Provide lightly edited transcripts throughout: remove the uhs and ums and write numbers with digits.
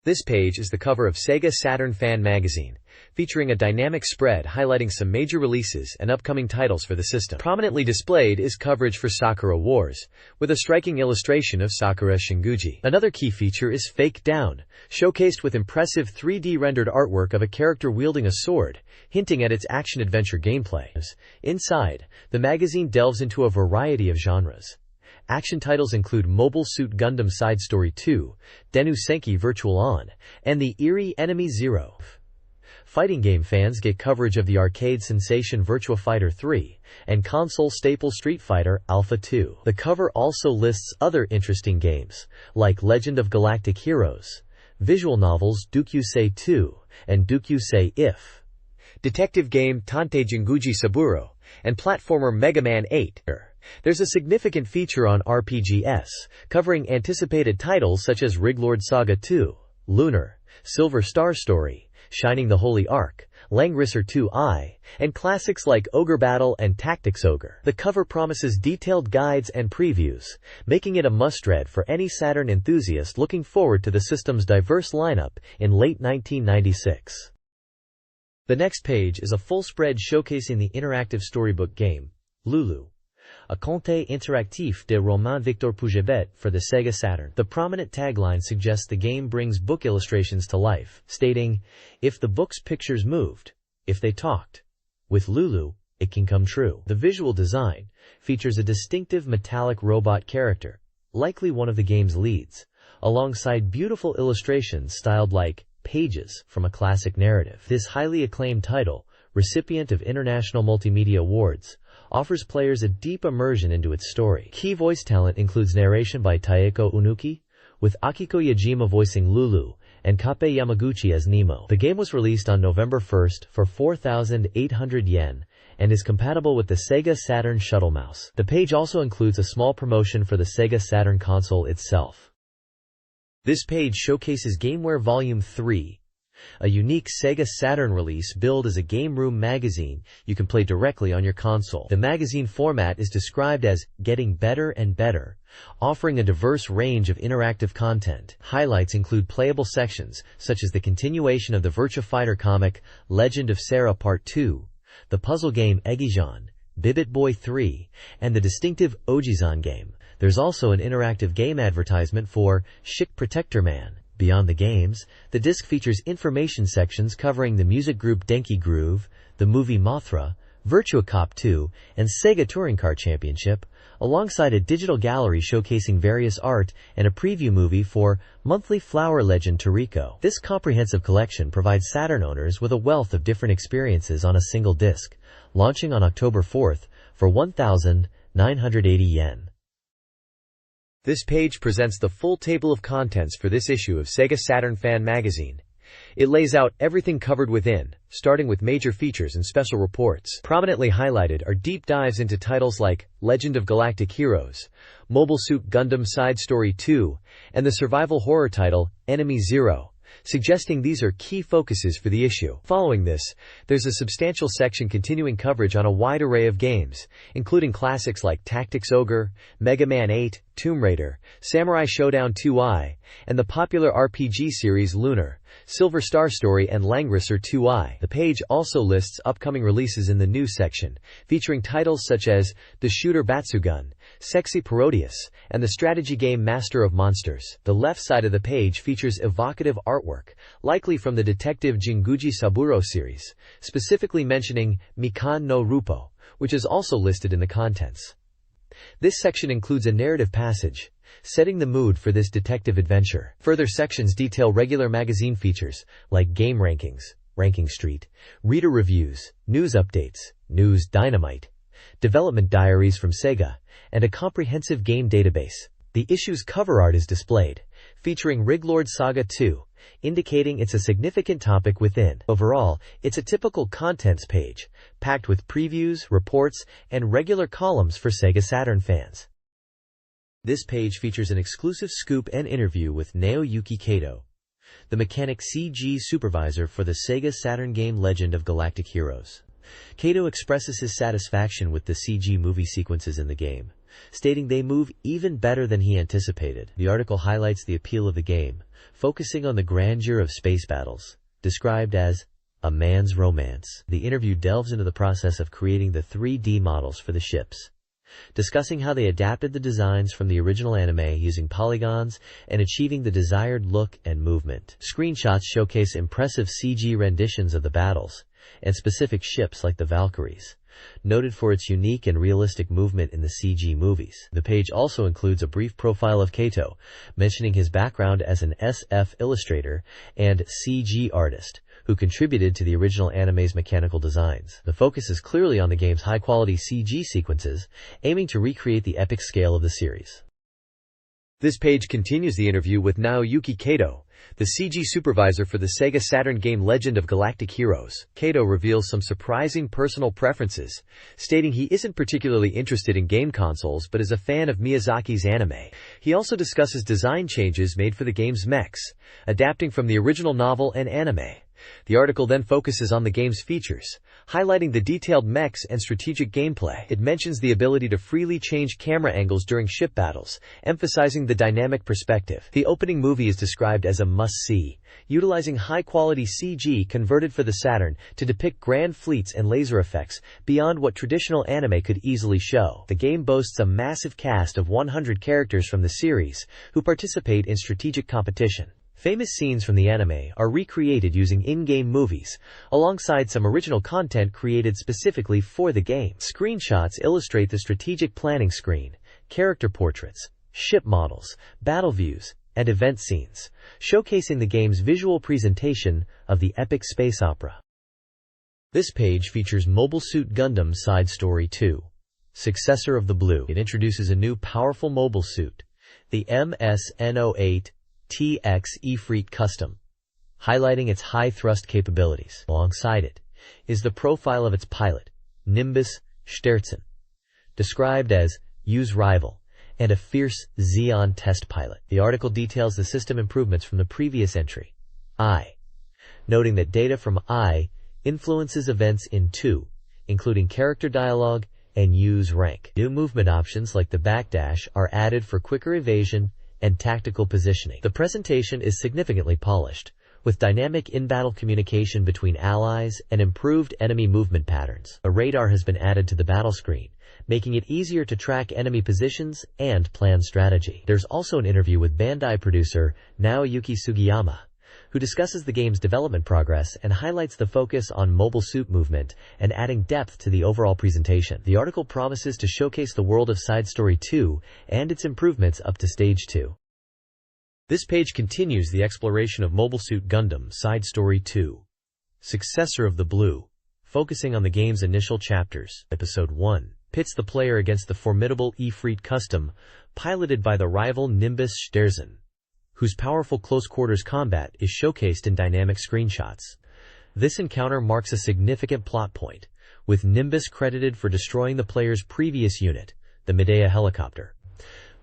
This page is the cover of Sega Saturn Fan Magazine, featuring a dynamic spread highlighting some major releases and upcoming titles for the system. Prominently displayed is coverage for Sakura Wars, with a striking illustration of Sakura Shinguji. Another key feature is Fake Down, showcased with impressive 3D rendered artwork of a character wielding a sword, hinting at its action-adventure gameplay. Inside, the magazine delves into a variety of genres. Action titles include Mobile Suit Gundam Side Story 2, Denu Senki Virtual On, and the eerie Enemy Zero. Fighting game fans get coverage of the arcade sensation Virtua Fighter 3, and console staple Street Fighter Alpha 2. The cover also lists other interesting games, like Legend of Galactic Heroes, visual novels Dukyusei 2, and Dukyusei If, detective game Tante Jinguji Saburo, and platformer Mega Man 8. There's a significant feature on RPGs, covering anticipated titles such as Riglord Saga 2, Lunar, Silver Star Story, Shining the Holy Ark, Langrisser 2i, and classics like Ogre Battle and Tactics Ogre. The cover promises detailed guides and previews, making it a must-read for any Saturn enthusiast looking forward to the system's diverse lineup in late 1996. The next page is a full spread showcasing the interactive storybook game, Lulu, a conte interactif de Romain Victor Puget for the Sega Saturn. The prominent tagline suggests the game brings book illustrations to life, stating, "If the book's pictures moved, if they talked, with Lulu, it can come true." The visual design features a distinctive metallic robot character, likely one of the game's leads, alongside beautiful illustrations styled like pages from a classic narrative. This highly acclaimed title, recipient of International Multimedia Awards, offers players a deep immersion into its story. Key voice talent includes narration by Taeko Unuki, with Akiko Yajima voicing Lulu, and Kappei Yamaguchi as Nemo. The game was released on November 1st for 4,800 yen, and is compatible with the Sega Saturn Shuttle Mouse. The page also includes a small promotion for the Sega Saturn console itself. This page showcases Gameware Volume 3, a unique Sega Saturn release billed as a game room magazine you can play directly on your console. The magazine format is described as getting better and better, offering a diverse range of interactive content. Highlights include playable sections, such as the continuation of the Virtua Fighter comic Legend of Sarah Part 2, the puzzle game Egijan, Bibit Boy 3, and the distinctive Ojizan game. There's also an interactive game advertisement for Schick Protector Man. Beyond the games, the disc features information sections covering the music group Denki Groove, the movie Mothra, Virtua Cop 2, and Sega Touring Car Championship, alongside a digital gallery showcasing various art and a preview movie for monthly flower legend Toriko. This comprehensive collection provides Saturn owners with a wealth of different experiences on a single disc, launching on October 4th for 1,980 yen. This page presents the full table of contents for this issue of Sega Saturn Fan Magazine. It lays out everything covered within, starting with major features and special reports. Prominently highlighted are deep dives into titles like Legend of Galactic Heroes, Mobile Suit Gundam Side Story 2, and the survival horror title Enemy Zero, suggesting these are key focuses for the issue. Following this, there's a substantial section continuing coverage on a wide array of games, including classics like Tactics Ogre, Mega Man 8, Tomb Raider, Samurai Showdown 2i, and the popular RPG series Lunar, Silver Star Story, and Langrisser 2i. The page also lists upcoming releases in the news section, featuring titles such as The Shooter Batsugun, Sexy Parodius, and the strategy game Master of Monsters. The left side of the page features evocative artwork, likely from the Detective Jinguji Saburo series, specifically mentioning Mikan no Rupo, which is also listed in the contents. This section includes a narrative passage, setting the mood for this detective adventure. Further sections detail regular magazine features, like game rankings, Ranking Street, reader reviews, news updates, News Dynamite, development diaries from Sega, and a comprehensive game database. The issue's cover art is displayed, featuring Riglord Saga 2, indicating it's a significant topic within. Overall, it's a typical contents page, packed with previews, reports, and regular columns for Sega Saturn fans. This page features an exclusive scoop and interview with Naoyuki Kato, the mechanic CG supervisor for the Sega Saturn game Legend of Galactic Heroes. Kato expresses his satisfaction with the CG movie sequences in the game, stating they move even better than he anticipated. The article highlights the appeal of the game, focusing on the grandeur of space battles, described as a man's romance. The interview delves into the process of creating the 3D models for the ships, discussing how they adapted the designs from the original anime using polygons and achieving the desired look and movement. Screenshots showcase impressive CG renditions of the battles and specific ships like the Valkyries, noted for its unique and realistic movement in the CG movies. The page also includes a brief profile of Kato, mentioning his background as an SF illustrator and CG artist who contributed to the original anime's mechanical designs. The focus is clearly on the game's high-quality CG sequences, aiming to recreate the epic scale of the series. This page continues the interview with Naoyuki Kato, the CG supervisor for the Sega Saturn game Legend of Galactic Heroes. Kato reveals some surprising personal preferences, stating he isn't particularly interested in game consoles but is a fan of Miyazaki's anime. He also discusses design changes made for the game's mechs, adapting from the original novel and anime. The article then focuses on the game's features, highlighting the detailed mechs and strategic gameplay. It mentions the ability to freely change camera angles during ship battles, emphasizing the dynamic perspective. The opening movie is described as a must-see, utilizing high-quality CG converted for the Saturn to depict grand fleets and laser effects beyond what traditional anime could easily show. The game boasts a massive cast of 100 characters from the series who participate in strategic competition. Famous scenes from the anime are recreated using in-game movies, alongside some original content created specifically for the game. Screenshots illustrate the strategic planning screen, character portraits, ship models, battle views, and event scenes, showcasing the game's visual presentation of the epic space opera. This page features Mobile Suit Gundam Side Story 2, Successor of the Blue. It introduces a new powerful mobile suit, the MS-N08 TX Ifrit Custom, highlighting its high-thrust capabilities. Alongside it is the profile of its pilot, Nimbus Sterzen, described as Yu's rival and a fierce Xeon test pilot. The article details the system improvements from the previous entry, I, noting that data from I influences events in 2, including character dialogue and Yu's rank. New movement options like the backdash are added for quicker evasion and tactical positioning. The presentation is significantly polished, with dynamic in-battle communication between allies and improved enemy movement patterns. A radar has been added to the battle screen, making it easier to track enemy positions and plan strategy. There's also an interview with Bandai producer Naoyuki Sugiyama, who discusses the game's development progress and highlights the focus on mobile suit movement and adding depth to the overall presentation. The article promises to showcase the world of Side Story 2 and its improvements up to Stage 2. This page continues the exploration of Mobile Suit Gundam Side Story 2, Successor of the Blue, focusing on the game's initial chapters. Episode 1 pits the player against the formidable Ifrit Custom, piloted by the rival Nimbus Sterzen, whose powerful close-quarters combat is showcased in dynamic screenshots. This encounter marks a significant plot point, with Nimbus credited for destroying the player's previous unit, the Medea helicopter.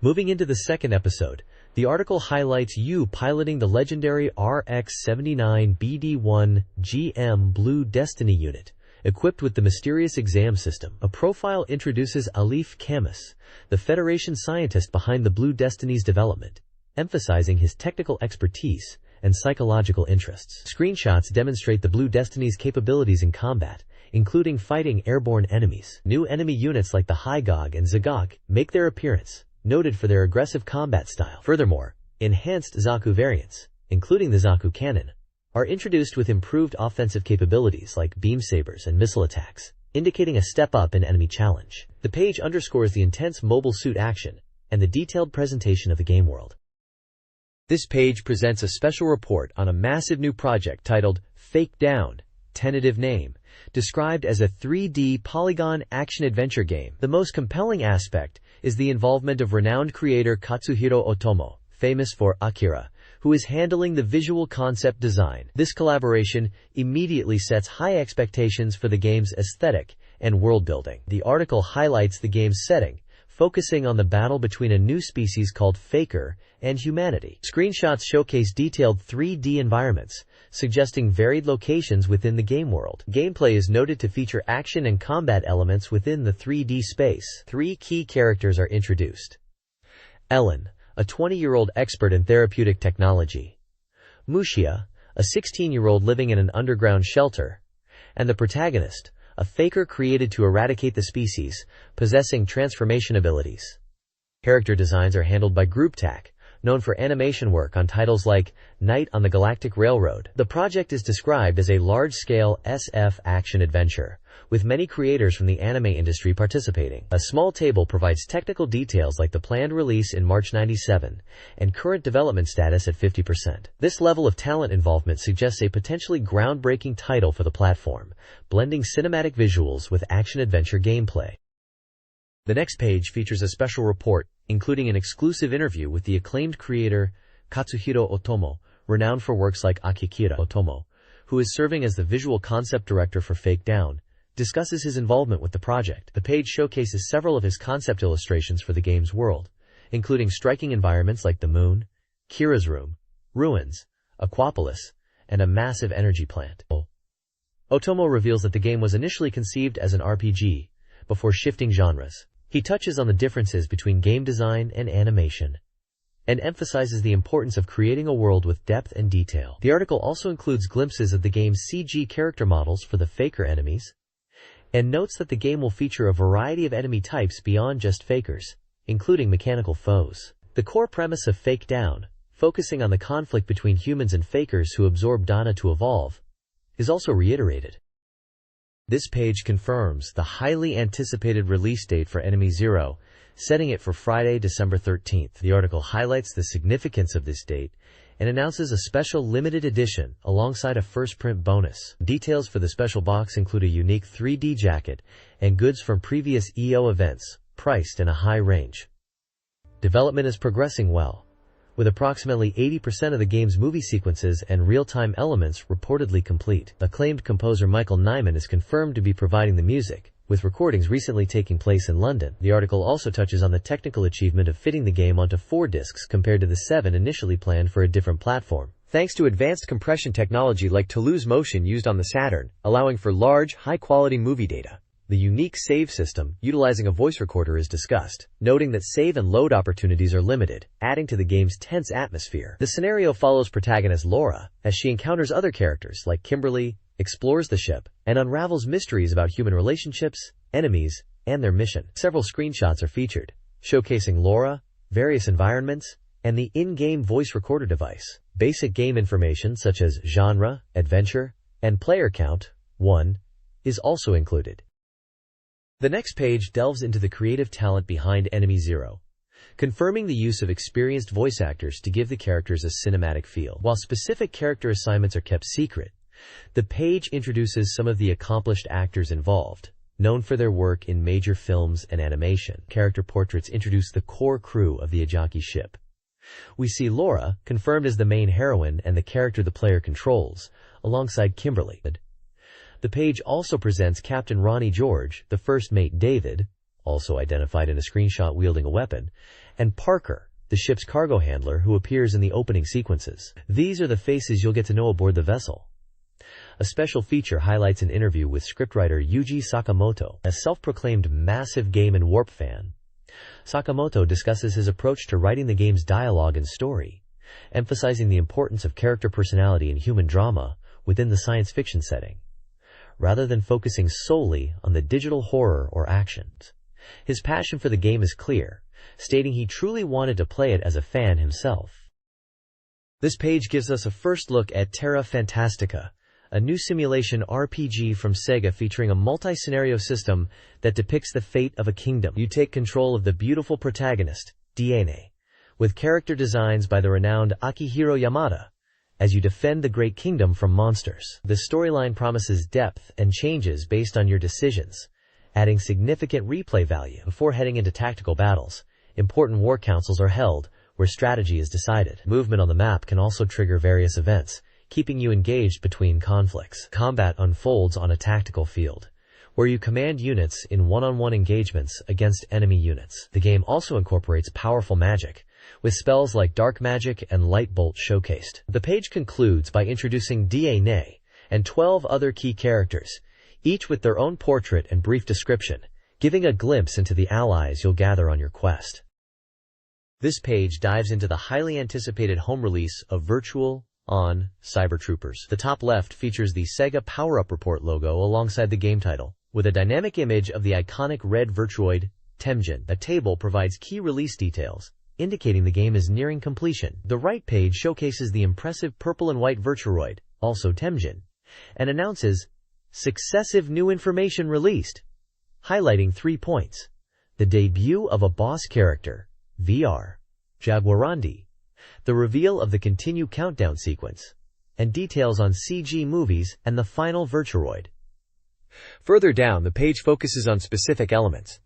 Moving into the second episode, the article highlights Yu piloting the legendary RX-79 BD-1 GM Blue Destiny unit, equipped with the mysterious exam system. A profile introduces Alif Camus, the Federation scientist behind the Blue Destiny's development, emphasizing his technical expertise and psychological interests. Screenshots demonstrate the Blue Destiny's capabilities in combat, including fighting airborne enemies. New enemy units like the Hygog and Zagok make their appearance, noted for their aggressive combat style. Furthermore, enhanced Zaku variants, including the Zaku cannon, are introduced with improved offensive capabilities like beam sabers and missile attacks, indicating a step up in enemy challenge. The page underscores the intense mobile suit action and the detailed presentation of the game world. This page presents a special report on a massive new project titled Fake Down, tentative name, described as a 3D polygon action-adventure game. The most compelling aspect is the involvement of renowned creator Katsuhiro Otomo, famous for Akira, who is handling the visual concept design. This collaboration immediately sets high expectations for the game's aesthetic and world building. The article highlights the game's setting, focusing on the battle between a new species called Faker and humanity. Screenshots showcase detailed 3D environments, suggesting varied locations within the game world. Gameplay is noted to feature action and combat elements within the 3D space. 3 key characters are introduced. Ellen, a 20-year-old expert in therapeutic technology. Mushia, a 16-year-old living in an underground shelter. And the protagonist, a faker created to eradicate the species, possessing transformation abilities. Character designs are handled by GroupTak, known for animation work on titles like Night on the Galactic Railroad. The project is described as a large-scale SF action-adventure, with many creators from the anime industry participating. A small table provides technical details like the planned release in March '97 and current development status at 50%. This level of talent involvement suggests a potentially groundbreaking title for the platform, blending cinematic visuals with action-adventure gameplay. The next page features a special report, including an exclusive interview with the acclaimed creator Katsuhiro Otomo, renowned for works like Akikira. Otomo, who is serving as the visual concept director for Fake Down, discusses his involvement with the project. The page showcases several of his concept illustrations for the game's world, including striking environments like the moon, Kira's room, ruins, Aquapolis, and a massive energy plant. Otomo reveals that the game was initially conceived as an RPG, before shifting genres. He touches on the differences between game design and animation, and emphasizes the importance of creating a world with depth and detail. The article also includes glimpses of the game's CG character models for the Faker enemies, and notes that the game will feature a variety of enemy types beyond just Fakers, including mechanical foes. The core premise of Fake Down, focusing on the conflict between humans and Fakers who absorb data to evolve, is also reiterated. This page confirms the highly anticipated release date for Enemy Zero, setting it for Friday, December 13th. The article highlights the significance of this date and announces a special limited edition alongside a first print bonus. Details for the special box include a unique 3D jacket and goods from previous EO events, priced in a high range. Development is progressing well, with approximately 80% of the game's movie sequences and real-time elements reportedly complete. Acclaimed composer Michael Nyman is confirmed to be providing the music, with recordings recently taking place in London. The article also touches on the technical achievement of fitting the game onto 4 discs compared to the 7 initially planned for a different platform. Thanks to advanced compression technology like Toulouse Motion used on the Saturn, allowing for large, high-quality movie data. The unique save system, utilizing a voice recorder, is discussed, noting that save and load opportunities are limited, adding to the game's tense atmosphere. The scenario follows protagonist Laura, as she encounters other characters like Kimberly, explores the ship, and unravels mysteries about human relationships, enemies, and their mission. Several screenshots are featured, showcasing Laura, various environments, and the in-game voice recorder device. Basic game information such as genre, adventure, and player count, 1, is also included. The next page delves into the creative talent behind Enemy Zero, confirming the use of experienced voice actors to give the characters a cinematic feel. While specific character assignments are kept secret, the page introduces some of the accomplished actors involved, known for their work in major films and animation. Character portraits introduce the core crew of the Ajaki ship. We see Laura, confirmed as the main heroine and the character the player controls, alongside Kimberly. The page also presents Captain Ronnie George, the first mate David, also identified in a screenshot wielding a weapon, and Parker, the ship's cargo handler who appears in the opening sequences. These are the faces you'll get to know aboard the vessel. A special feature highlights an interview with scriptwriter Yuji Sakamoto. A self-proclaimed massive game and warp fan, Sakamoto discusses his approach to writing the game's dialogue and story, emphasizing the importance of character personality and human drama within the science fiction setting, rather than focusing solely on the digital horror or action. His passion for the game is clear, stating he truly wanted to play it as a fan himself. This page gives us a first look at Terra Fantastica, a new simulation RPG from Sega featuring a multi-scenario system that depicts the fate of a kingdom. You take control of the beautiful protagonist, Diane, with character designs by the renowned Akihiro Yamada, as you defend the great kingdom from monsters. The storyline promises depth and changes based on your decisions, adding significant replay value. Before heading into tactical battles, important war councils are held, where strategy is decided. Movement on the map can also trigger various events, keeping you engaged between conflicts. Combat unfolds on a tactical field, where you command units in one-on-one engagements against enemy units. The game also incorporates powerful magic, with spells like Dark Magic and Light Bolt showcased. The page concludes by introducing DNA and 12 other key characters, each with their own portrait and brief description, giving a glimpse into the allies you'll gather on your quest. This page dives into the highly anticipated home release of Virtua on Cyber Troopers. The top left features the Sega Power-Up Report logo alongside the game title, with a dynamic image of the iconic red Virtuoid, Temjin. A table provides key release details, indicating the game is nearing completion. The right page showcases the impressive purple and white Virtuoid, also Temjin, and announces successive new information released, highlighting 3 points: the debut of a boss character, VR Jaguarandi, the reveal of the Continue Countdown sequence, and details on CG movies and the final Virtuoid. Further down, the page focuses on specific elements.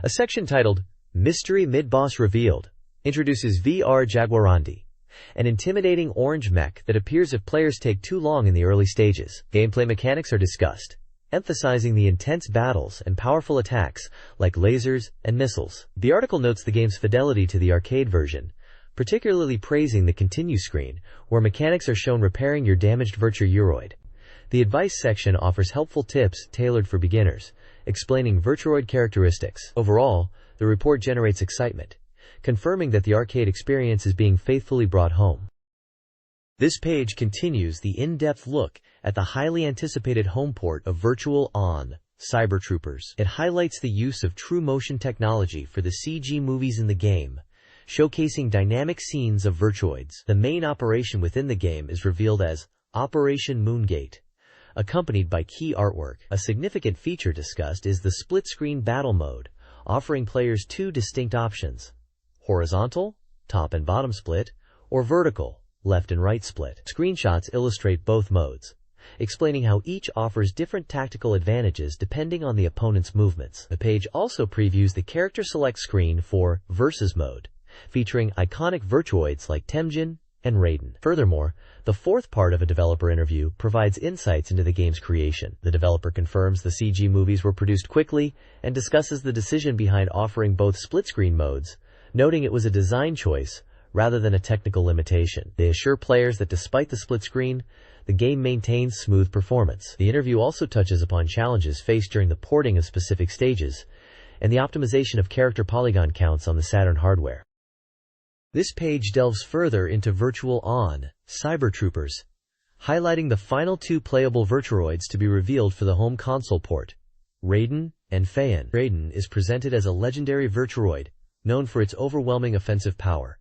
A section titled Mystery Mid-Boss Revealed introduces VR Jaguarandi, an intimidating orange mech that appears if players take too long in the early stages. Gameplay mechanics are discussed, emphasizing the intense battles and powerful attacks like lasers and missiles. The article notes the game's fidelity to the arcade version, particularly praising the Continue screen, where mechanics are shown repairing your damaged Virtuoid. The advice section offers helpful tips tailored for beginners, explaining Virtuoid characteristics. Overall, the report generates excitement, confirming that the arcade experience is being faithfully brought home. This page continues the in-depth look at the highly anticipated home port of Virtua on Cyber Troopers. It highlights the use of true motion technology for the CG movies in the game, showcasing dynamic scenes of Virtuoids. The main operation within the game is revealed as Operation Moongate, accompanied by key artwork. A significant feature discussed is the split-screen battle mode, offering players 2 distinct options: horizontal, top and bottom split, or vertical, left and right split. Screenshots illustrate both modes, explaining how each offers different tactical advantages depending on the opponent's movements. The page also previews the character select screen for Versus mode, featuring iconic Virtuoids like Temjin and Raiden. Furthermore, the fourth part of a developer interview provides insights into the game's creation. The developer confirms the CG movies were produced quickly and discusses the decision behind offering both split-screen modes, noting it was a design choice rather than a technical limitation. They assure players that despite the split screen, the game maintains smooth performance. The interview also touches upon challenges faced during the porting of specific stages and the optimization of character polygon counts on the Saturn hardware. This page delves further into Virtua on Cyber Troopers, highlighting the final 2 playable Virtuoids to be revealed for the home console port, Raiden and Feyen. Raiden is presented as a legendary Virtuoid, known for its overwhelming offensive power,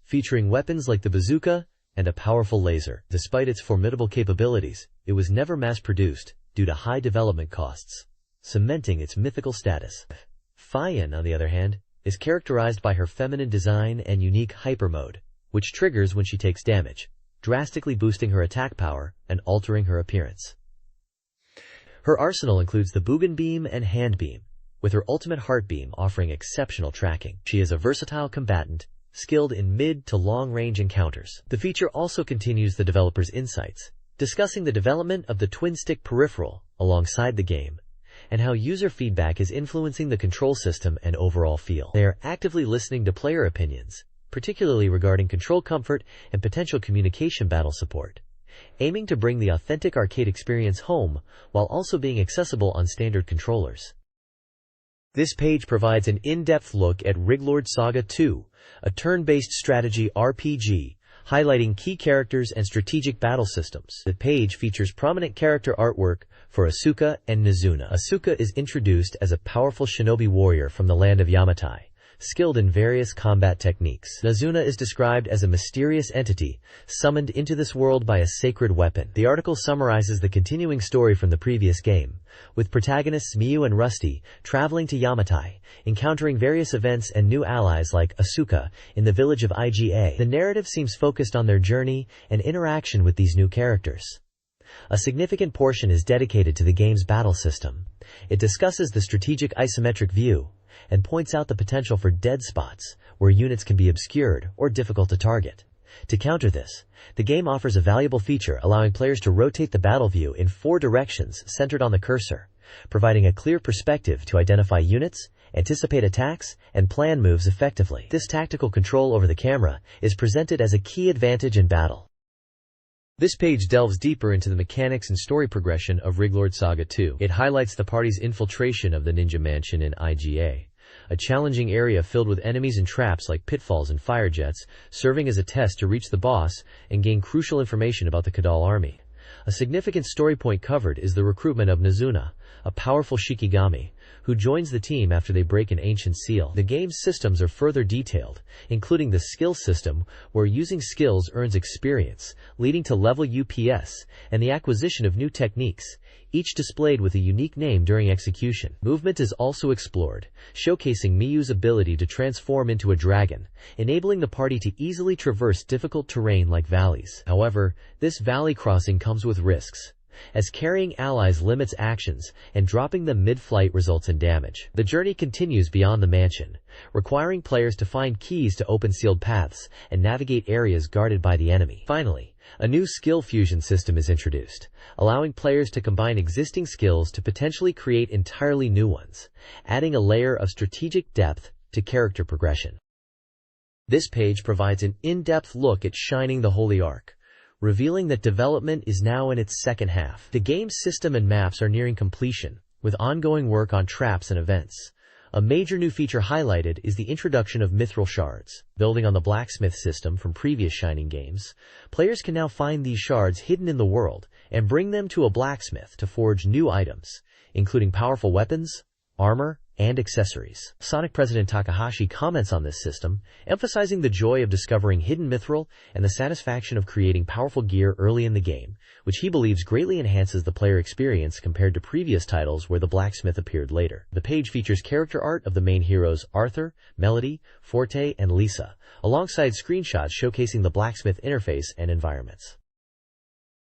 featuring weapons like the bazooka and a powerful laser. Despite its formidable capabilities, it was never mass-produced due to high development costs, cementing its mythical status. Feyen, on the other hand, is characterized by her feminine design and unique hyper mode, which triggers when she takes damage, drastically boosting her attack power and altering her appearance. Her arsenal includes the Bugün Beam and Hand Beam, with her ultimate Heart Beam offering exceptional tracking. She is a versatile combatant, skilled in mid to long-range encounters. The feature also continues the developer's insights, discussing the development of the twin-stick peripheral alongside the game, and how user feedback is influencing the control system and overall feel. They are actively listening to player opinions, particularly regarding control comfort and potential communication battle support, aiming to bring the authentic arcade experience home while also being accessible on standard controllers. This page provides an in-depth look at Riglord Saga 2, a turn-based strategy RPG, highlighting key characters and strategic battle systems. The page features prominent character artwork for Asuka and Nazuna. Asuka is introduced as a powerful shinobi warrior from the land of Yamatai, skilled in various combat techniques. Nazuna is described as a mysterious entity, summoned into this world by a sacred weapon. The article summarizes the continuing story from the previous game, with protagonists Miyu and Rusty traveling to Yamatai, encountering various events and new allies like Asuka in the village of Iga. The narrative seems focused on their journey and interaction with these new characters. A significant portion is dedicated to the game's battle system. It discusses the strategic isometric view, and points out the potential for dead spots, where units can be obscured or difficult to target. To counter this, the game offers a valuable feature allowing players to rotate the battle view in 4 directions centered on the cursor, providing a clear perspective to identify units, anticipate attacks, and plan moves effectively. This tactical control over the camera is presented as a key advantage in battle. This page delves deeper into the mechanics and story progression of Virtua Saga 2. It highlights the party's infiltration of the ninja mansion in IGA, a challenging area filled with enemies and traps like pitfalls and fire jets, serving as a test to reach the boss and gain crucial information about the Kadal army. A significant story point covered is the recruitment of Nazuna, a powerful Shikigami, who joins the team after they break an ancient seal. The game's systems are further detailed, including the skill system, where using skills earns experience, leading to level UPS, and the acquisition of new techniques, each displayed with a unique name during execution. Movement is also explored, showcasing Miyu's ability to transform into a dragon, enabling the party to easily traverse difficult terrain like valleys. However, this valley crossing comes with risks, as carrying allies limits actions, and dropping them mid-flight results in damage. The journey continues beyond the mansion, requiring players to find keys to open sealed paths and navigate areas guarded by the enemy. Finally, a new skill fusion system is introduced, allowing players to combine existing skills to potentially create entirely new ones, adding a layer of strategic depth to character progression. This page provides an in-depth look at Shining the Holy Ark, revealing that development is now in its second half. The game's system and maps are nearing completion, with ongoing work on traps and events. A major new feature highlighted is the introduction of mithril shards. Building on the blacksmith system from previous Shining games, players can now find these shards hidden in the world and bring them to a blacksmith to forge new items, including powerful weapons, armor, and accessories. Sonic President Takahashi comments on this system, emphasizing the joy of discovering hidden mithril and the satisfaction of creating powerful gear early in the game, which he believes greatly enhances the player experience compared to previous titles where the blacksmith appeared later. The page features character art of the main heroes Arthur, Melody, Forte, and Lisa, alongside screenshots showcasing the blacksmith interface and environments.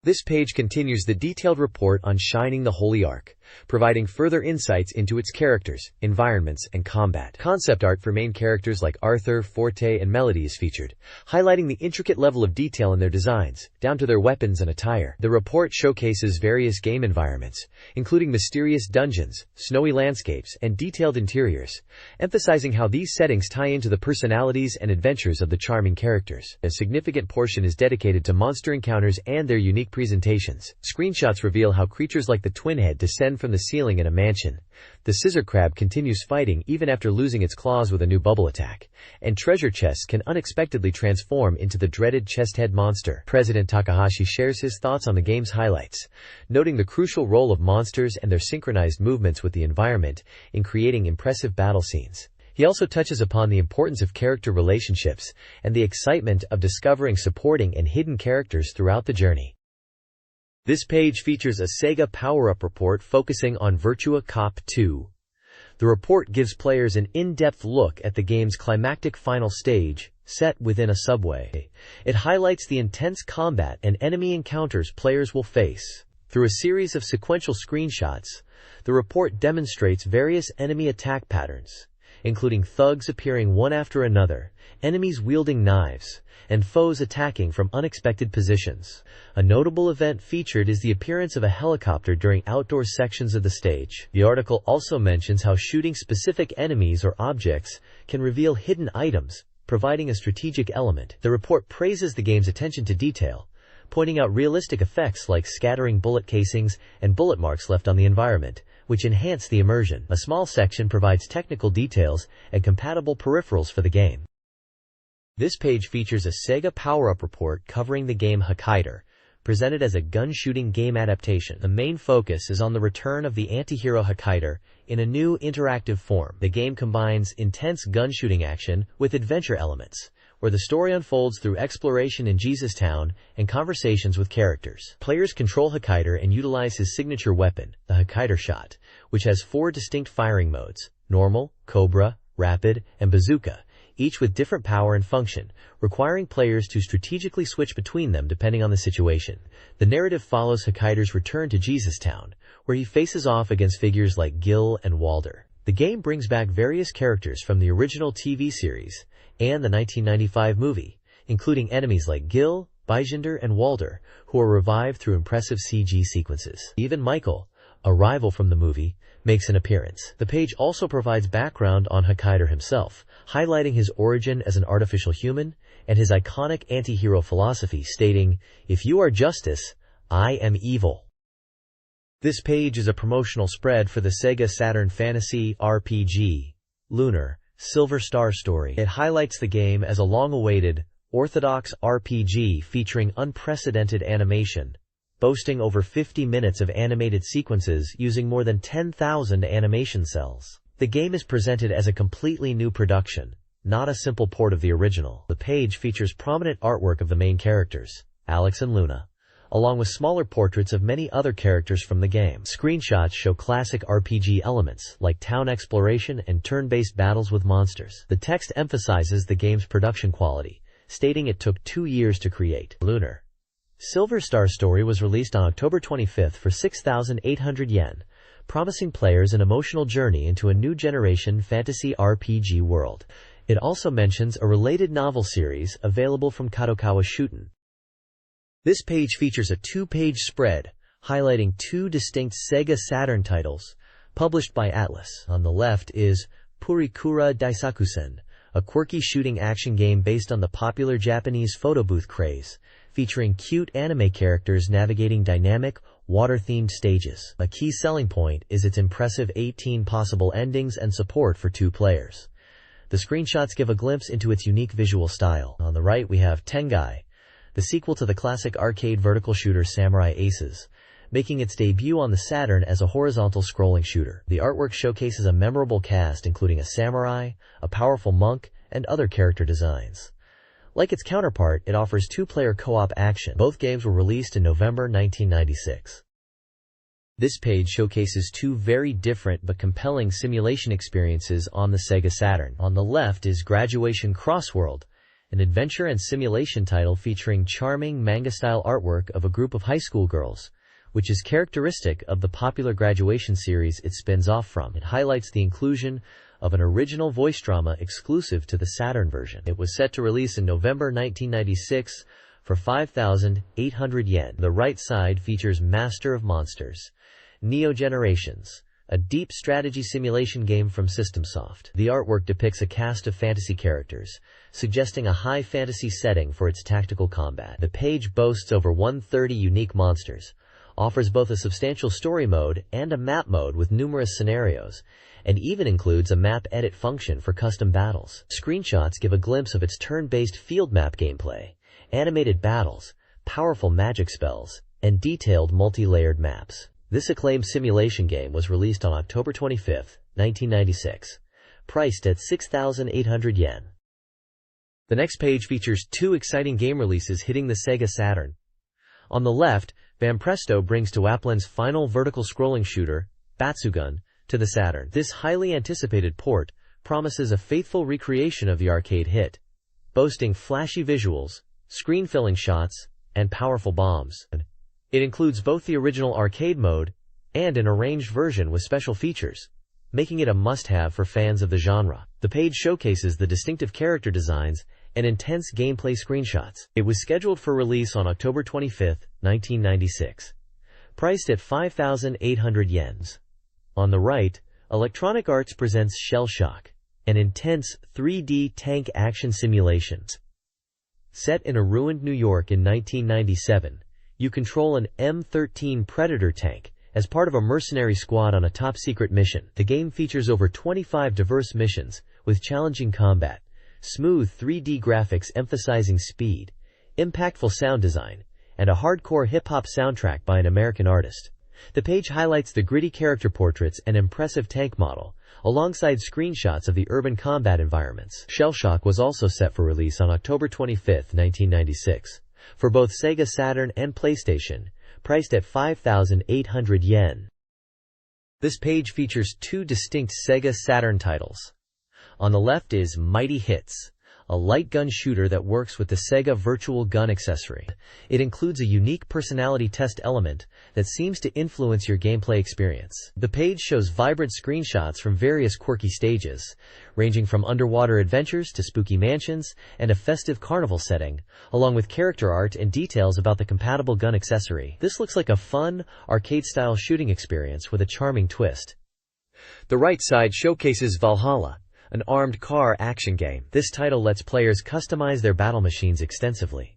This page continues the detailed report on Shining the Holy Ark, providing further insights into its characters, environments, and combat. Concept art for main characters like Arthur, Forte, and Melody is featured, highlighting the intricate level of detail in their designs, down to their weapons and attire. The report showcases various game environments, including mysterious dungeons, snowy landscapes, and detailed interiors, emphasizing how these settings tie into the personalities and adventures of the charming characters. A significant portion is dedicated to monster encounters and their unique presentations. Screenshots reveal how creatures like the Twin Head descend from the ceiling in a mansion. The Scissor Crab continues fighting even after losing its claws with a new bubble attack, and treasure chests can unexpectedly transform into the dreaded Chesthead monster. President Takahashi shares his thoughts on the game's highlights, noting the crucial role of monsters and their synchronized movements with the environment in creating impressive battle scenes. He also touches upon the importance of character relationships and the excitement of discovering supporting and hidden characters throughout the journey. This page features a Sega power-up report focusing on Virtua Cop 2. The report gives players an in-depth look at the game's climactic final stage, set within a subway. It highlights the intense combat and enemy encounters players will face. Through a series of sequential screenshots, the report demonstrates various enemy attack patterns, including thugs appearing one after another, enemies wielding knives, and foes attacking from unexpected positions. A notable event featured is the appearance of a helicopter during outdoor sections of the stage. The article also mentions how shooting specific enemies or objects can reveal hidden items, providing a strategic element. The report praises the game's attention to detail, pointing out realistic effects like scattering bullet casings and bullet marks left on the environment, which enhance the immersion. A small section provides technical details and compatible peripherals for the game. This page features a Sega power-up report covering the game Hokkaido, presented as a gun-shooting game adaptation. The main focus is on the return of the anti-hero Hokkaido in a new interactive form. The game combines intense gun-shooting action with adventure elements, where the story unfolds through exploration in Jesus Town and conversations with characters. Players control Hokkaido and utilize his signature weapon, the Hokkaido shot, which has 4 distinct firing modes: normal, cobra, rapid, and bazooka, each with different power and function, requiring players to strategically switch between them depending on the situation. The narrative follows Hokkaido's return to Jesus Town, where he faces off against figures like Gil and Walder. The game brings back various characters from the original TV series and the 1995 movie, including enemies like Gil, Bijender, and Walder, who are revived through impressive CG sequences. Even Michael, a rival from the movie, makes an appearance. The page also provides background on Hokkaido himself, highlighting his origin as an artificial human and his iconic anti-hero philosophy stating, "If you are justice, I am evil." This page is a promotional spread for the Sega Saturn fantasy RPG, Lunar, Silver Star Story. It highlights the game as a long-awaited, orthodox RPG featuring unprecedented animation, boasting over 50 minutes of animated sequences using more than 10,000 animation cells. The game is presented as a completely new production, not a simple port of the original. The page features prominent artwork of the main characters, Alex and Luna, along with smaller portraits of many other characters from the game. Screenshots show classic RPG elements, like town exploration and turn-based battles with monsters. The text emphasizes the game's production quality, stating it took 2 years to create. Lunar, Silver Star Story was released on October 25th for 6,800 yen, promising players an emotional journey into a new generation fantasy RPG world. It also mentions a related novel series available from Kadokawa Shoten. This page features a 2-page spread highlighting 2 distinct Sega Saturn titles published by Atlus. On the left is Purikura Daisakusen, a quirky shooting action game based on the popular Japanese photo booth craze, featuring cute anime characters navigating dynamic, water-themed stages. A key selling point is its impressive 18 possible endings and support for 2 players. The screenshots give a glimpse into its unique visual style. On the right we have Tengai, the sequel to the classic arcade vertical shooter Samurai Aces, making its debut on the Saturn as a horizontal scrolling shooter. The artwork showcases a memorable cast including a samurai, a powerful monk, and other character designs. Like its counterpart, it offers 2-player co-op action. Both games were released in November 1996. This page showcases 2 very different but compelling simulation experiences on the Sega Saturn. On the left is Graduation Crossworld, an adventure and simulation title featuring charming manga-style artwork of a group of high school girls, which is characteristic of the popular Graduation series it spins off from. It highlights the inclusion of an original voice drama exclusive to the Saturn version. It was set to release in November 1996 for 5,800 yen. The right side features Master of Monsters, Neo Generations, a deep strategy simulation game from SystemSoft. The artwork depicts a cast of fantasy characters, suggesting a high fantasy setting for its tactical combat. The page boasts over 130 unique monsters, offers both a substantial story mode and a map mode with numerous scenarios, and even includes a map edit function for custom battles. Screenshots give a glimpse of its turn-based field map gameplay, animated battles, powerful magic spells, and detailed multi-layered maps. This acclaimed simulation game was released on October 25, 1996, priced at 6,800 yen. The next page features 2 exciting game releases hitting the Sega Saturn. On the left, Banpresto brings to Applin's final vertical scrolling shooter, Batsugun, to the Saturn. This highly anticipated port promises a faithful recreation of the arcade hit, boasting flashy visuals, screen-filling shots, and powerful bombs. It includes both the original arcade mode and an arranged version with special features, making it a must-have for fans of the genre. The page showcases the distinctive character designs and intense gameplay screenshots. It was scheduled for release on October 25, 1996, priced at 5,800 yens. On the right, Electronic Arts presents Shell Shock, an intense 3D tank action simulation. Set in a ruined New York in 1997, you control an M13 Predator tank as part of a mercenary squad on a top-secret mission. The game features over 25 diverse missions with challenging combat, smooth 3D graphics emphasizing speed, impactful sound design, and a hardcore hip-hop soundtrack by an American artist. The page highlights the gritty character portraits and impressive tank model, alongside screenshots of the urban combat environments. Shellshock was also set for release on October 25, 1996, for both Sega Saturn and PlayStation, priced at 5,800 yen. This page features 2 distinct Sega Saturn titles. On the left is Mighty Hits, a light gun shooter that works with the Sega Virtual Gun accessory. It includes a unique personality test element that seems to influence your gameplay experience. The page shows vibrant screenshots from various quirky stages, ranging from underwater adventures to spooky mansions and a festive carnival setting, along with character art and details about the compatible gun accessory. This looks like a fun, arcade-style shooting experience with a charming twist. The right side showcases Valhalla, an armed car action game. This title lets players customize their battle machines extensively,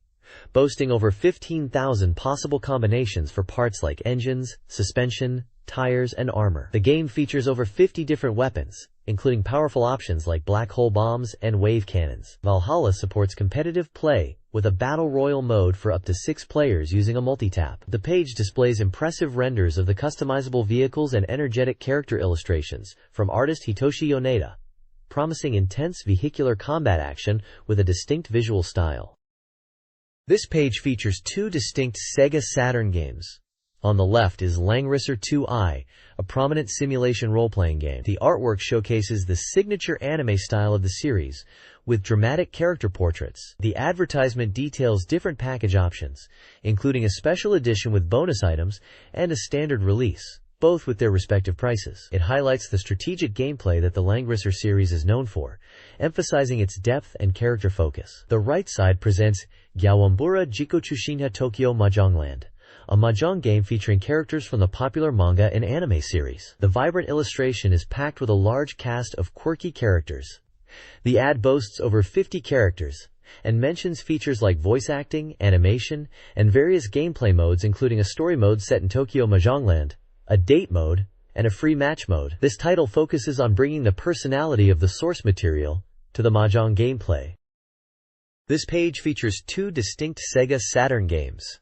boasting over 15,000 possible combinations for parts like engines, suspension, tires, and armor. The game features over 50 different weapons, including powerful options like black hole bombs and wave cannons. Valhalla supports competitive play with a battle royale mode for up to 6 players using a multi-tap. The page displays impressive renders of the customizable vehicles and energetic character illustrations from artist Hitoshi Yoneda, promising intense vehicular combat action with a distinct visual style. This page features 2 distinct Sega Saturn games. On the left is Langrisser 2i, a prominent simulation role-playing game. The artwork showcases the signature anime style of the series, with dramatic character portraits. The advertisement details different package options, including a special edition with bonus items and a standard release, both with their respective prices. It highlights the strategic gameplay that the Langrisser series is known for, emphasizing its depth and character focus. The right side presents Gyawambura Jikochushinha Tokyo Mahjongland, a mahjong game featuring characters from the popular manga and anime series. The vibrant illustration is packed with a large cast of quirky characters. The ad boasts over 50 characters and mentions features like voice acting, animation, and various gameplay modes, including a story mode set in Tokyo Mahjongland, a date mode, and a free match mode. This title focuses on bringing the personality of the source material to the mahjong gameplay. This page features 2 distinct Sega Saturn games.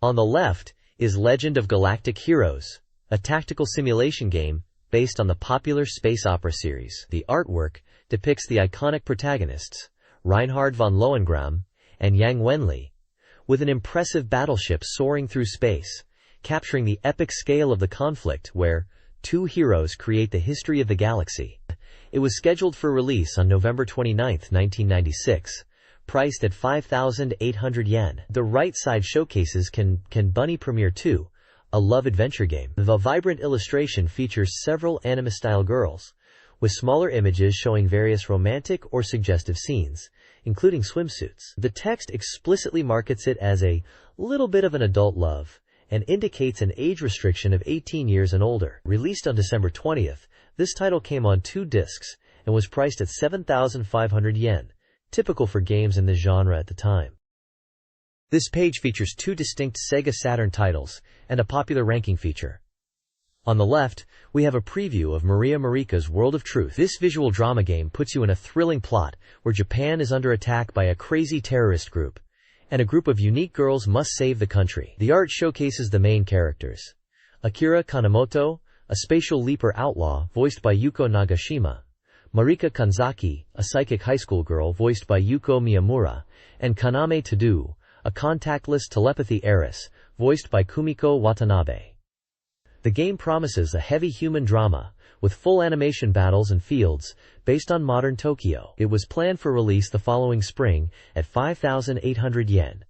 On the left is Legend of Galactic Heroes, a tactical simulation game based on the popular space opera series. The artwork depicts the iconic protagonists, Reinhard von Lohengramm and Yang Wenli, with an impressive battleship soaring through space, capturing the epic scale of the conflict where 2 heroes create the history of the galaxy. It was scheduled for release on November 29, 1996, priced at 5,800 yen. The right side showcases Can Bunny Premiere 2, a love adventure game. The vibrant illustration features several anime-style girls, with smaller images showing various romantic or suggestive scenes, including swimsuits. The text explicitly markets it as a little bit of an adult love, and indicates an age restriction of 18 years and older. Released on December 20th, this title came on 2 discs and was priced at 7,500 yen, typical for games in this genre at the time. This page features 2 distinct Sega Saturn titles and a popular ranking feature. On the left, we have a preview of Maria Marika's World of Truth. This visual drama game puts you in a thrilling plot where Japan is under attack by a crazy terrorist group, and a group of unique girls must save the country. The art showcases the main characters: Akira Kanemoto, a spatial leaper outlaw voiced by Yuko Nagashima; Marika Kanzaki, a psychic high school girl voiced by Yuko Miyamura; and Kaname Tadu, a contactless telepathy heiress voiced by Kumiko Watanabe. The game promises a heavy human drama, with full animation battles and fields, based on modern Tokyo. It was planned for release the following spring at 5,800 yen.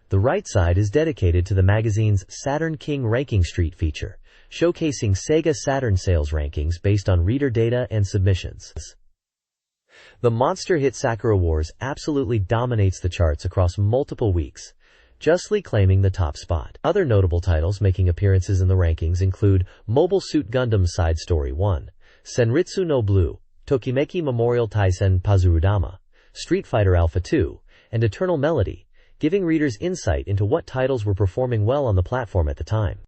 The right side is dedicated to the magazine's Saturn King Ranking Street feature, showcasing Sega Saturn sales rankings based on reader data and submissions. The monster hit Sakura Wars absolutely dominates the charts across multiple weeks, justly claiming the top spot. Other notable titles making appearances in the rankings include Mobile Suit Gundam Side Story 1, Senritsu no Blue, Tokimeki Memorial Taisen Pazurudama, Street Fighter Alpha 2, and Eternal Melody, giving readers insight into what titles were performing well on the platform at the time.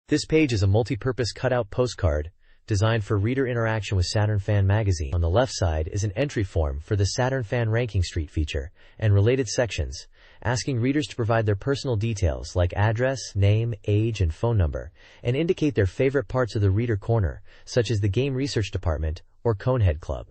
This page is a multi-purpose cutout postcard designed for reader interaction with Saturn Fan Magazine. On the left side is an entry form for the Saturn Fan Ranking Street feature and related sections, asking readers to provide their personal details like address, name, age, and phone number, and indicate their favorite parts of the reader corner, such as the Game Research Department or Conehead Club.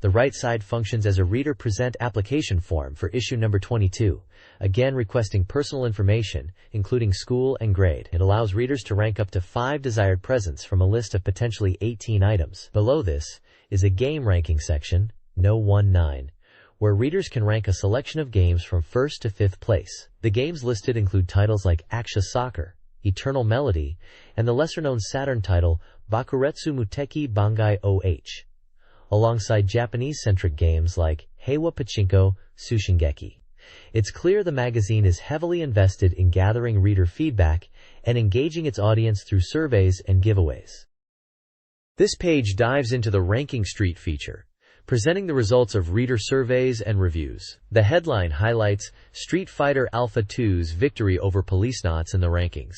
The right side functions as a reader present application form for issue number 22, again requesting personal information, including school and grade. It allows readers to rank up to 5 desired presents from a list of potentially 18 items. Below this is a game ranking section, No 19, where readers can rank a selection of games from 1st to 5th place. The games listed include titles like Aksha Soccer, Eternal Melody, and the lesser-known Saturn title Bakuretsu Muteki Bangai OH, alongside Japanese-centric games like Heiwa Pachinko Sushingeki. It's clear the magazine is heavily invested in gathering reader feedback and engaging its audience through surveys and giveaways. This page dives into the Ranking Street feature, presenting the results of reader surveys and reviews. The headline highlights Street Fighter Alpha 2's victory over Policenauts in the rankings.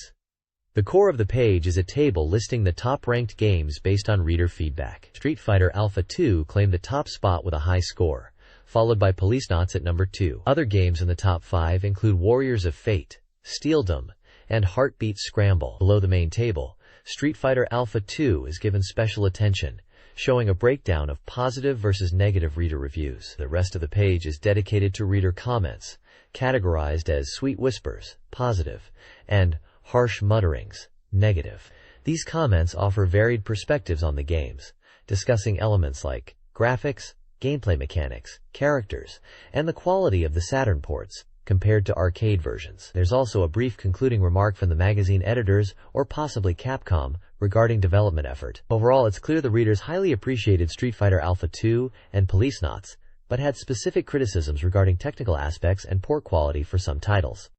The core of the page is a table listing the top-ranked games based on reader feedback. Street Fighter Alpha 2 claimed the top spot with a high score, followed by Policenauts at number 2. Other games in the top 5 include Warriors of Fate, Steeldom, and Heartbeat Scramble. Below the main table, Street Fighter Alpha 2 is given special attention, showing a breakdown of positive versus negative reader reviews. The rest of the page is dedicated to reader comments, categorized as Sweet Whispers, positive, and Harsh Mutterings, negative. These comments offer varied perspectives on the games, discussing elements like graphics, gameplay mechanics, characters, and the quality of the Saturn ports, compared to arcade versions. There's also a brief concluding remark from the magazine editors, or possibly Capcom, regarding development effort. Overall, it's clear the readers highly appreciated Street Fighter Alpha 2 and Policenauts, but had specific criticisms regarding technical aspects and port quality for some titles.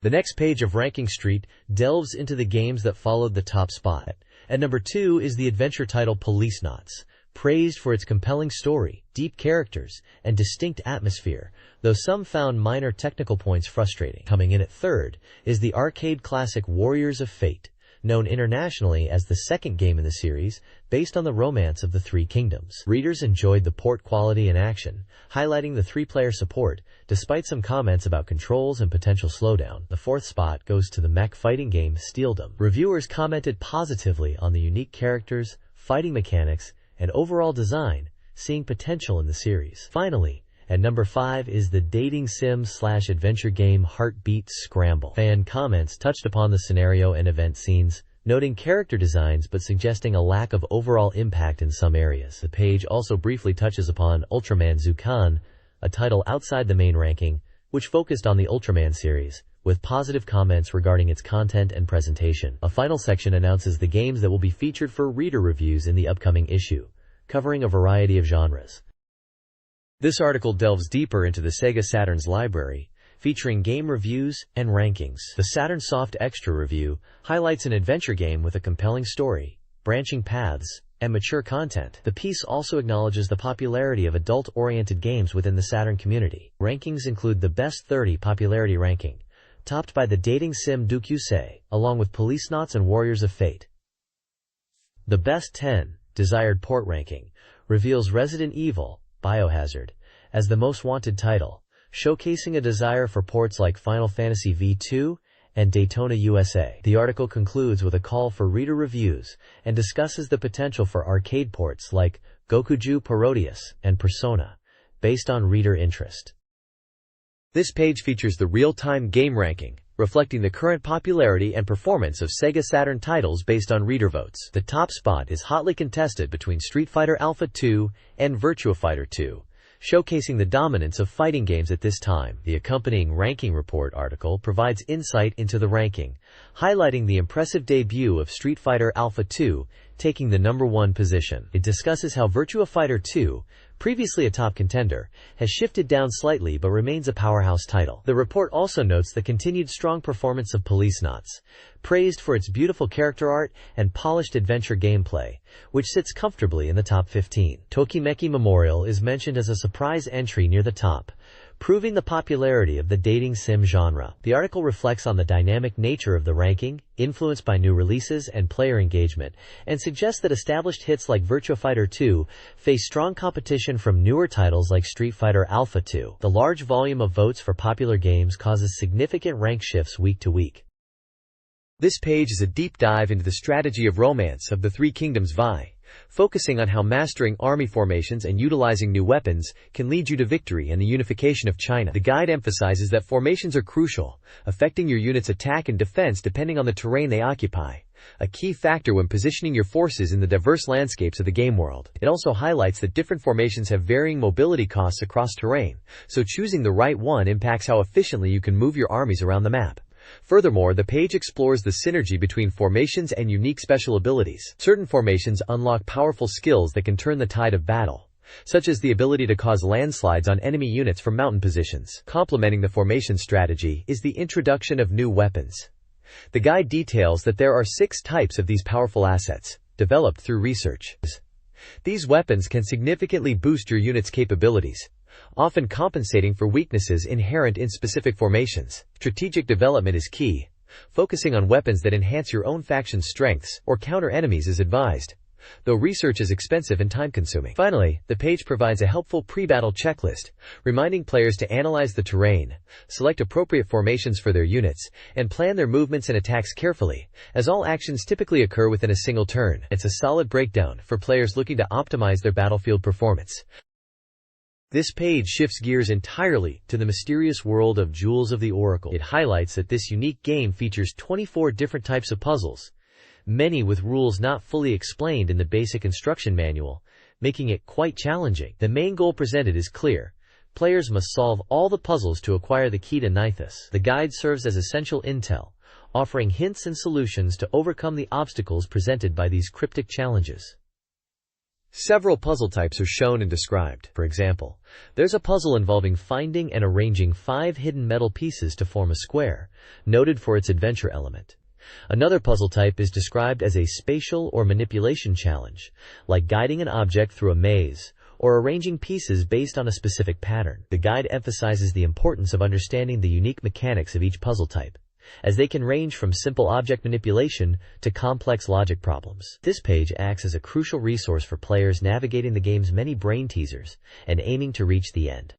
The next page of Ranking Street delves into the games that followed the top spot. At number 2 is the adventure title Policenauts, praised for its compelling story, deep characters, and distinct atmosphere, though some found minor technical points frustrating. Coming in at 3rd is the arcade classic Warriors of Fate, known internationally as the second game in the series, based on the romance of the Three Kingdoms. Readers enjoyed the port quality and action, highlighting the 3-player support, despite some comments about controls and potential slowdown. The 4th spot goes to the mech fighting game Steeldom. Reviewers commented positively on the unique characters, fighting mechanics, and overall design, seeing potential in the series. Finally, at number 5 is the dating sim/adventure game Heartbeat Scramble. Fan comments touched upon the scenario and event scenes, noting character designs but suggesting a lack of overall impact in some areas. The page also briefly touches upon Ultraman Zukan, a title outside the main ranking, which focused on the Ultraman series, with positive comments regarding its content and presentation. A final section announces the games that will be featured for reader reviews in the upcoming issue, covering a variety of genres. This article delves deeper into the Sega Saturn's library, featuring game reviews and rankings. The Saturn Soft Extra review highlights an adventure game with a compelling story, branching paths, and mature content. The piece also acknowledges the popularity of adult-oriented games within the Saturn community. Rankings include the Best 30 popularity ranking, topped by the dating sim Dukyusei, along with Policenauts and Warriors of Fate. The Best 10 desired port ranking reveals Resident Evil Biohazard as the most wanted title, showcasing a desire for ports like Final Fantasy V2 and Daytona USA. The article concludes with a call for reader reviews and discusses the potential for arcade ports like Gokuju Parodius and Persona, based on reader interest. This page features the real-time game ranking, reflecting the current popularity and performance of Sega Saturn titles based on reader votes. The top spot is hotly contested between Street Fighter Alpha 2 and Virtua Fighter 2, showcasing the dominance of fighting games at this time. The accompanying ranking report article provides insight into the ranking, highlighting the impressive debut of Street Fighter Alpha 2, taking the number 1 position. It discusses how Virtua Fighter 2, previously a top contender, has shifted down slightly but remains a powerhouse title. The report also notes the continued strong performance of Policenauts, praised for its beautiful character art and polished adventure gameplay, which sits comfortably in the top 15. Tokimeki Memorial is mentioned as a surprise entry near the top, proving the popularity of the dating sim genre. The article reflects on the dynamic nature of the ranking, influenced by new releases and player engagement, and suggests that established hits like Virtua Fighter 2 face strong competition from newer titles like Street Fighter Alpha 2. The large volume of votes for popular games causes significant rank shifts week to week. This page is a deep dive into the strategy of romance of the Three Kingdoms VI, focusing on how mastering army formations and utilizing new weapons can lead you to victory and the unification of China. The guide emphasizes that formations are crucial, affecting your unit's attack and defense depending on the terrain they occupy, a key factor when positioning your forces in the diverse landscapes of the game world. It also highlights that different formations have varying mobility costs across terrain, so choosing the right one impacts how efficiently you can move your armies around the map. Furthermore, the page explores the synergy between formations and unique special abilities. Certain formations unlock powerful skills that can turn the tide of battle, such as the ability to cause landslides on enemy units from mountain positions. Complementing the formation strategy is the introduction of new weapons. The guide details that there are 6 types of these powerful assets, developed through research. These weapons can significantly boost your unit's capabilities, often compensating for weaknesses inherent in specific formations. Strategic development is key. Focusing on weapons that enhance your own faction's strengths or counter enemies is advised, though research is expensive and time-consuming. Finally, the page provides a helpful pre-battle checklist, reminding players to analyze the terrain, select appropriate formations for their units, and plan their movements and attacks carefully, as all actions typically occur within a single turn. It's a solid breakdown for players looking to optimize their battlefield performance. This page shifts gears entirely to the mysterious world of Jewels of the Oracle. It highlights that this unique game features 24 different types of puzzles, many with rules not fully explained in the basic instruction manual, making it quite challenging. The main goal presented is clear. Players must solve all the puzzles to acquire the key to Nithis. The guide serves as essential intel, offering hints and solutions to overcome the obstacles presented by these cryptic challenges. Several puzzle types are shown and described. For example, there's a puzzle involving finding and arranging 5 hidden metal pieces to form a square, noted for its adventure element. Another puzzle type is described as a spatial or manipulation challenge, like guiding an object through a maze or arranging pieces based on a specific pattern. The guide emphasizes the importance of understanding the unique mechanics of each puzzle type, as they can range from simple object manipulation to complex logic problems. This page acts as a crucial resource for players navigating the game's many brain teasers and aiming to reach the end.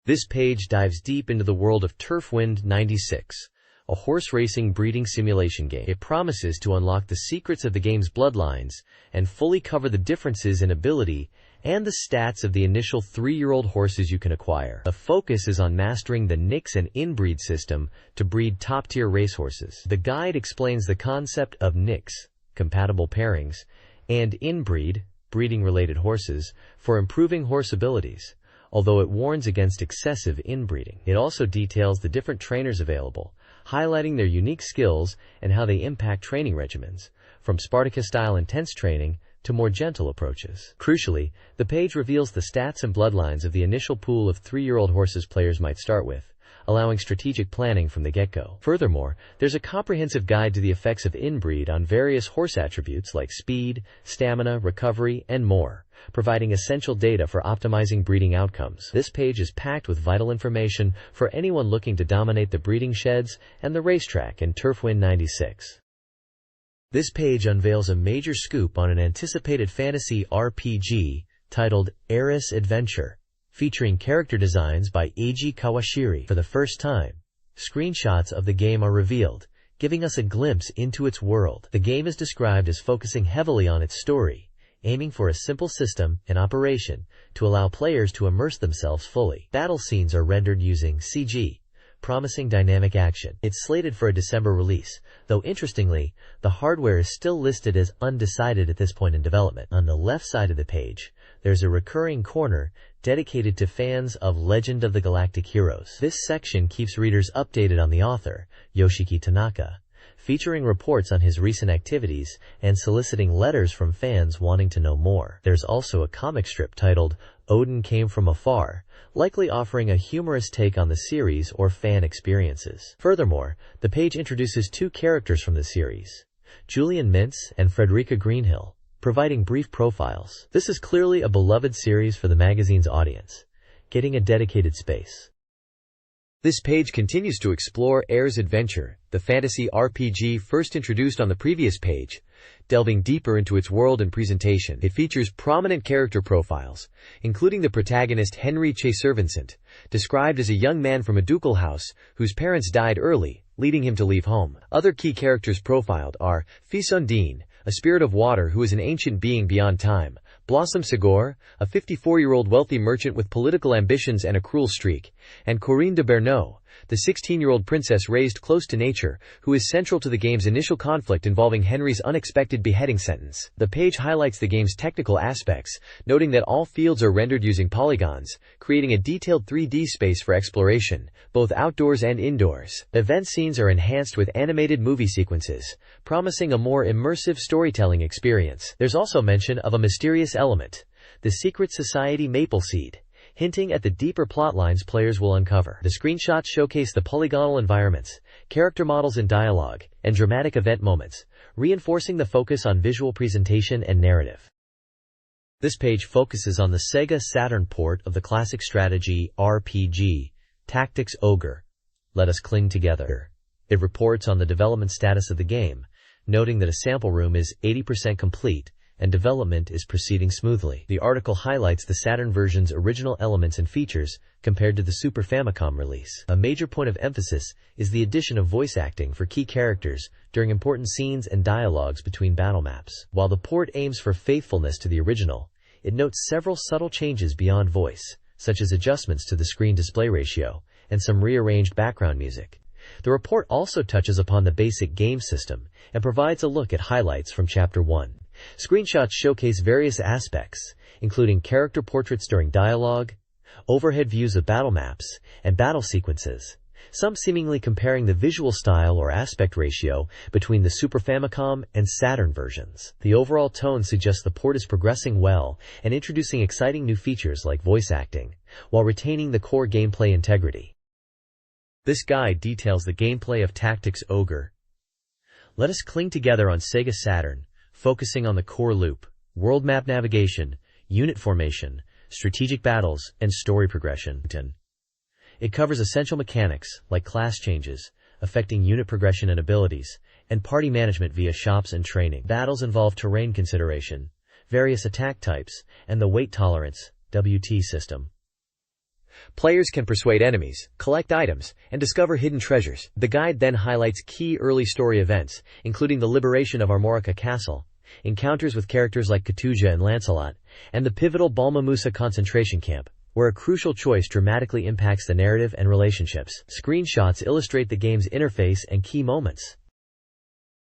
This page dives deep into the world of Turfwind 96, a horse racing breeding simulation game. It promises to unlock the secrets of the game's bloodlines and fully cover the differences in ability and the stats of the initial 3-year-old horses you can acquire. The focus is on mastering the Nix and Inbreed system to breed top-tier racehorses. The guide explains the concept of Nix, compatible pairings, and Inbreed, breeding-related horses, for improving horse abilities, although it warns against excessive inbreeding. It also details the different trainers available, highlighting their unique skills and how they impact training regimens, from Spartacus-style intense training to more gentle approaches. Crucially, the page reveals the stats and bloodlines of the initial pool of 3-year-old horses players might start with, allowing strategic planning from the get-go. Furthermore, there's a comprehensive guide to the effects of inbreed on various horse attributes like speed, stamina, recovery, and more, providing essential data for optimizing breeding outcomes. This page is packed with vital information for anyone looking to dominate the breeding sheds and the racetrack in Turfwind 96. This page unveils a major scoop on an anticipated fantasy RPG titled Eris Adventure, featuring character designs by Eiji Kawashiri. For the first time, screenshots of the game are revealed, giving us a glimpse into its world. The game is described as focusing heavily on its story, aiming for a simple system and operation to allow players to immerse themselves fully. Battle scenes are rendered using CG, promising dynamic action. It's slated for a December release, though interestingly, the hardware is still listed as undecided at this point in development. On the left side of the page, there's a recurring corner dedicated to fans of Legend of the Galactic Heroes. This section keeps readers updated on the author, Yoshiki Tanaka, featuring reports on his recent activities and soliciting letters from fans wanting to know more. There's also a comic strip titled Odin Came From Afar, likely offering a humorous take on the series or fan experiences. Furthermore, the page introduces 2 characters from the series, Julian Mintz and Frederica Greenhill, providing brief profiles. This is clearly a beloved series for the magazine's audience, getting a dedicated space. This page continues to explore Air's Adventure, the fantasy RPG first introduced on the previous page, delving deeper into its world and presentation. It features prominent character profiles, including the protagonist Henry Chayser-Vincent, described as a young man from a ducal house whose parents died early, leading him to leave home. Other key characters profiled are Fils Undine, a spirit of water who is an ancient being beyond time, Blossom Segor, a 54-year-old wealthy merchant with political ambitions and a cruel streak, and Corinne de Bernot, the 16-year-old princess raised close to nature, who is central to the game's initial conflict involving Henry's unexpected beheading sentence. The page highlights the game's technical aspects, noting that all fields are rendered using polygons, creating a detailed 3D space for exploration, both outdoors and indoors. Event scenes are enhanced with animated movie sequences, promising a more immersive storytelling experience. There's also mention of a mysterious element, the secret society Maple Seed, hinting at the deeper plot lines players will uncover. The screenshots showcase the polygonal environments, character models and dialogue, and dramatic event moments, reinforcing the focus on visual presentation and narrative. This page focuses on the Sega Saturn port of the classic strategy RPG, Tactics Ogre, Let Us Cling Together. It reports on the development status of the game, noting that a sample room is 80% complete, and development is proceeding smoothly. The article highlights the Saturn version's original elements and features compared to the Super Famicom release. A major point of emphasis is the addition of voice acting for key characters during important scenes and dialogues between battle maps. While the port aims for faithfulness to the original, it notes several subtle changes beyond voice, such as adjustments to the screen display ratio and some rearranged background music. The report also touches upon the basic game system and provides a look at highlights from Chapter 1. Screenshots showcase various aspects, including character portraits during dialogue, overhead views of battle maps, and battle sequences, some seemingly comparing the visual style or aspect ratio between the Super Famicom and Saturn versions. The overall tone suggests the port is progressing well and introducing exciting new features like voice acting, while retaining the core gameplay integrity. This guide details the gameplay of Tactics Ogre. Let Us Cling Together on Sega Saturn, focusing on the core loop, world map navigation, unit formation, strategic battles, and story progression. It covers essential mechanics, like class changes, affecting unit progression and abilities, and party management via shops and training. Battles involve terrain consideration, various attack types, and the weight tolerance (WT) system. Players can persuade enemies, collect items, and discover hidden treasures. The guide then highlights key early story events, including the liberation of Armorica Castle, encounters with characters like Katuja and Lancelot, and the pivotal Balmamusa concentration camp, where a crucial choice dramatically impacts the narrative and relationships. Screenshots illustrate the game's interface and key moments.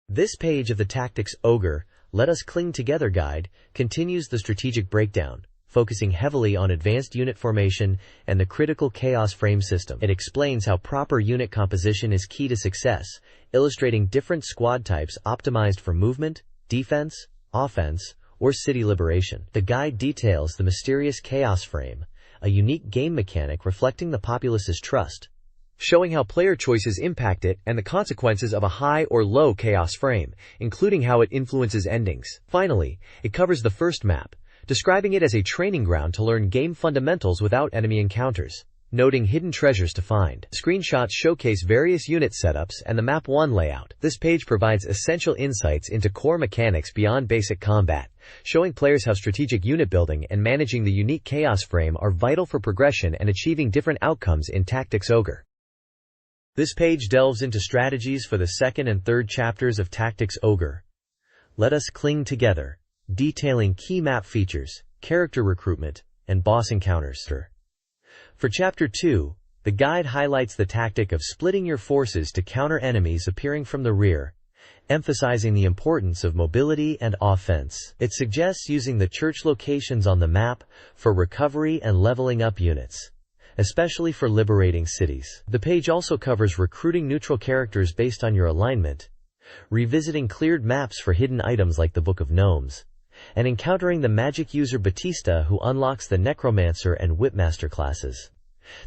This page of the Tactics Ogre, Let Us Cling Together guide continues the strategic breakdown, focusing heavily on advanced unit formation and the critical chaos frame system. It explains how proper unit composition is key to success, illustrating different squad types optimized for movement, defense, offense, or city liberation. The guide details the mysterious chaos frame, a unique game mechanic reflecting the populace's trust, showing how player choices impact it and the consequences of a high or low chaos frame, including how it influences endings. Finally, it covers the first map, describing it as a training ground to learn game fundamentals without enemy encounters, noting hidden treasures to find. Screenshots showcase various unit setups and the Map 1 layout. This page provides essential insights into core mechanics beyond basic combat, showing players how strategic unit building and managing the unique chaos frame are vital for progression and achieving different outcomes in Tactics Ogre. This page delves into strategies for the second and third chapters of Tactics Ogre, Let Us Cling Together, detailing key map features, character recruitment, and boss encounters. For Chapter 2, the guide highlights the tactic of splitting your forces to counter enemies appearing from the rear, emphasizing the importance of mobility and offense. It suggests using the church locations on the map for recovery and leveling up units, especially for liberating cities. The page also covers recruiting neutral characters based on your alignment, revisiting cleared maps for hidden items like the Book of Gnomes, and encountering the magic user Batista, who unlocks the Necromancer and Whipmaster classes.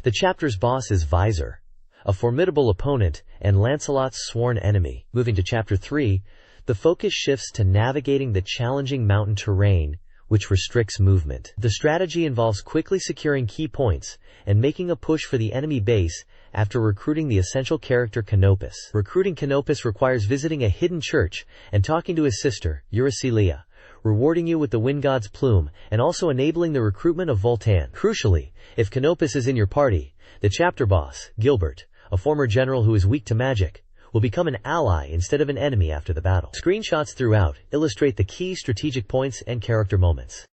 The chapter's boss is Visor, a formidable opponent and Lancelot's sworn enemy. Moving to Chapter 3, the focus shifts to navigating the challenging mountain terrain, which restricts movement. The strategy involves quickly securing key points and making a push for the enemy base after recruiting the essential character Canopus. Recruiting Canopus requires visiting a hidden church and talking to his sister, Eurycelia, rewarding you with the Wind God's Plume, and also enabling the recruitment of Voltan. Crucially, if Canopus is in your party, the chapter boss, Gilbert, a former general who is weak to magic, will become an ally instead of an enemy after the battle. Screenshots throughout illustrate the key strategic points and character moments.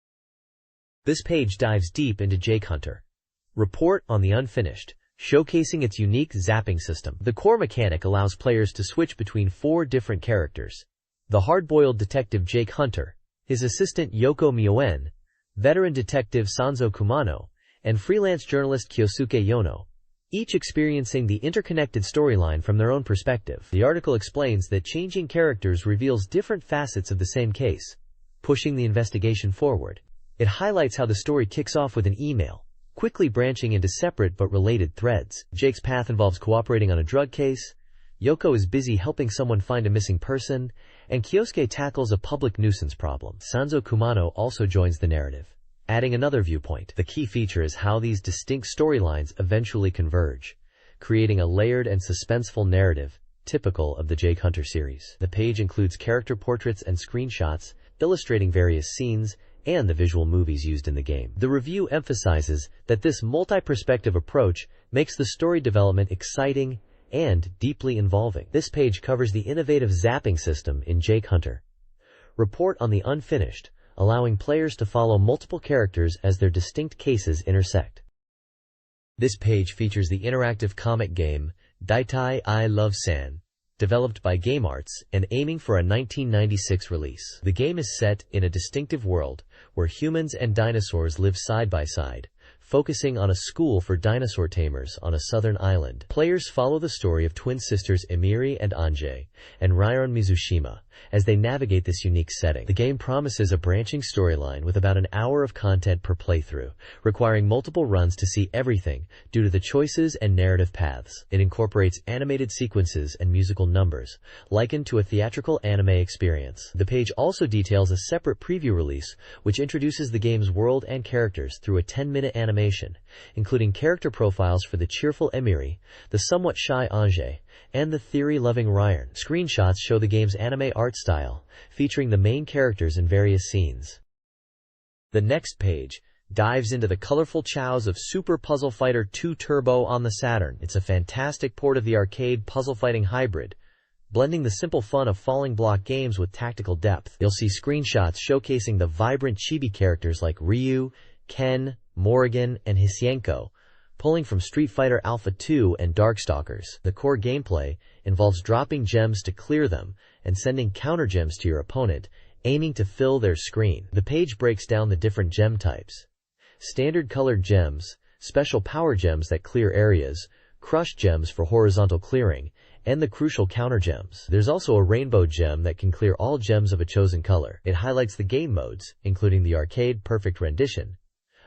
This page dives deep into Jake Hunter. Report on the unfinished, showcasing its unique zapping system. The core mechanic allows players to switch between 4 different characters: the hard-boiled detective Jake Hunter, his assistant Yoko Mioen, veteran detective Sanzo Kumano, and freelance journalist Kyosuke Yono, each experiencing the interconnected storyline from their own perspective. The article explains that changing characters reveals different facets of the same case, pushing the investigation forward. It highlights how the story kicks off with an email, quickly branching into separate but related threads. Jake's path involves cooperating on a drug case, Yoko is busy helping someone find a missing person, and Kyosuke tackles a public nuisance problem. Sanzo Kumano also joins the narrative, adding another viewpoint. The key feature is how these distinct storylines eventually converge, creating a layered and suspenseful narrative typical of the Jake Hunter series. The page includes character portraits and screenshots illustrating various scenes and the visual movies used in the game. The review emphasizes that this multi-perspective approach makes the story development exciting and deeply involving. This page covers the innovative zapping system in Jake Hunter. Report on the unfinished, allowing players to follow multiple characters as their distinct cases intersect. This page features the interactive comic game Daitai I Love San, developed by Game Arts and aiming for a 1996 release. The game is set in a distinctive world where humans and dinosaurs live side by side, focusing on a school for dinosaur tamers on a southern island. Players follow the story of twin sisters Emiri and Anjay, and Ryon Mizushima, as they navigate this unique setting. The game promises a branching storyline with about an hour of content per playthrough, requiring multiple runs to see everything due to the choices and narrative paths. It incorporates animated sequences and musical numbers, likened to a theatrical anime experience. The page also details a separate preview release, which introduces the game's world and characters through a 10-minute animation, including character profiles for the cheerful Emiri, the somewhat shy Anjay, and the theory-loving Ryan. Screenshots show the game's anime art style, featuring the main characters in various scenes. The next page dives into the colorful chows of Super Puzzle Fighter 2 Turbo on the Saturn. It's a fantastic port of the arcade puzzle-fighting hybrid, blending the simple fun of falling block games with tactical depth. You'll see screenshots showcasing the vibrant chibi characters like Ryu, Ken, Morrigan, and Hisienko, pulling from Street Fighter Alpha 2 and Darkstalkers. The core gameplay involves dropping gems to clear them and sending counter gems to your opponent, aiming to fill their screen. The page breaks down the different gem types: standard colored gems, special power gems that clear areas, crushed gems for horizontal clearing, and the crucial counter gems. There's also a rainbow gem that can clear all gems of a chosen color. It highlights the game modes, including the arcade perfect rendition,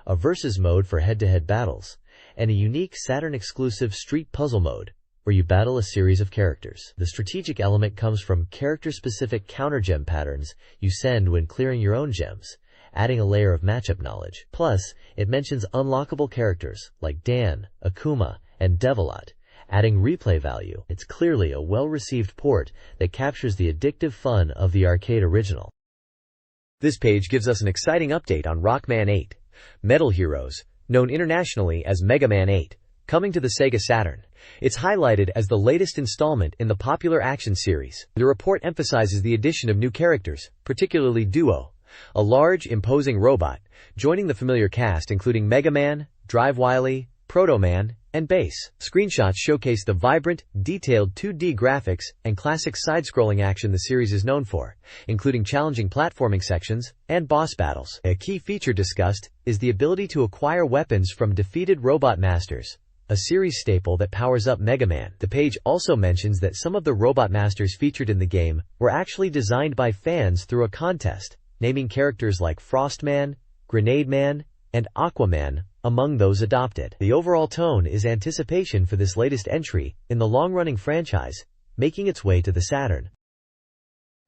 a versus mode for head-to-head battles, and a unique Saturn-exclusive street puzzle mode, where you battle a series of characters. The strategic element comes from character-specific counter-gem patterns you send when clearing your own gems, adding a layer of matchup knowledge. Plus, it mentions unlockable characters like Dan, Akuma, and Devilot, adding replay value. It's clearly a well-received port that captures the addictive fun of the arcade original. This page gives us an exciting update on Rockman 8, Metal Heroes, known internationally as Mega Man 8, coming to the Sega Saturn. It's highlighted as the latest installment in the popular action series. The report emphasizes the addition of new characters, particularly Duo, a large, imposing robot, joining the familiar cast including Mega Man, Drive Wily, Proto Man, and Bass. Screenshots showcase the vibrant, detailed 2D graphics and classic side-scrolling action the series is known for, including challenging platforming sections and boss battles. A key feature discussed is the ability to acquire weapons from defeated robot masters, a series staple that powers up Mega Man. The page also mentions that some of the robot masters featured in the game were actually designed by fans through a contest, naming characters like Frostman, Grenade Man, and Aquaman among those adopted. The overall tone is anticipation for this latest entry in the long-running franchise, making its way to the Saturn.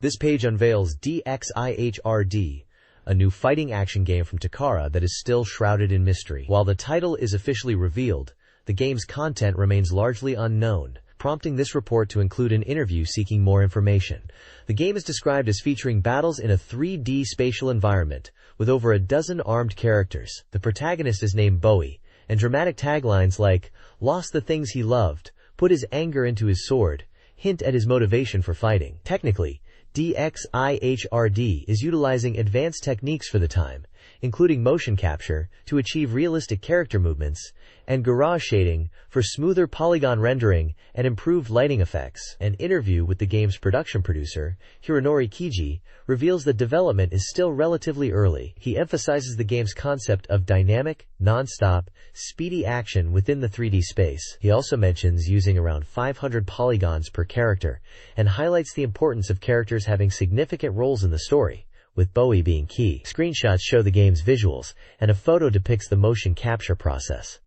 This page unveils DXIHRD, a new fighting action game from Takara that is still shrouded in mystery. While the title is officially revealed, the game's content remains largely unknown, prompting this report to include an interview seeking more information. The game is described as featuring battles in a 3D spatial environment, with over a dozen armed characters. The protagonist is named Bowie, and dramatic taglines like, "Lost the things he loved, put his anger into his sword," hint at his motivation for fighting. Technically, DXIHRD is utilizing advanced techniques for the time, including motion capture to achieve realistic character movements, and garage shading for smoother polygon rendering and improved lighting effects. An interview with the game's production producer, Hironori Kiji, reveals that development is still relatively early. He emphasizes the game's concept of dynamic, non-stop, speedy action within the 3D space. He also mentions using around 500 polygons per character and highlights the importance of characters having significant roles in the story, with Bowie being key. Screenshots show the game's visuals, and a photo depicts the motion capture process.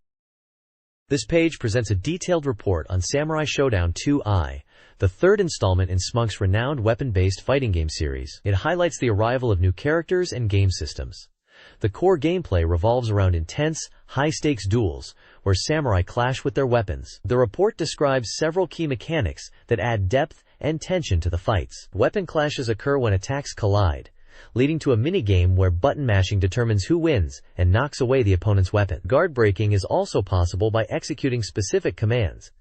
This page presents a detailed report on Samurai Showdown 2i, the third installment in Smunk's renowned weapon-based fighting game series. It highlights the arrival of new characters and game systems. The core gameplay revolves around intense, high-stakes duels, where samurai clash with their weapons. The report describes several key mechanics that add depth and tension to the fights. Weapon clashes occur when attacks collide, leading to a mini-game where button mashing determines who wins and knocks away the opponent's weapon. Guard breaking is also possible by executing specific commands.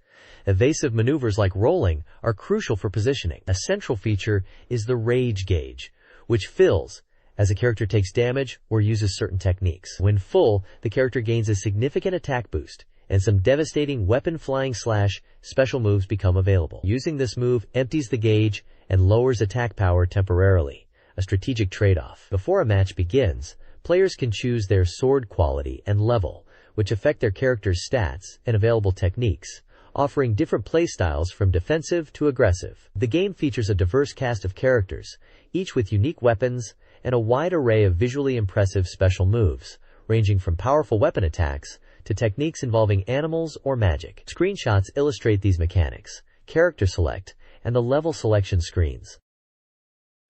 Evasive maneuvers like rolling are crucial for positioning. A central feature is the rage gauge, which fills as a character takes damage or uses certain techniques. When full, the character gains a significant attack boost, and some devastating weapon flying / special moves become available. Using this move empties the gauge and lowers attack power temporarily, a strategic trade-off. Before a match begins, players can choose their sword quality and level, which affect their character's stats and available techniques, offering different playstyles from defensive to aggressive. The game features a diverse cast of characters, each with unique weapons and a wide array of visually impressive special moves, ranging from powerful weapon attacks to techniques involving animals or magic. Screenshots illustrate these mechanics, character select, and the level selection screens.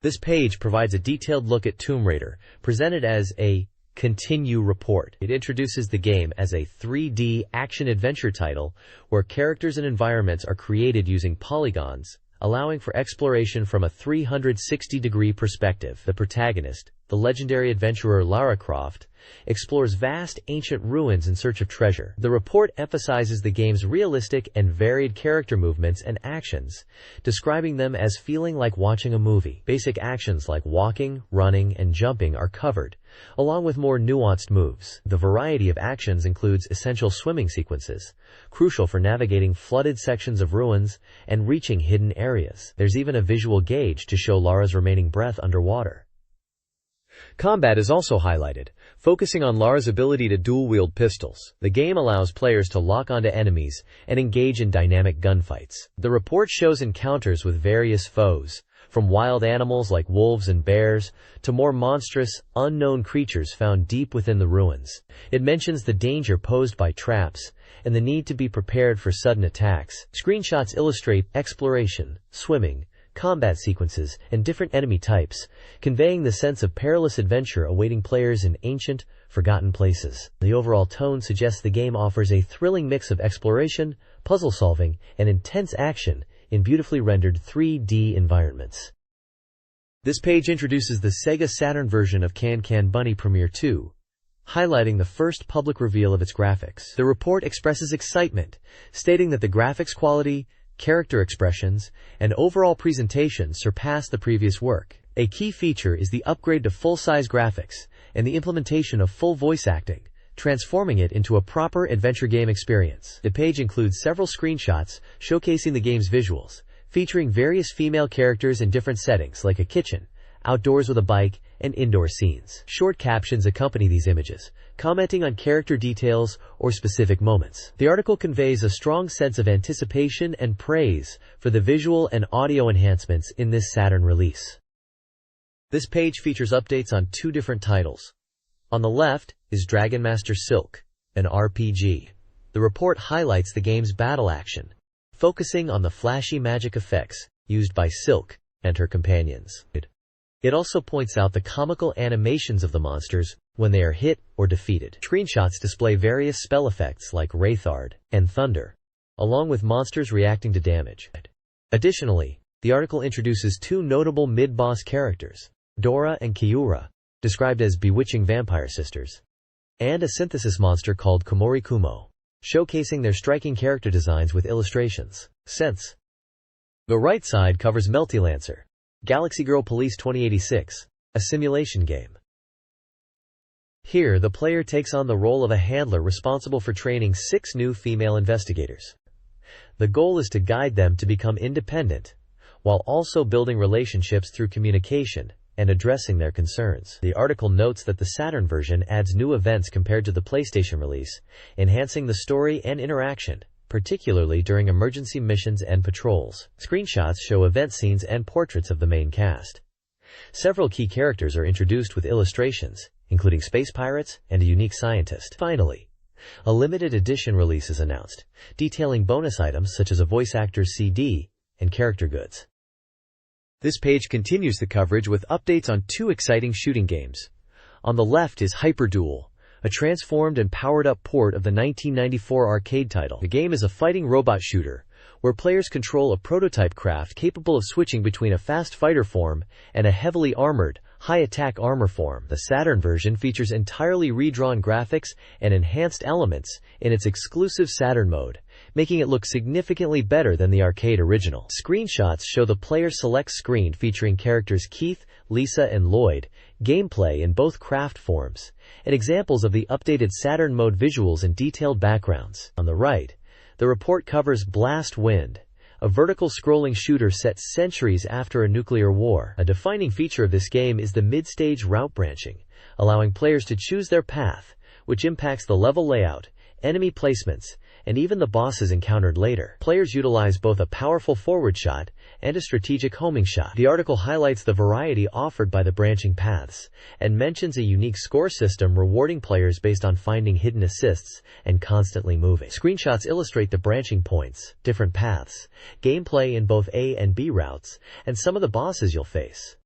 This page provides a detailed look at Tomb Raider, presented as a Continue report. It introduces the game as a 3D action-adventure title where characters and environments are created using polygons, allowing for exploration from a 360-degree perspective. The protagonist, the legendary adventurer Lara Croft, explores vast ancient ruins in search of treasure. The report emphasizes the game's realistic and varied character movements and actions, describing them as feeling like watching a movie. Basic actions like walking, running, and jumping are covered, along with more nuanced moves. The variety of actions includes essential swimming sequences, crucial for navigating flooded sections of ruins and reaching hidden areas. There's even a visual gauge to show Lara's remaining breath underwater. Combat is also highlighted, focusing on Lara's ability to dual-wield pistols. The game allows players to lock onto enemies and engage in dynamic gunfights. The report shows encounters with various foes, from wild animals like wolves and bears to more monstrous, unknown creatures found deep within the ruins. It mentions the danger posed by traps and the need to be prepared for sudden attacks. Screenshots illustrate exploration, swimming, combat sequences, and different enemy types, conveying the sense of perilous adventure awaiting players in ancient, forgotten places. The overall tone suggests the game offers a thrilling mix of exploration, puzzle solving, and intense action in beautifully rendered 3D environments. This page introduces the Sega Saturn version of Can Can Bunny Premiere 2, highlighting the first public reveal of its graphics. The report expresses excitement, stating that the graphics quality, character expressions, and overall presentation surpass the previous work. A key feature is the upgrade to full-size graphics and the implementation of full voice acting, transforming it into a proper adventure game experience. The page includes several screenshots showcasing the game's visuals, featuring various female characters in different settings like a kitchen, outdoors with a bike, and indoor scenes. Short captions accompany these images, commenting on character details or specific moments. The article conveys a strong sense of anticipation and praise for the visual and audio enhancements in this Saturn release. This page features updates on two different titles. On the left is Dragon Master Silk, an RPG. The report highlights the game's battle action, focusing on the flashy magic effects used by Silk and her companions. It also points out the comical animations of the monsters when they are hit or defeated. Screenshots display various spell effects like Wraithard and Thunder, along with monsters reacting to damage. Additionally, the article introduces two notable mid-boss characters, Dora and Kiura, described as bewitching vampire sisters, and a synthesis monster called Komori Kumo, showcasing their striking character designs with illustrations. Sense. The right side covers Melty Lancer, Galaxy Girl Police 2086, a simulation game. Here, the player takes on the role of a handler responsible for training 6 new female investigators. The goal is to guide them to become independent, while also building relationships through communication and addressing their concerns. The article notes that the Saturn version adds new events compared to the PlayStation release, enhancing the story and interaction, particularly during emergency missions and patrols. Screenshots show event scenes and portraits of the main cast. Several key characters are introduced with illustrations, including space pirates and a unique scientist. Finally, a limited edition release is announced, detailing bonus items such as a voice actor's CD and character goods. This page continues the coverage with updates on 2 exciting shooting games. On the left is Hyperduel, a transformed and powered-up port of the 1994 arcade title. The game is a fighting robot shooter, where players control a prototype craft capable of switching between a fast fighter form and a heavily armored, high-attack armor form. The Saturn version features entirely redrawn graphics and enhanced elements in its exclusive Saturn mode, making it look significantly better than the arcade original. Screenshots show the player select screen featuring characters Keith, Lisa, and Lloyd, gameplay in both craft forms, and examples of the updated Saturn mode visuals and detailed backgrounds. On the right, the report covers Blast Wind, a vertical scrolling shooter set centuries after a nuclear war. A defining feature of this game is the mid-stage route branching, allowing players to choose their path, which impacts the level layout, enemy placements, and even the bosses encountered later. Players utilize both a powerful forward shot and a strategic homing shot. The article highlights the variety offered by the branching paths, and mentions a unique score system rewarding players based on finding hidden assists and constantly moving. Screenshots illustrate the branching points, different paths, gameplay in both A and B routes, and some of the bosses you'll face.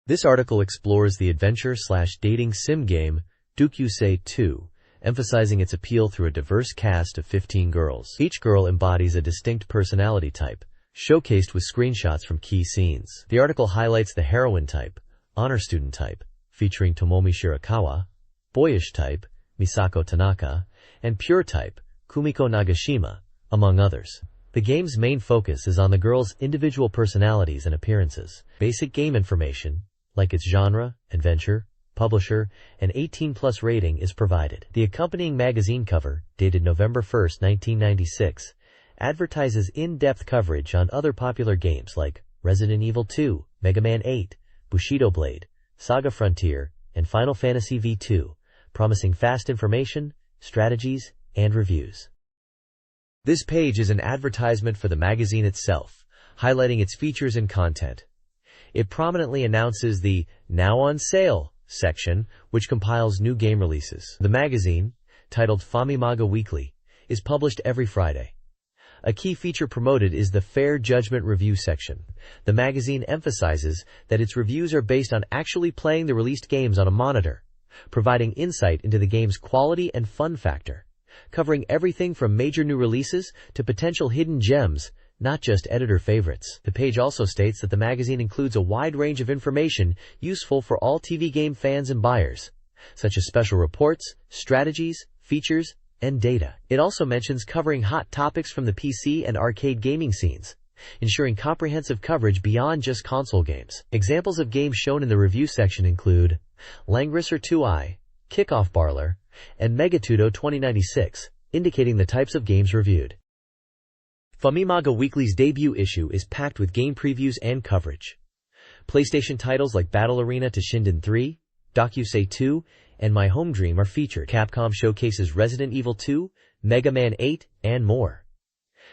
This article explores the adventure/dating sim game Dukyusei 2, emphasizing its appeal through a diverse cast of 15 girls. Each girl embodies a distinct personality type, showcased with screenshots from key scenes. The article highlights the heroine type, honor student type, featuring Tomomi Shirakawa, boyish type, Misako Tanaka, and pure type, Kumiko Nagashima, among others. The game's main focus is on the girls' individual personalities and appearances. Basic game information, like its genre, adventure, publisher, and 18+ rating is provided. The accompanying magazine cover, dated November 1, 1996, advertises in-depth coverage on other popular games like Resident Evil 2, Mega Man 8, Bushido Blade, Saga Frontier, and Final Fantasy V2, promising fast information, strategies, and reviews. This page is an advertisement for the magazine itself, highlighting its features and content. It prominently announces the Now on Sale section, which compiles new game releases. The magazine, titled Famimaga Weekly, is published every Friday. A key feature promoted is the Fair Judgment Review section. The magazine emphasizes that its reviews are based on actually playing the released games on a monitor, providing insight into the game's quality and fun factor, covering everything from major new releases to potential hidden gems, not just editor favorites. The page also states that the magazine includes a wide range of information useful for all TV game fans and buyers, such as special reports, strategies, features, and data. It also mentions covering hot topics from the PC and arcade gaming scenes, ensuring comprehensive coverage beyond just console games. Examples of games shown in the review section include Langrisser 2i, Kickoff Barler, and Megatudo 2096, indicating the types of games reviewed. Famimaga Weekly's debut issue is packed with game previews and coverage. PlayStation titles like Battle Arena to Shinden 3, Dokusei 2, and My Home Dream are featured. Capcom showcases Resident Evil 2, Mega Man 8, and more.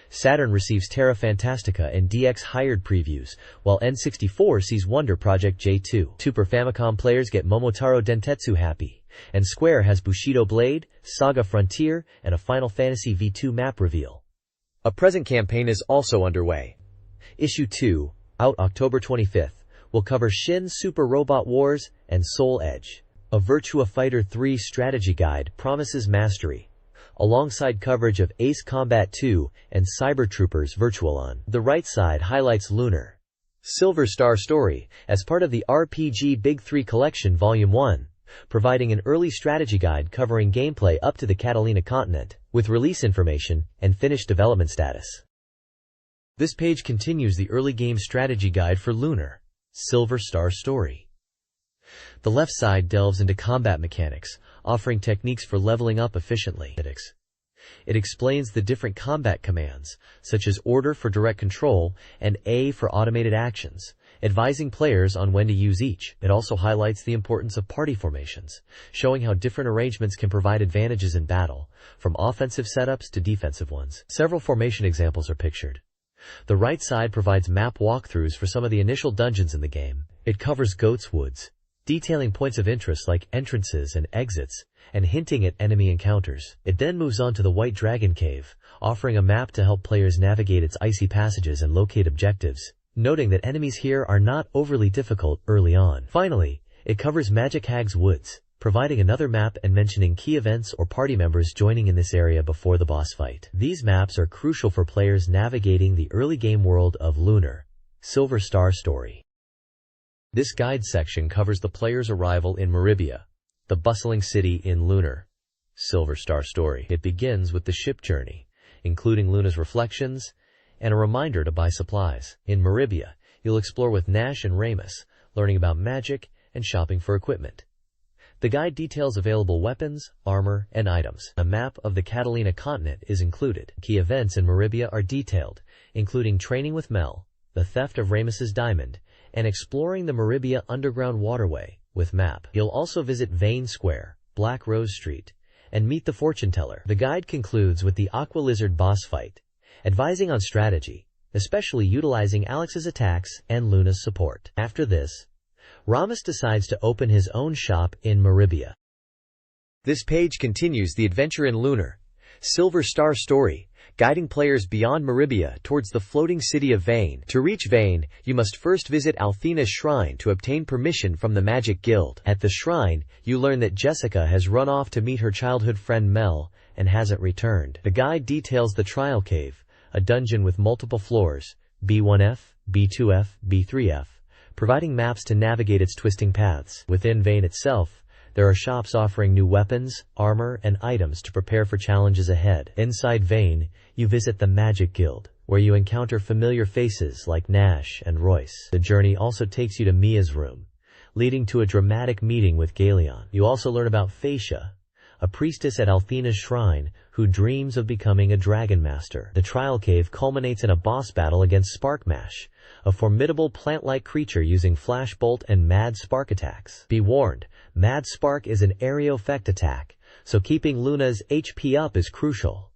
Saturn receives Terra Fantastica and DX Hired previews, while N64 sees Wonder Project J2. Super Famicom players get Momotaro Dentetsu Happy, and Square has Bushido Blade, Saga Frontier, and a Final Fantasy V2 map reveal. A present campaign is also underway. Issue 2, out October 25th, will cover Shin Super Robot Wars and Soul Edge. A Virtua Fighter 3 strategy guide promises mastery, alongside coverage of Ace Combat 2 and Cyber Troopers Virtualon. The right side highlights Lunar Silver Star Story as part of the RPG Big 3 Collection Volume 1, providing an early strategy guide covering gameplay up to the Catalina continent, with release information and finished development status. This page continues the early game strategy guide for Lunar Silver Star Story. The left side delves into combat mechanics, offering techniques for leveling up efficiently. It explains the different combat commands, such as order for direct control and A for automated actions, advising players on when to use each. It also highlights the importance of party formations, showing how different arrangements can provide advantages in battle, from offensive setups to defensive ones. Several formation examples are pictured. The right side provides map walkthroughs for some of the initial dungeons in the game. It covers Goat's Woods, detailing points of interest like entrances and exits, and hinting at enemy encounters. It then moves on to the White Dragon Cave, offering a map to help players navigate its icy passages and locate objectives, noting that enemies here are not overly difficult early on. Finally, it covers Magic Hag's Woods, providing another map and mentioning key events or party members joining in this area before the boss fight. These maps are crucial for players navigating the early game world of Lunar, Silver Star Story. This guide section covers the player's arrival in Maribia, the bustling city in Lunar, Silver Star Story. It begins with the ship journey, including Luna's reflections, and a reminder to buy supplies. In Maribia, you'll explore with Nash and Ramus, learning about magic and shopping for equipment. The guide details available weapons, armor, and items. A map of the Catalina continent is included. Key events in Maribia are detailed, including training with Mel, the theft of Ramus's diamond, and exploring the Maribia underground waterway with map. You'll also visit Vane Square, Black Rose Street, and meet the fortune teller. The guide concludes with the Aqua Lizard boss fight, advising on strategy, especially utilizing Alex's attacks and Luna's support. After this, Ramus decides to open his own shop in Maribia. This page continues the adventure in Lunar, Silver Star Story, guiding players beyond Maribia towards the floating city of Vane. To reach Vane, you must first visit Althena's shrine to obtain permission from the Magic Guild. At the shrine, you learn that Jessica has run off to meet her childhood friend Mel and hasn't returned. The guide details the Trial Cave, a dungeon with multiple floors, B1F, B2F, B3F, providing maps to navigate its twisting paths. Within Vane itself, there are shops offering new weapons, armor, and items to prepare for challenges ahead. Inside Vane, you visit the Magic Guild, where you encounter familiar faces like Nash and Royce. The journey also takes you to Mia's room, leading to a dramatic meeting with Galeon. You also learn about Phaecia, a priestess at Althena's shrine who dreams of becoming a dragon master. The Trial Cave culminates in a boss battle against Sparkmash, a formidable plant-like creature using Flash Bolt and Mad Spark attacks. Be warned, Mad Spark is an area effect attack, so keeping Luna's HP up is crucial.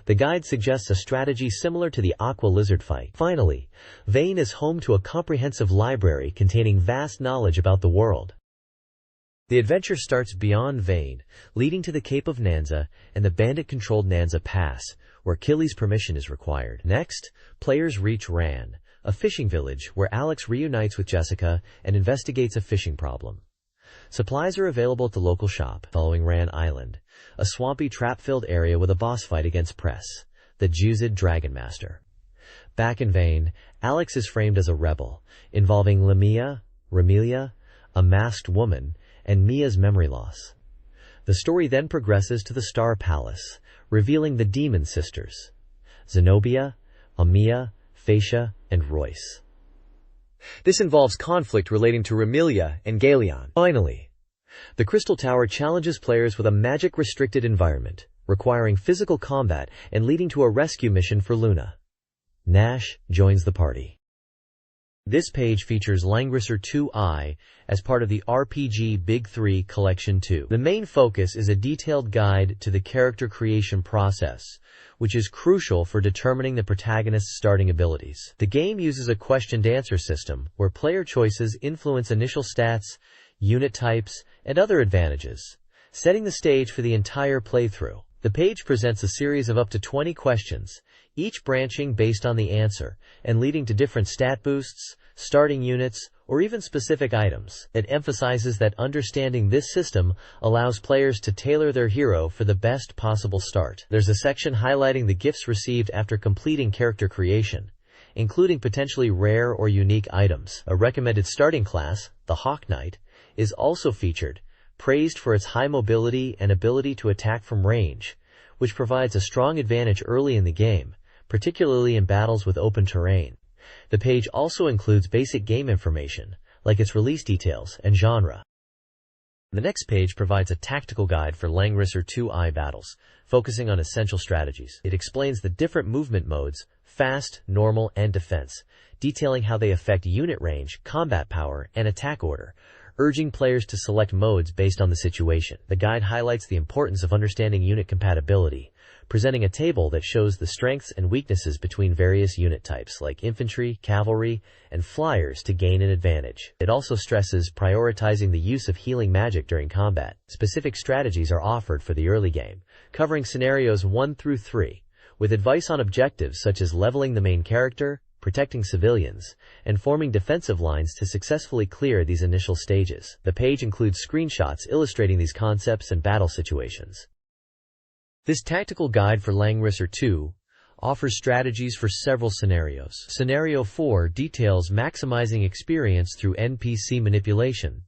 The guide suggests a strategy similar to the Aqua Lizard fight. Finally, Vane is home to a comprehensive library containing vast knowledge about the world. The adventure starts beyond Vane, leading to the Cape of Nanza and the bandit-controlled Nanza Pass, where Killy's permission is required. Next, players reach Ran, a fishing village where Alex reunites with Jessica and investigates a fishing problem. Supplies are available at the local shop. Following Ran Island, a swampy trap-filled area with a boss fight against Press, the Juzid Dragon Master. Back in Vane, Alex is framed as a rebel, involving Lamia, Remilia, a masked woman, and Mia's memory loss. The story then progresses to the Star Palace, revealing the Demon Sisters, Zenobia, Amia, Phaecia, and Royce. This involves conflict relating to Remilia and Galeon. Finally, the Crystal Tower challenges players with a magic-restricted environment, requiring physical combat and leading to a rescue mission for Luna. Nash joins the party. This page features Langrisser 2i as part of the RPG Big 3 Collection 2. The main focus is a detailed guide to the character creation process, which is crucial for determining the protagonist's starting abilities. The game uses a question-and-answer system where player choices influence initial stats, unit types, and other advantages, setting the stage for the entire playthrough. The page presents a series of up to 20 questions, each branching based on the answer and leading to different stat boosts, starting units, or even specific items. It emphasizes that understanding this system allows players to tailor their hero for the best possible start. There's a section highlighting the gifts received after completing character creation, including potentially rare or unique items. A recommended starting class, the Hawk Knight, is also featured, praised for its high mobility and ability to attack from range, which provides a strong advantage early in the game, particularly in battles with open terrain. The page also includes basic game information, like its release details and genre. The next page provides a tactical guide for Langrisser 2i battles, focusing on essential strategies. It explains the different movement modes, fast, normal, and defense, detailing how they affect unit range, combat power, and attack order, urging players to select modes based on the situation. The guide highlights the importance of understanding unit compatibility, presenting a table that shows the strengths and weaknesses between various unit types like infantry, cavalry, and flyers to gain an advantage. It also stresses prioritizing the use of healing magic during combat. Specific strategies are offered for the early game, covering scenarios 1 through 3, with advice on objectives such as leveling the main character, protecting civilians, and forming defensive lines to successfully clear these initial stages. The page includes screenshots illustrating these concepts and battle situations. This tactical guide for Langrisser 2 offers strategies for several scenarios. Scenario 4 details maximizing experience through NPC manipulation,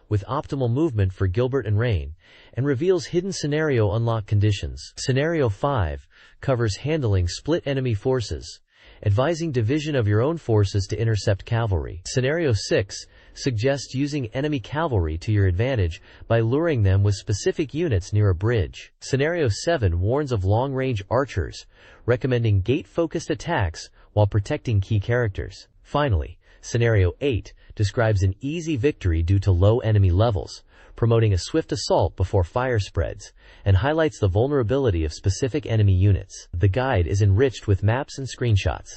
with optimal movement for Gilbert and Rain, and reveals hidden scenario unlock conditions. Scenario 5 covers handling split enemy forces, advising division of your own forces to intercept cavalry. Scenario 6 suggests using enemy cavalry to your advantage by luring them with specific units near a bridge. Scenario 7 warns of long-range archers, recommending gate-focused attacks while protecting key characters. Finally, Scenario 8 describes an easy victory due to low enemy levels, promoting a swift assault before fire spreads, and highlights the vulnerability of specific enemy units. The guide is enriched with maps and screenshots.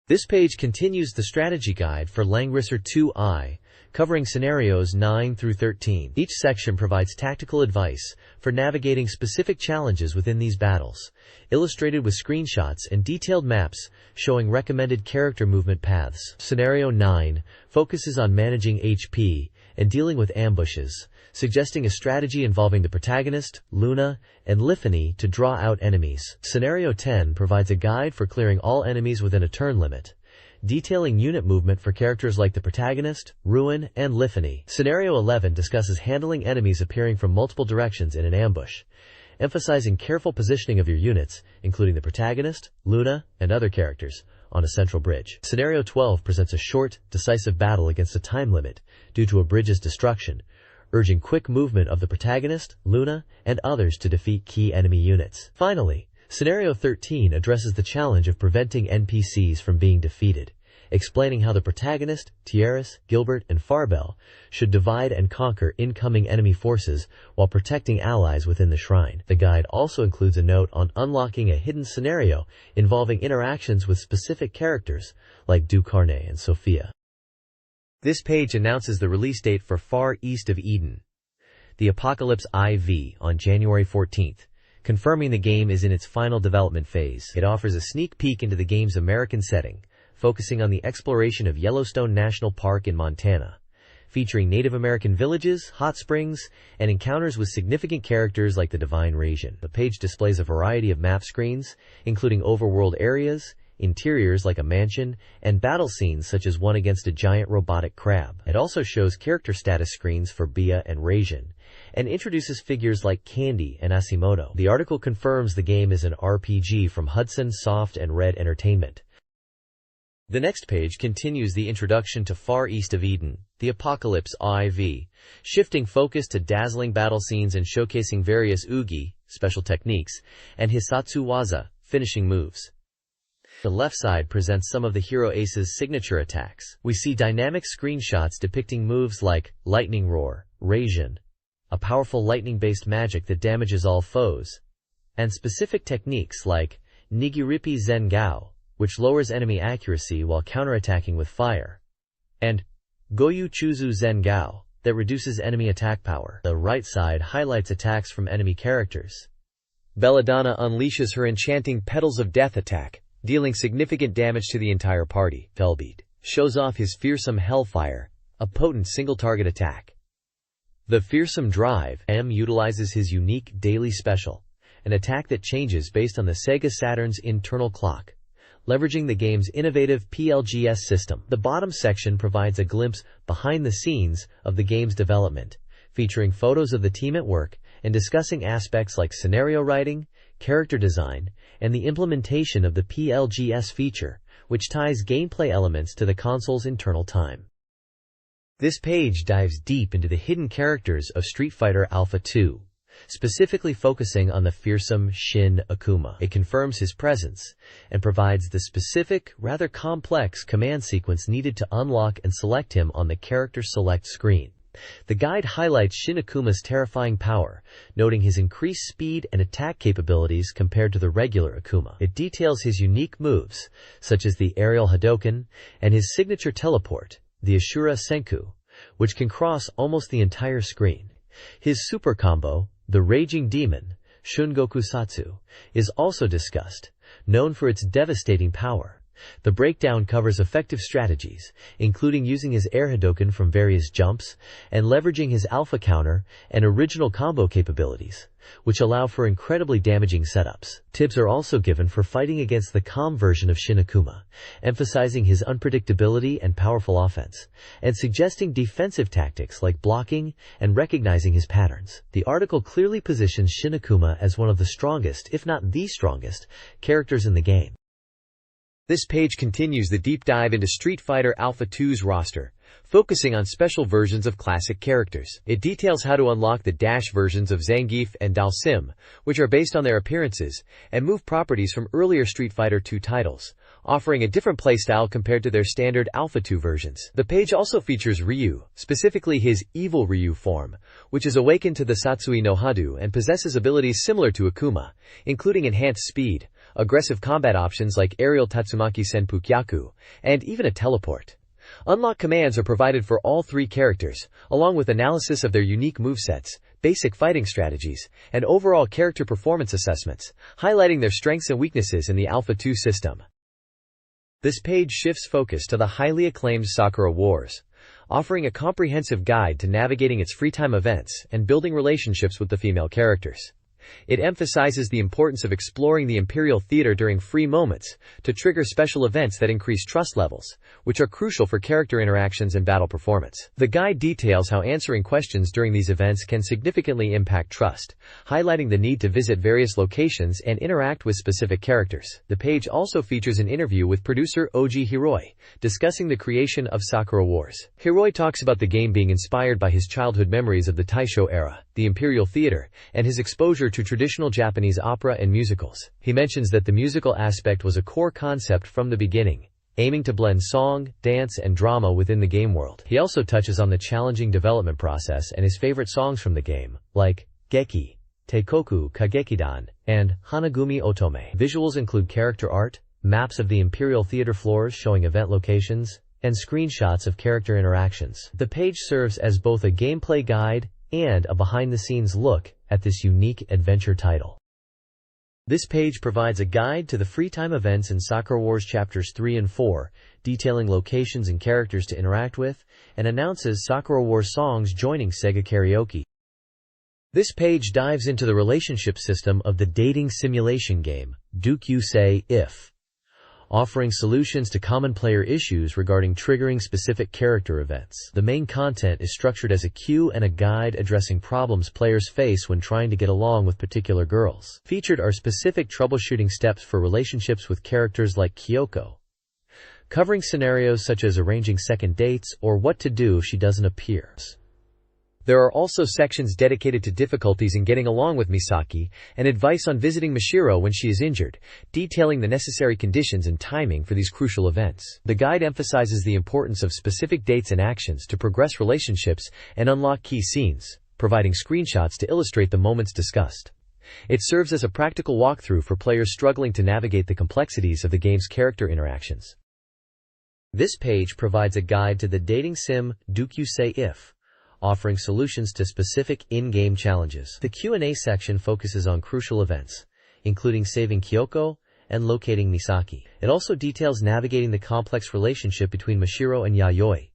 This page continues the strategy guide for Langrisser 2i, covering scenarios 9 through 13. Each section provides tactical advice for navigating specific challenges within these battles, illustrated with screenshots and detailed maps showing recommended character movement paths. Scenario 9 focuses on managing HP and dealing with ambushes, suggesting a strategy involving the protagonist, Luna, and Lifany to draw out enemies. Scenario 10 provides a guide for clearing all enemies within a turn limit, detailing unit movement for characters like the protagonist, Ruin, and Lifany. Scenario 11 discusses handling enemies appearing from multiple directions in an ambush, emphasizing careful positioning of your units, including the protagonist, Luna, and other characters, on a central bridge. Scenario 12 presents a short, decisive battle against a time limit due to a bridge's destruction, urging quick movement of the protagonist, Luna, and others to defeat key enemy units. Finally, Scenario 13 addresses the challenge of preventing NPCs from being defeated, explaining how the protagonist, Tierras, Gilbert, and Farbel should divide and conquer incoming enemy forces while protecting allies within the shrine. The guide also includes a note on unlocking a hidden scenario involving interactions with specific characters like Ducarne and Sophia. This page announces the release date for Far East of Eden, the Apocalypse IV, on January 14th, confirming the game is in its final development phase. It offers a sneak peek into the game's American setting, focusing on the exploration of Yellowstone National Park in Montana, featuring Native American villages, hot springs, and encounters with significant characters like the Divine Rasian. The page displays a variety of map screens, including overworld areas, interiors like a mansion, and battle scenes such as one against a giant robotic crab. It also shows character status screens for Bia and Rasian, and introduces figures like Candy and Asimoto. The article confirms the game is an RPG from Hudson Soft and Red Entertainment. The next page continues the introduction to Far East of Eden, the Apocalypse IV, shifting focus to dazzling battle scenes and showcasing various Ugi, special techniques, and Hisatsu Waza, finishing moves. The left side presents some of the hero Ace's signature attacks. We see dynamic screenshots depicting moves like Lightning Roar, Rasian, a powerful lightning-based magic that damages all foes, and specific techniques like Nigiripi Zengao, which lowers enemy accuracy while counterattacking with fire, and Goyu Chuzu Zengao, that reduces enemy attack power. The right side highlights attacks from enemy characters. Belladonna unleashes her enchanting Petals of Death attack, dealing significant damage to the entire party. Felbeat shows off his fearsome Hellfire, a potent single-target attack. The Fearsome Drive utilizes his unique Daily Special, an attack that changes based on the Sega Saturn's internal clock, leveraging the game's innovative PLGS system. The bottom section provides a glimpse behind the scenes of the game's development, featuring photos of the team at work and discussing aspects like scenario writing, character design, and the implementation of the PLGS feature, which ties gameplay elements to the console's internal time. This page dives deep into the hidden characters of Street Fighter Alpha 2, specifically focusing on the fearsome Shin Akuma. It confirms his presence and provides the specific, rather complex command sequence needed to unlock and select him on the character select screen. The guide highlights Shin Akuma's terrifying power, noting his increased speed and attack capabilities compared to the regular Akuma. It details his unique moves, such as the aerial Hadoken and his signature teleport, the Ashura Senku, which can cross almost the entire screen. His super combo, the Raging Demon, Shungoku Satsu, is also discussed, known for its devastating power. The breakdown covers effective strategies, including using his air Hadoken from various jumps and leveraging his alpha counter and original combo capabilities, which allow for incredibly damaging setups. Tips are also given for fighting against the calm version of Shin Akuma, emphasizing his unpredictability and powerful offense, and suggesting defensive tactics like blocking and recognizing his patterns. The article clearly positions Shin Akuma as one of the strongest, if not the strongest, characters in the game. This page continues the deep dive into Street Fighter Alpha 2's roster, focusing on special versions of classic characters. It details how to unlock the dash versions of Zangief and Dalsim, which are based on their appearances, and move properties from earlier Street Fighter 2 titles, offering a different playstyle compared to their standard Alpha 2 versions. The page also features Ryu, specifically his Evil Ryu form, which is awakened to the Satsui no Hado and possesses abilities similar to Akuma, including enhanced speed, aggressive combat options like aerial Tatsumaki Senpu Kyaku, and even a teleport. Unlock commands are provided for all three characters, along with analysis of their unique movesets, basic fighting strategies, and overall character performance assessments, highlighting their strengths and weaknesses in the Alpha 2 system. This page shifts focus to the highly acclaimed Sakura Wars, offering a comprehensive guide to navigating its free-time events and building relationships with the female characters. It emphasizes the importance of exploring the Imperial Theater during free moments to trigger special events that increase trust levels, which are crucial for character interactions and battle performance. The guide details how answering questions during these events can significantly impact trust, highlighting the need to visit various locations and interact with specific characters. The page also features an interview with producer Oji Hiroi, discussing the creation of Sakura Wars. Hiroi talks about the game being inspired by his childhood memories of the Taisho era, the Imperial Theater, and his exposure to traditional Japanese opera and musicals. He mentions that the musical aspect was a core concept from the beginning, aiming to blend song, dance, and drama within the game world. He also touches on the challenging development process and his favorite songs from the game, like Geki, Teikoku Kagekidan, and Hanagumi Otome. Visuals include character art, maps of the Imperial Theater floors showing event locations, and screenshots of character interactions. The page serves as both a gameplay guide and a behind-the-scenes look at this unique adventure title. This page provides a guide to the free-time events in Sakura Wars Chapters 3 and 4, detailing locations and characters to interact with, and announces Sakura Wars songs joining Sega Karaoke. This page dives into the relationship system of the dating simulation game, Dukyusei If, offering solutions to common player issues regarding triggering specific character events. The main content is structured as a queue and a guide addressing problems players face when trying to get along with particular girls. Featured are specific troubleshooting steps for relationships with characters like Kyoko, covering scenarios such as arranging second dates or what to do if she doesn't appear. There are also sections dedicated to difficulties in getting along with Misaki, and advice on visiting Mashiro when she is injured, detailing the necessary conditions and timing for these crucial events. The guide emphasizes the importance of specific dates and actions to progress relationships and unlock key scenes, providing screenshots to illustrate the moments discussed. It serves as a practical walkthrough for players struggling to navigate the complexities of the game's character interactions. This page provides a guide to the dating sim Dukyusei If, offering solutions to specific in-game challenges. The Q&A section focuses on crucial events, including saving Kyoko and locating Misaki. It also details navigating the complex relationship between Mashiro and Yayoi,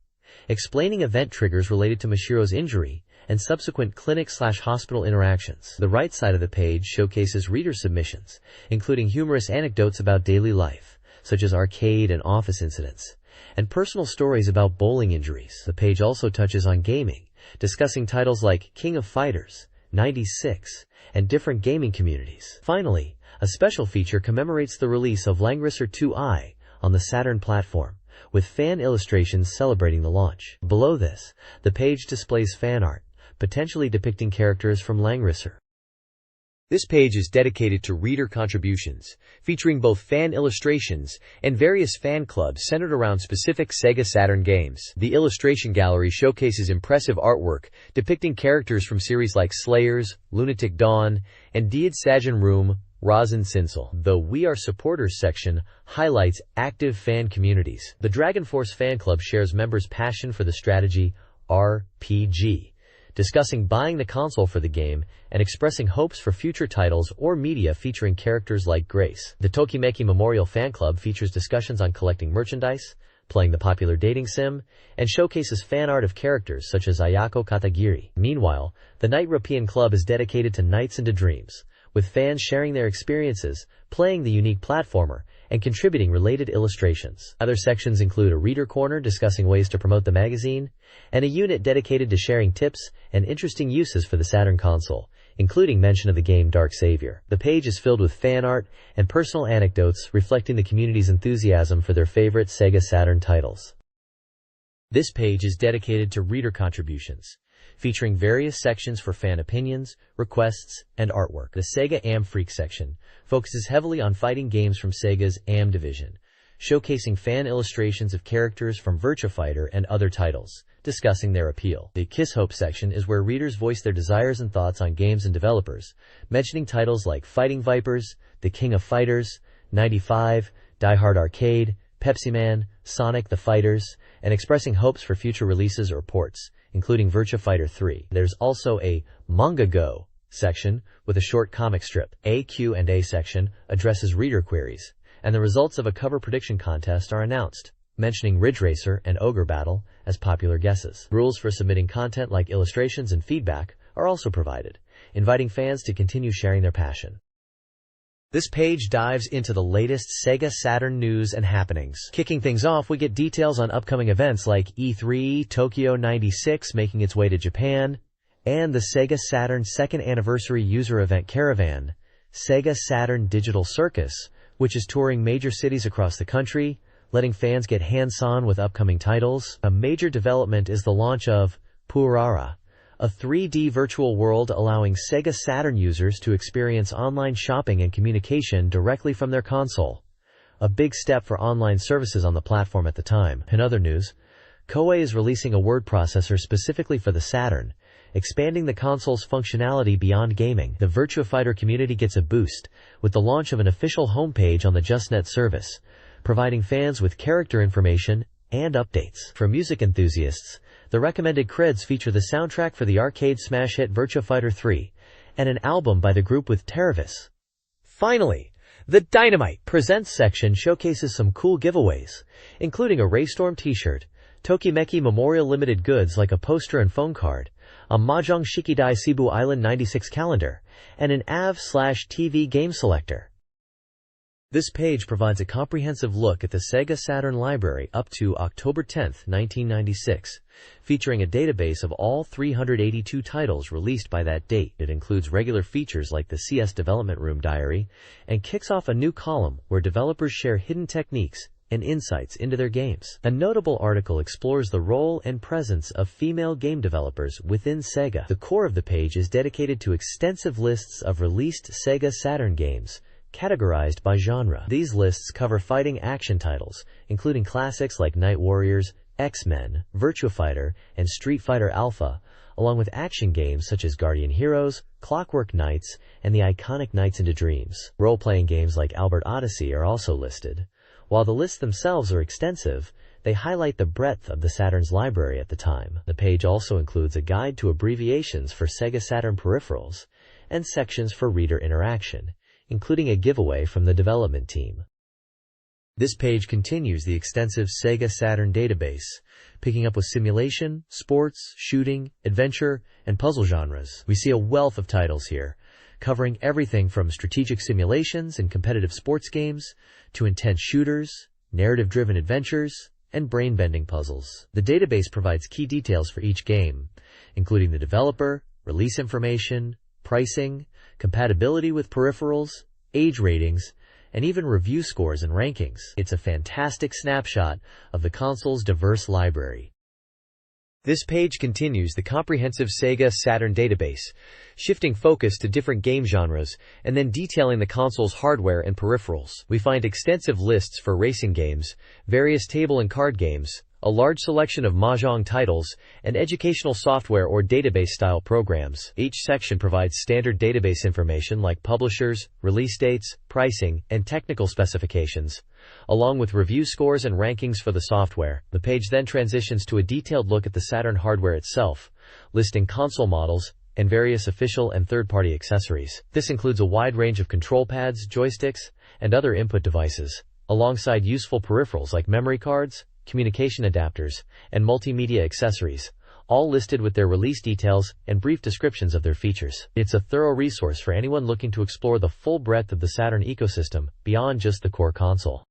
explaining event triggers related to Mashiro's injury and subsequent clinic/hospital interactions. The right side of the page showcases reader submissions, including humorous anecdotes about daily life, such as arcade and office incidents, and personal stories about bowling injuries. The page also touches on gaming, discussing titles like King of Fighters, 96, and different gaming communities. Finally, a special feature commemorates the release of Langrisser 2i on the Saturn platform, with fan illustrations celebrating the launch. Below this, the page displays fan art, potentially depicting characters from Langrisser. This page is dedicated to reader contributions, featuring both fan illustrations and various fan clubs centered around specific Sega Saturn games. The illustration gallery showcases impressive artwork depicting characters from series like Slayers, Lunatic Dawn, and Died Sagen Room, Rasen Sinsel. The We Are Supporters section highlights active fan communities. The Dragon Force fan club shares members' passion for the strategy RPG, discussing buying the console for the game and expressing hopes for future titles or media featuring characters like Grace. The Tokimeki Memorial Fan Club features discussions on collecting merchandise, playing the popular dating sim, and showcases fan art of characters such as Ayako Katagiri. Meanwhile, the Night European Club is dedicated to Nights into Dreams, with fans sharing their experiences, playing the unique platformer, and contributing related illustrations. Other sections include a reader corner discussing ways to promote the magazine, and a unit dedicated to sharing tips and interesting uses for the Saturn console, including mention of the game Dark Savior. The page is filled with fan art and personal anecdotes reflecting the community's enthusiasm for their favorite Sega Saturn titles. This page is dedicated to reader contributions, featuring various sections for fan opinions, requests, and artwork. The Sega AM Freak section focuses heavily on fighting games from Sega's AM division, showcasing fan illustrations of characters from Virtua Fighter and other titles, discussing their appeal. The Kiss Hope section is where readers voice their desires and thoughts on games and developers, mentioning titles like Fighting Vipers, The King of Fighters, 95, Die Hard Arcade, Pepsi Man, Sonic the Fighters, and expressing hopes for future releases or ports, including Virtua Fighter 3. There's also a Manga Go section with a short comic strip. A Q&A section addresses reader queries, and the results of a cover prediction contest are announced, mentioning Ridge Racer and Ogre Battle as popular guesses. Rules for submitting content like illustrations and feedback are also provided, inviting fans to continue sharing their passion. This page dives into the latest Sega Saturn news and happenings. Kicking things off, we get details on upcoming events like E3, Tokyo 96 making its way to Japan, and the Sega Saturn 2nd Anniversary User Event Caravan, Sega Saturn Digital Circus, which is touring major cities across the country, letting fans get hands-on with upcoming titles. A major development is the launch of Purara, a 3D virtual world allowing Sega Saturn users to experience online shopping and communication directly from their console. A big step for online services on the platform at the time. In other news, Koei is releasing a word processor specifically for the Saturn, expanding the console's functionality beyond gaming. The Virtua Fighter community gets a boost with the launch of an official homepage on the JustNet service, providing fans with character information and updates. For music enthusiasts, the recommended creds feature the soundtrack for the arcade smash hit Virtua Fighter 3 and an album by the group with Terravis. Finally, the Dynamite Presents section showcases some cool giveaways, including a Raystorm t-shirt, Tokimeki Memorial Limited goods like a poster and phone card, a Mahjong Shikidai Cebu Island 96 calendar, and an AV/TV game selector. This page provides a comprehensive look at the Sega Saturn library up to October 10, 1996, featuring a database of all 382 titles released by that date. It includes regular features like the CS Development Room Diary and kicks off a new column where developers share hidden techniques and insights into their games. A notable article explores the role and presence of female game developers within Sega. The core of the page is dedicated to extensive lists of released Sega Saturn games, categorized by genre. These lists cover fighting action titles, including classics like Night Warriors, X-Men, Virtua Fighter, and Street Fighter Alpha, along with action games such as Guardian Heroes, Clockwork Knights, and the iconic Nights into Dreams. Role-playing games like Albert Odyssey are also listed. While the lists themselves are extensive, they highlight the breadth of the Saturn's library at the time. The page also includes a guide to abbreviations for Sega Saturn peripherals and sections for reader interaction, including a giveaway from the development team. This page continues the extensive Sega Saturn database, picking up with simulation, sports, shooting, adventure, and puzzle genres. We see a wealth of titles here, covering everything from strategic simulations and competitive sports games to intense shooters, narrative-driven adventures, and brain-bending puzzles. The database provides key details for each game, including the developer, release information, pricing, compatibility with peripherals, age ratings, and even review scores and rankings. It's a fantastic snapshot of the console's diverse library. This page continues the comprehensive Sega Saturn database, shifting focus to different game genres and then detailing the console's hardware and peripherals. We find extensive lists for racing games, various table and card games, a large selection of mahjong titles, and educational software or database-style programs. Each section provides standard database information like publishers, release dates, pricing, and technical specifications, along with review scores and rankings for the software. The page then transitions to a detailed look at the Saturn hardware itself, listing console models and various official and third-party accessories. This includes a wide range of control pads, joysticks, and other input devices, alongside useful peripherals like memory cards, communication adapters, and multimedia accessories, all listed with their release details and brief descriptions of their features. It's a thorough resource for anyone looking to explore the full breadth of the Saturn ecosystem beyond just the core console.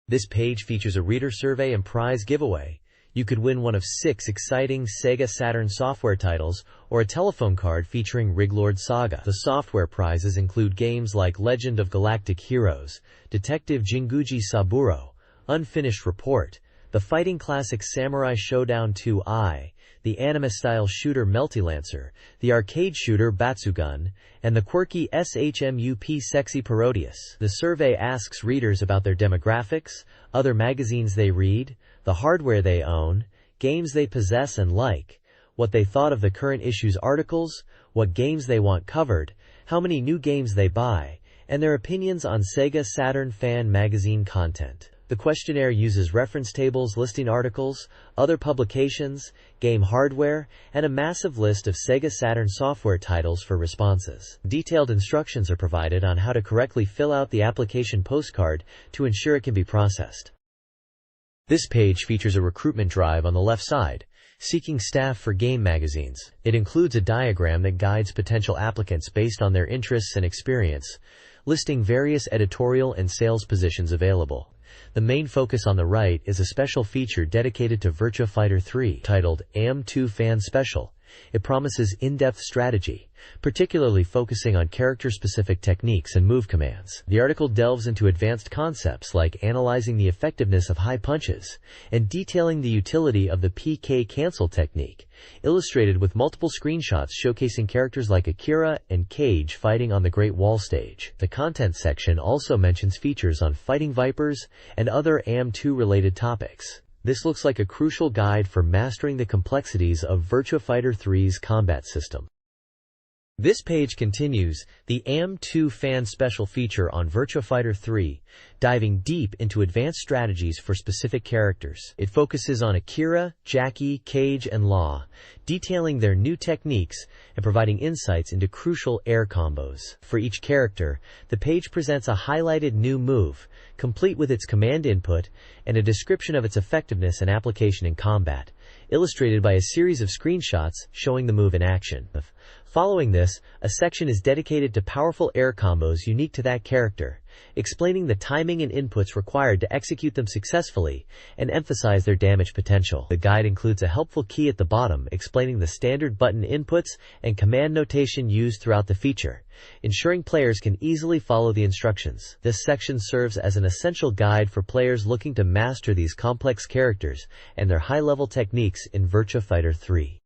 This page features a reader survey and prize giveaway. You could win one of 6 exciting Sega Saturn software titles or a telephone card featuring Riglord Saga. The software prizes include games like Legend of Galactic Heroes, Detective Jinguji Saburo, Unfinished Report, the fighting classic Samurai Showdown 2i, the anime-style shooter Melty-Lancer, the arcade shooter Batsugun, and the quirky SHMUP Sexy Parodius. The survey asks readers about their demographics, other magazines they read, the hardware they own, games they possess and like, what they thought of the current issue's articles, what games they want covered, how many new games they buy, and their opinions on Sega Saturn Fan Magazine content. The questionnaire uses reference tables listing articles, other publications, game hardware, and a massive list of Sega Saturn software titles for responses. Detailed instructions are provided on how to correctly fill out the application postcard to ensure it can be processed. This page features a recruitment drive on the left side, seeking staff for game magazines. It includes a diagram that guides potential applicants based on their interests and experience, listing various editorial and sales positions available. The main focus on the right is a special feature dedicated to Virtua Fighter 3, titled AM2 Fan Special. It promises in-depth strategy, particularly focusing on character-specific techniques and move commands. The article delves into advanced concepts like analyzing the effectiveness of high punches and detailing the utility of the PK cancel technique, illustrated with multiple screenshots showcasing characters like Akira and Cage fighting on the Great Wall stage. The content section also mentions features on fighting vipers and other AM2-related topics. This looks like a crucial guide for mastering the complexities of Virtua Fighter 3's combat system. This page continues the AM2 Fan Special feature on Virtua Fighter 3, diving deep into advanced strategies for specific characters. It focuses on Akira, Jackie, Cage, and Law, detailing their new techniques and providing insights into crucial air combos. For each character, the page presents a highlighted new move, complete with its command input and a description of its effectiveness and application in combat, illustrated by a series of screenshots showing the move in action. Following this, a section is dedicated to powerful air combos unique to that character, explaining the timing and inputs required to execute them successfully and emphasize their damage potential. The guide includes a helpful key at the bottom explaining the standard button inputs and command notation used throughout the feature, ensuring players can easily follow the instructions. This section serves as an essential guide for players looking to master these complex characters and their high-level techniques in Virtua Fighter 3.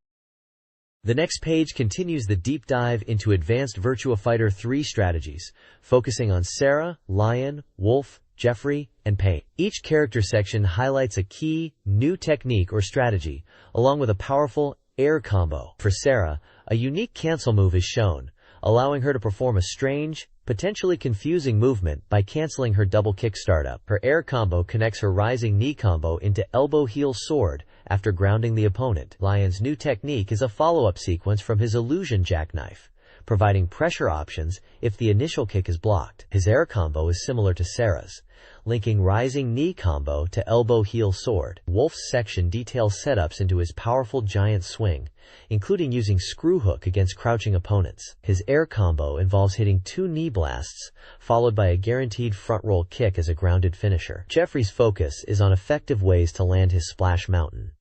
The next page continues the deep dive into advanced Virtua Fighter 3 strategies, focusing on Sarah, Lion, Wolf, Jeffrey, and Pain. Each character section highlights a key, new technique or strategy, along with a powerful air combo. For Sarah, a unique cancel move is shown, allowing her to perform a strange, potentially confusing movement by canceling her double kick startup. Her air combo connects her rising knee combo into elbow heel sword after grounding the opponent. Lion's new technique is a follow-up sequence from his illusion jackknife, providing pressure options if the initial kick is blocked. His air combo is similar to Sarah's, linking rising knee combo to elbow heel sword. Wolf's section details setups into his powerful giant swing, including using screw hook against crouching opponents. His air combo involves hitting 2 knee blasts, followed by a guaranteed front roll kick as a grounded finisher. Jeffrey's focus is on effective ways to land his splash mountain,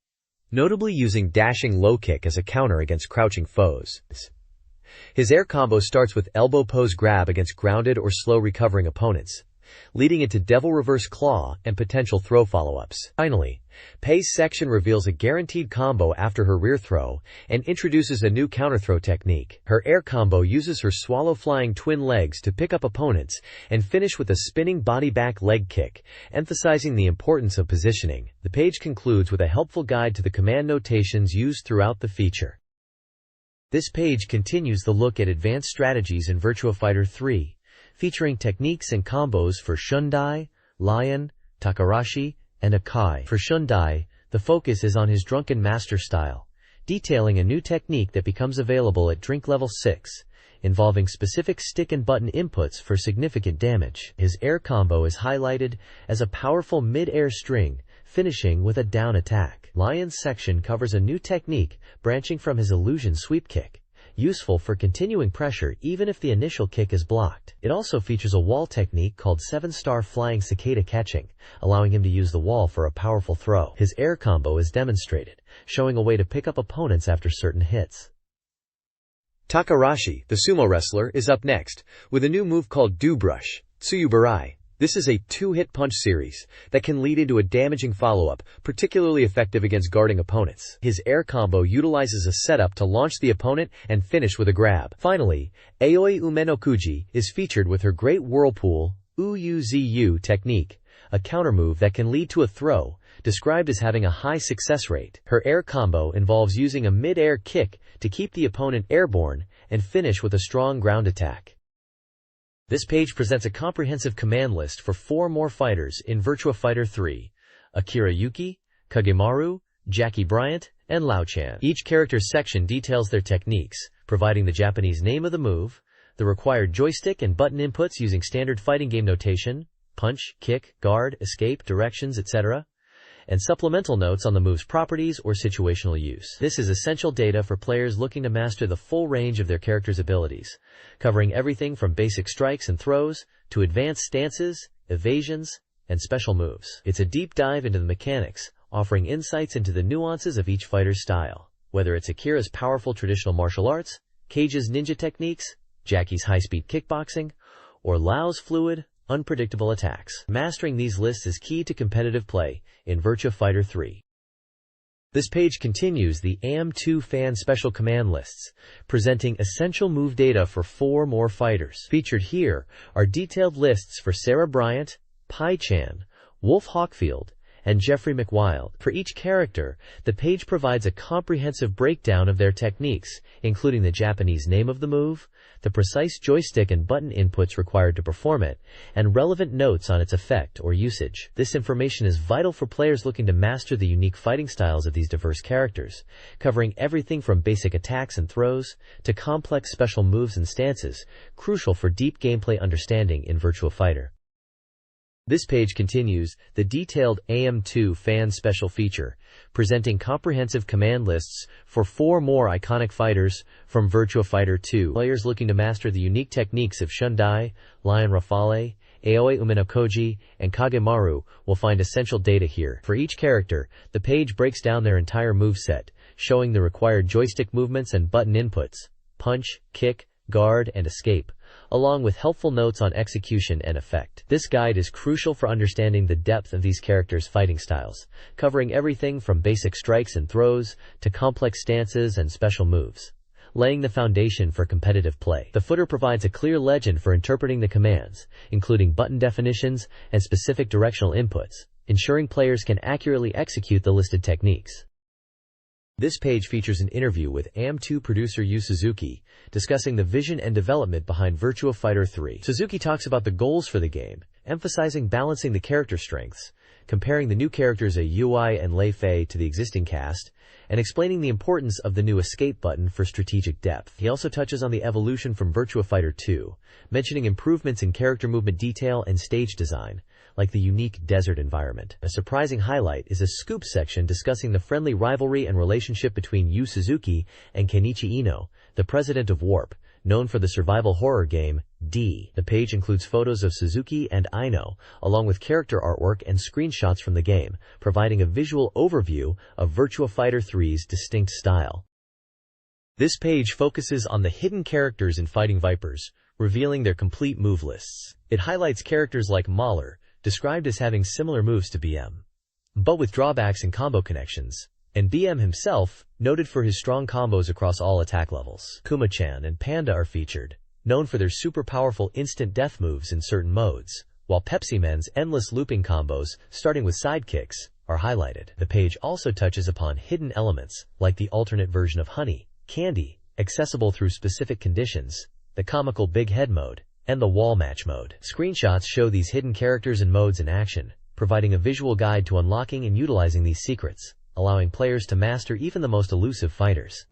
notably using dashing low kick as a counter against crouching foes. His air combo starts with elbow pose grab against grounded or slow recovering opponents, leading into Devil Reverse Claw and potential throw follow-ups. Finally, Pei's section reveals a guaranteed combo after her rear throw and introduces a new counter-throw technique. Her air combo uses her swallow-flying twin legs to pick up opponents and finish with a spinning body-back leg kick, emphasizing the importance of positioning. The page concludes with a helpful guide to the command notations used throughout the feature. This page continues the look at advanced strategies in Virtua Fighter 3, featuring techniques and combos for Shundai, Lion, Takarashi, and Akai. For Shundai, the focus is on his drunken master style, detailing a new technique that becomes available at drink level 6, involving specific stick and button inputs for significant damage. His air combo is highlighted as a powerful mid-air string, finishing with a down attack. Lion's section covers a new technique branching from his illusion sweep kick, useful for continuing pressure even if the initial kick is blocked. It also features a wall technique called 7-star flying cicada catching, allowing him to use the wall for a powerful throw. His air combo is demonstrated, showing a way to pick up opponents after certain hits. Takarashi, the sumo wrestler, is up next, with a new move called Do Brush, Tsuyubarai. This is a 2-hit punch series that can lead into a damaging follow-up, particularly effective against guarding opponents. His air combo utilizes a setup to launch the opponent and finish with a grab. Finally, Aoi Umenokuji is featured with her Great Whirlpool Uuzu technique, a countermove that can lead to a throw, described as having a high success rate. Her air combo involves using a mid-air kick to keep the opponent airborne and finish with a strong ground attack. This page presents a comprehensive command list for 4 more fighters in Virtua Fighter 3: Akira Yuki, Kagemaru, Jackie Bryant, and Lao Chan. Each character's section details their techniques, providing the Japanese name of the move, the required joystick and button inputs using standard fighting game notation, punch, kick, guard, escape, directions, etc., and supplemental notes on the move's properties or situational use. This is essential data for players looking to master the full range of their character's abilities, covering everything from basic strikes and throws to advanced stances, evasions, and special moves. It's a deep dive into the mechanics, offering insights into the nuances of each fighter's style. Whether it's Akira's powerful traditional martial arts, Keiji's ninja techniques, Jackie's high-speed kickboxing, or Lao's fluid, unpredictable attacks. Mastering these lists is key to competitive play in Virtua Fighter 3. This page continues the AM2 fan special command lists, presenting essential move data for 4 more fighters. Featured here are detailed lists for Sarah Bryant, Pai Chan, Wolf Hawkfield, and Jeffrey McWild. For each character, the page provides a comprehensive breakdown of their techniques, including the Japanese name of the move, the precise joystick and button inputs required to perform it, and relevant notes on its effect or usage. This information is vital for players looking to master the unique fighting styles of these diverse characters, covering everything from basic attacks and throws to complex special moves and stances, crucial for deep gameplay understanding in Virtua Fighter. This page continues the detailed AM2 fan special feature, presenting comprehensive command lists for 4 more iconic fighters from Virtua Fighter 2. Players looking to master the unique techniques of Shundai, Lion Rafale, Aoi Umenokuji, and Kagemaru will find essential data here. For each character, the page breaks down their entire moveset, showing the required joystick movements and button inputs, punch, kick, guard, and escape, along with helpful notes on execution and effect. This guide is crucial for understanding the depth of these characters' fighting styles, covering everything from basic strikes and throws to complex stances and special moves, laying the foundation for competitive play. The footer provides a clear legend for interpreting the commands, including button definitions and specific directional inputs, ensuring players can accurately execute the listed techniques. This page features an interview with AM2 producer Yu Suzuki, discussing the vision and development behind Virtua Fighter 3. Suzuki talks about the goals for the game, emphasizing balancing the character strengths, comparing the new characters Yui and Lei Fei to the existing cast, and explaining the importance of the new escape button for strategic depth. He also touches on the evolution from Virtua Fighter 2, mentioning improvements in character movement detail and stage design, like the unique desert environment. A surprising highlight is a scoop section discussing the friendly rivalry and relationship between Yu Suzuki and Kenichi Ino, the president of Warp, known for the survival horror game D. The page includes photos of Suzuki and Ino, along with character artwork and screenshots from the game, providing a visual overview of Virtua Fighter 3's distinct style. This page focuses on the hidden characters in Fighting Vipers, revealing their complete move lists. It highlights characters like Mahler, described as having similar moves to BM, but with drawbacks and combo connections, and BM himself, noted for his strong combos across all attack levels. Kuma-chan and Panda are featured, known for their super powerful instant death moves in certain modes, while Pepsi-Man's endless looping combos, starting with sidekicks, are highlighted. The page also touches upon hidden elements, like the alternate version of Honey, Candy, accessible through specific conditions, the comical Big Head mode, and the Wall Match mode. Screenshots show these hidden characters and modes in action, providing a visual guide to unlocking and utilizing these secrets, allowing players to master even the most elusive fighters.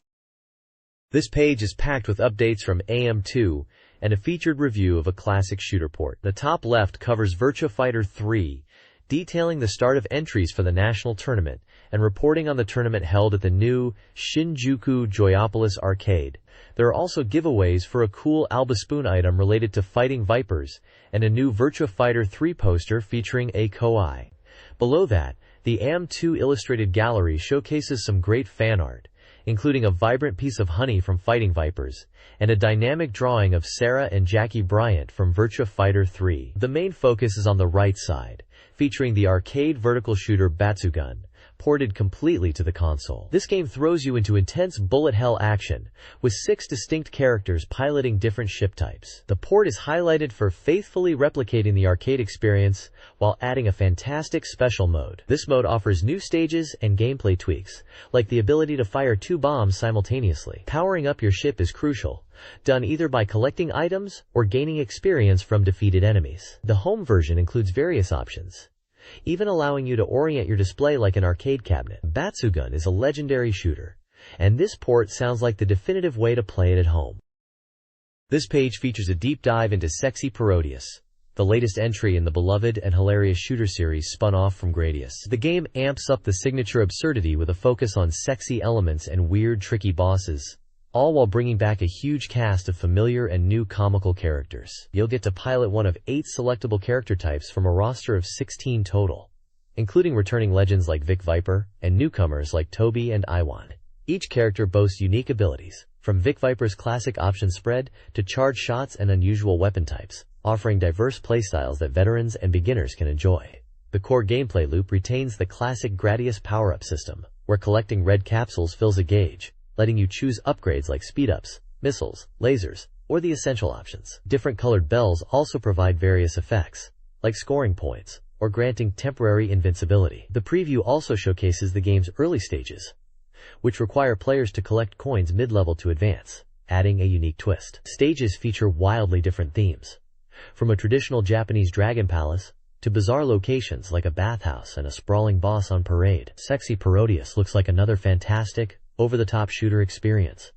This page is packed with updates from AM2 and a featured review of a classic shooter port. The top left covers Virtua Fighter 3, detailing the start of entries for the national tournament and reporting on the tournament held at the new Shinjuku Joyopolis arcade. There are also giveaways for a cool Alba Spoon item related to fighting Vipers and a new Virtua Fighter 3 poster featuring a Koi. Below that, the AM2 illustrated gallery showcases some great fan art, including a vibrant piece of Honey from Fighting Vipers, and a dynamic drawing of Sarah and Jackie Bryant from Virtua Fighter 3. The main focus is on the right side, featuring the arcade vertical shooter Batsugun, ported completely to the console. This game throws you into intense bullet hell action, with 6 distinct characters piloting different ship types. The port is highlighted for faithfully replicating the arcade experience, while adding a fantastic special mode. This mode offers new stages and gameplay tweaks, like the ability to fire 2 bombs simultaneously. Powering up your ship is crucial, done either by collecting items or gaining experience from defeated enemies. The home version includes various options, even allowing you to orient your display like an arcade cabinet. Batsugun is a legendary shooter, and this port sounds like the definitive way to play it at home. This page features a deep dive into Sexy Parodius, the latest entry in the beloved and hilarious shooter series spun off from Gradius. The game amps up the signature absurdity with a focus on sexy elements and weird, tricky bosses, all while bringing back a huge cast of familiar and new comical characters. You'll get to pilot one of 8 selectable character types from a roster of 16 total, including returning legends like Vic Viper and newcomers like Toby and Iwan. Each character boasts unique abilities, from Vic Viper's classic option spread to charge shots and unusual weapon types, offering diverse playstyles that veterans and beginners can enjoy. The core gameplay loop retains the classic Gradius power-up system, where collecting red capsules fills a gauge, letting you choose upgrades like speed-ups, missiles, lasers, or the essential options. Different colored bells also provide various effects, like scoring points, or granting temporary invincibility. The preview also showcases the game's early stages, which require players to collect coins mid-level to advance, adding a unique twist. Stages feature wildly different themes, from a traditional Japanese dragon palace to bizarre locations like a bathhouse and a sprawling boss on parade. Sexy Parodius looks like another fantastic, over-the-top shooter experience.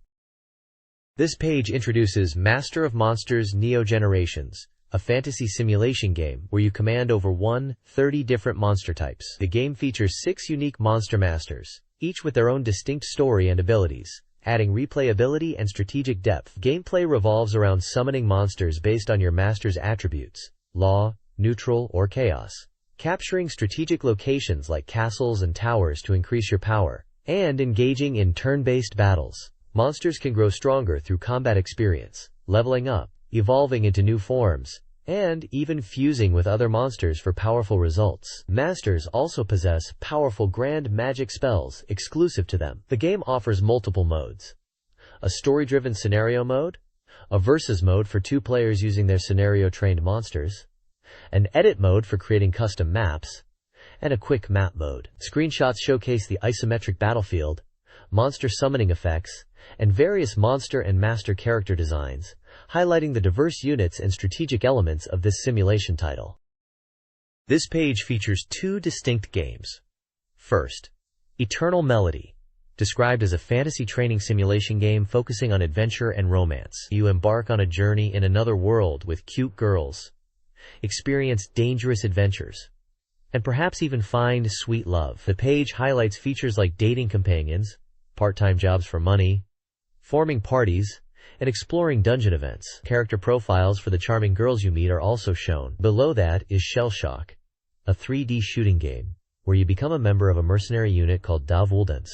This page introduces Master of Monsters Neo Generations, a fantasy simulation game where you command over 130 different monster types. The game features 6 unique monster masters, each with their own distinct story and abilities, adding replayability and strategic depth. Gameplay revolves around summoning monsters based on your master's attributes, law, neutral, or chaos, capturing strategic locations like castles and towers to increase your power, and engaging in turn-based battles. Monsters can grow stronger through combat experience, leveling up, evolving into new forms, and even fusing with other monsters for powerful results. Masters also possess powerful grand magic spells exclusive to them. The game offers multiple modes: a story-driven scenario mode, a versus mode for 2 players using their scenario-trained monsters, an edit mode for creating custom maps, and a quick map mode. Screenshots showcase the isometric battlefield, monster summoning effects, and various monster and master character designs, highlighting the diverse units and strategic elements of this simulation title. This page features 2 distinct games. First, Eternal Melody, described as a fantasy training simulation game focusing on adventure and romance. You embark on a journey in another world with cute girls, experience dangerous adventures, and perhaps even find sweet love. The page highlights features like dating companions, part-time jobs for money, forming parties, and exploring dungeon events. Character profiles for the charming girls you meet are also shown. Below that is Shell Shock, a 3D shooting game where you become a member of a mercenary unit called Da Vuldens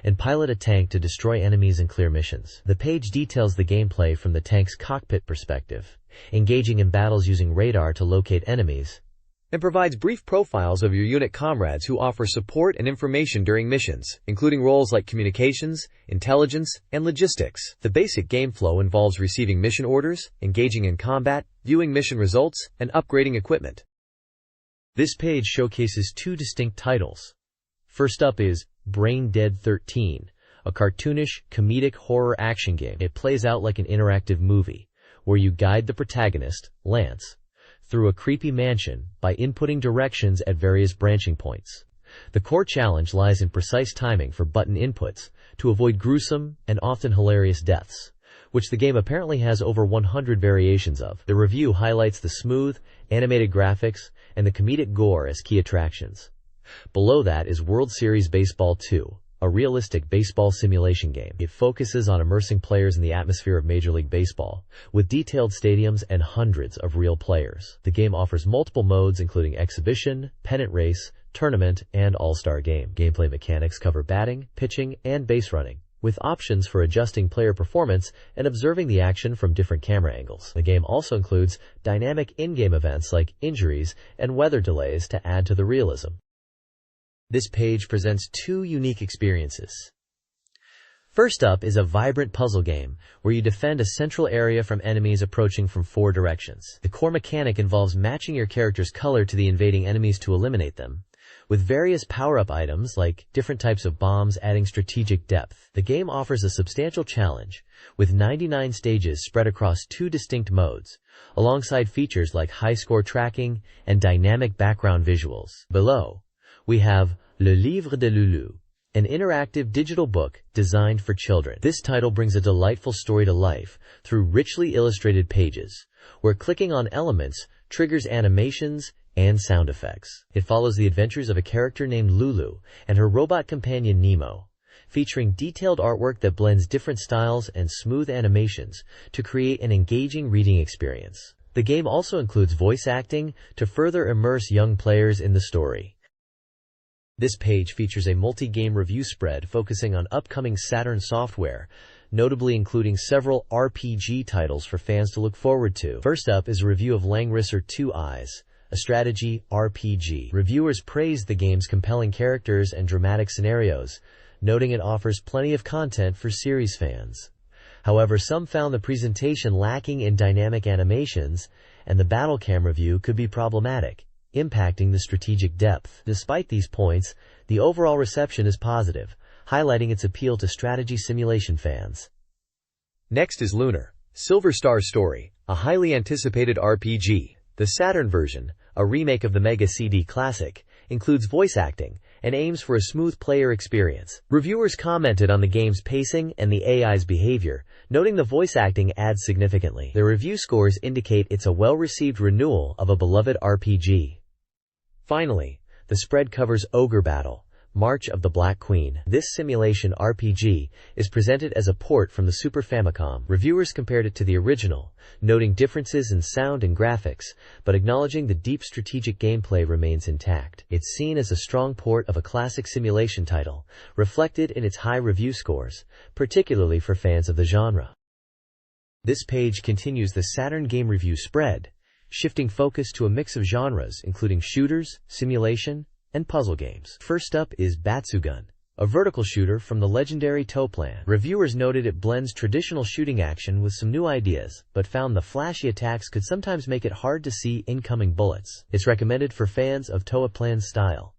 and pilot a tank to destroy enemies and clear missions. The page details the gameplay from the tank's cockpit perspective, engaging in battles using radar to locate enemies, and provides brief profiles of your unit comrades who offer support and information during missions, including roles like communications, intelligence, and logistics. The basic game flow involves receiving mission orders, engaging in combat, viewing mission results, and upgrading equipment. This page showcases two distinct titles. First up is Brain Dead 13, a cartoonish, comedic horror action game. It plays out like an interactive movie, where you guide the protagonist, Lance, through a creepy mansion by inputting directions at various branching points. The core challenge lies in precise timing for button inputs to avoid gruesome and often hilarious deaths, which the game apparently has over 100 variations of. The review highlights the smooth, animated graphics and the comedic gore as key attractions. Below that is World Series Baseball 2, a realistic baseball simulation game. It focuses on immersing players in the atmosphere of Major League Baseball, with detailed stadiums and hundreds of real players. The game offers multiple modes including exhibition, pennant race, tournament, and all-star game. Gameplay mechanics cover batting, pitching, and base running, with options for adjusting player performance and observing the action from different camera angles. The game also includes dynamic in-game events like injuries and weather delays to add to the realism. This page presents two unique experiences. First up is a vibrant puzzle game where you defend a central area from enemies approaching from 4 directions. The core mechanic involves matching your character's color to the invading enemies to eliminate them, with various power-up items like different types of bombs adding strategic depth. The game offers a substantial challenge, with 99 stages spread across 2 distinct modes, alongside features like high-score tracking and dynamic background visuals. Below, we have Le Livre de Loulou, an interactive digital book designed for children. This title brings a delightful story to life through richly illustrated pages, where clicking on elements triggers animations and sound effects. It follows the adventures of a character named Lulu and her robot companion Nemo, featuring detailed artwork that blends different styles and smooth animations to create an engaging reading experience. The game also includes voice acting to further immerse young players in the story. This page features a multi-game review spread focusing on upcoming Saturn software, notably including several RPG titles for fans to look forward to. First up is a review of Langrisser 2 Eyes, a strategy RPG. Reviewers praised the game's compelling characters and dramatic scenarios, noting it offers plenty of content for series fans. However, some found the presentation lacking in dynamic animations, and the battle cam review could be problematic, impacting the strategic depth. Despite these points, the overall reception is positive, highlighting its appeal to strategy simulation fans. Next is Lunar, Silver Star Story, a highly anticipated RPG. The Saturn version, a remake of the Mega CD classic, includes voice acting and aims for a smooth player experience. Reviewers commented on the game's pacing and the AI's behavior, noting the voice acting adds significantly. The review scores indicate it's a well-received renewal of a beloved RPG. Finally, the spread covers Ogre Battle, March of the Black Queen. This simulation RPG is presented as a port from the Super Famicom. Reviewers compared it to the original, noting differences in sound and graphics, but acknowledging the deep strategic gameplay remains intact. It's seen as a strong port of a classic simulation title, reflected in its high review scores, particularly for fans of the genre. This page continues the Saturn game review spread, shifting focus to a mix of genres including shooters, simulation, and puzzle games. First up is Batsugun, a vertical shooter from the legendary Toplan. Reviewers noted it blends traditional shooting action with some new ideas, but found the flashy attacks could sometimes make it hard to see incoming bullets. It's recommended for fans of Toplan's style.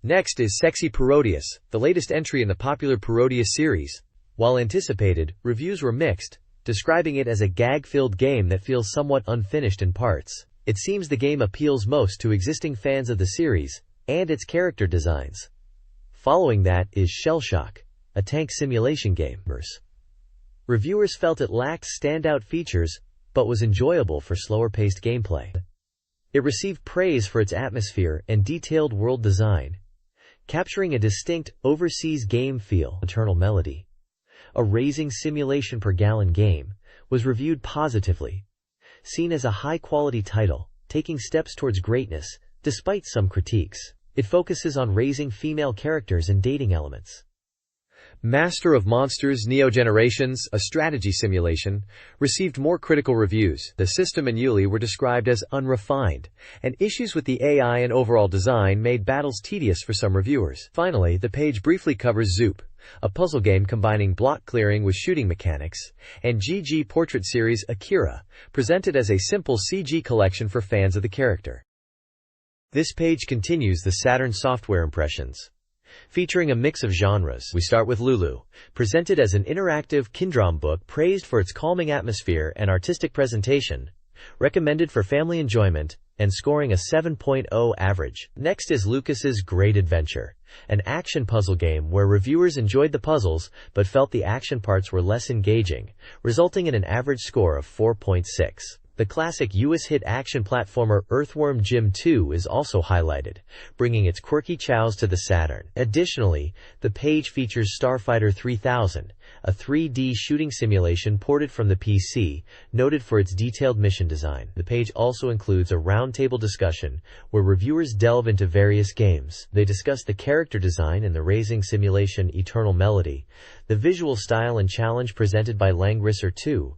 Next is Sexy Parodius, the latest entry in the popular Parodius series. While anticipated, reviews were mixed, describing it as a gag-filled game that feels somewhat unfinished in parts. It seems the game appeals most to existing fans of the series and its character designs. Following that is Shellshock, a tank simulation game. Reviewers felt it lacked standout features, but was enjoyable for slower-paced gameplay. It received praise for its atmosphere and detailed world design, capturing a distinct overseas game feel. Eternal Melody, a racing simulation per gallon game, was reviewed positively, seen as a high-quality title, taking steps towards greatness, despite some critiques. It focuses on raising female characters and dating elements. Master of Monsters Neo Generations, a strategy simulation, received more critical reviews. The system and Yuli were described as unrefined, and issues with the AI and overall design made battles tedious for some reviewers. Finally, the page briefly covers Zoop, a puzzle game combining block clearing with shooting mechanics, and GG portrait series Akira, presented as a simple CG collection for fans of the character. This page continues the Saturn software impressions. Featuring a mix of genres, we start with Lulu, presented as an interactive Kindram book praised for its calming atmosphere and artistic presentation, recommended for family enjoyment, and scoring a 7.0 average. Next is Lucas's Great Adventure, an action puzzle game where reviewers enjoyed the puzzles but felt the action parts were less engaging, resulting in an average score of 4.6. The classic US hit action platformer Earthworm Jim 2 is also highlighted, bringing its quirky chows to the Saturn. Additionally, the page features Starfighter 3000, a 3D shooting simulation ported from the PC, noted for its detailed mission design. The page also includes a roundtable discussion where reviewers delve into various games. They discuss the character design in the racing simulation Eternal Melody, the visual style and challenge presented by Langrisser 2,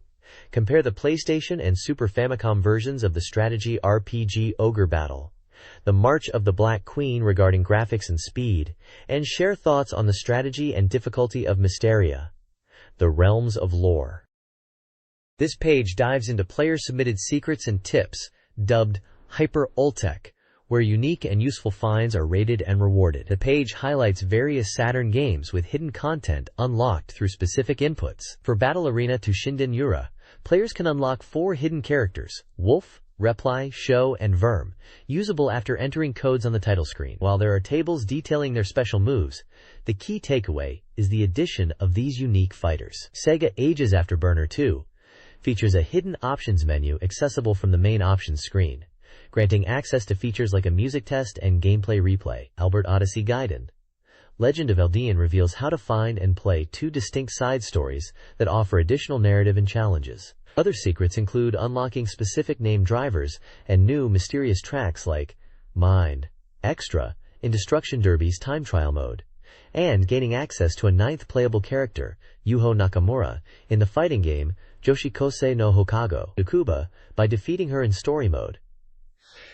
compare the PlayStation and Super Famicom versions of the strategy RPG Ogre Battle, the March of the Black Queen regarding graphics and speed, and share thoughts on the strategy and difficulty of Mysteria, the Realms of Lore. This page dives into player-submitted secrets and tips, dubbed Hyper Ultech, where unique and useful finds are rated and rewarded. The page highlights various Saturn games with hidden content unlocked through specific inputs. For Battle Arena to Shinden Yura, players can unlock 4 hidden characters, Wolf, Reply, Show, and Verm, usable after entering codes on the title screen. While there are tables detailing their special moves, the key takeaway is the addition of these unique fighters. Sega Ages Afterburner 2 features a hidden options menu accessible from the main options screen, granting access to features like a music test and gameplay replay. Albert Odyssey Gaiden, Legend of Eldian reveals how to find and play 2 distinct side stories that offer additional narrative and challenges. Other secrets include unlocking specific named drivers and new mysterious tracks like Mind Extra in Destruction Derby's time trial mode, and gaining access to a 9th playable character, Yuho Nakamura, in the fighting game Joshikose no Hokago Dokuba by defeating her in story mode.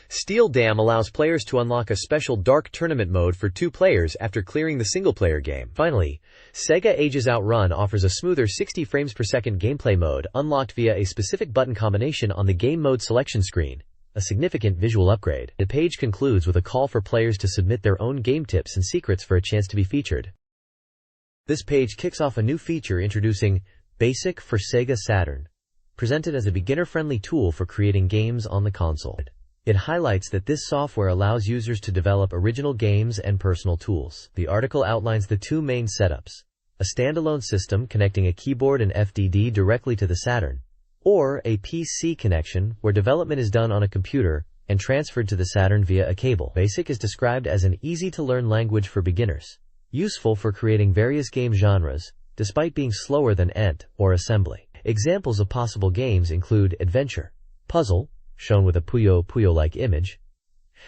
Steel Dam allows players to unlock a special Dark Tournament mode for 2 players after clearing the single-player game. Finally, Sega Ages Outrun offers a smoother 60 frames per second gameplay mode unlocked via a specific button combination on the game mode selection screen, a significant visual upgrade. The page concludes with a call for players to submit their own game tips and secrets for a chance to be featured. This page kicks off a new feature introducing Basic for Sega Saturn, presented as a beginner-friendly tool for creating games on the console. It highlights that this software allows users to develop original games and personal tools. The article outlines the 2 main setups: a standalone system connecting a keyboard and FDD directly to the Saturn, or a PC connection where development is done on a computer and transferred to the Saturn via a cable. Basic is described as an easy-to-learn language for beginners, useful for creating various game genres, despite being slower than Ent or Assembly. Examples of possible games include Adventure, Puzzle, shown with a Puyo Puyo-like image,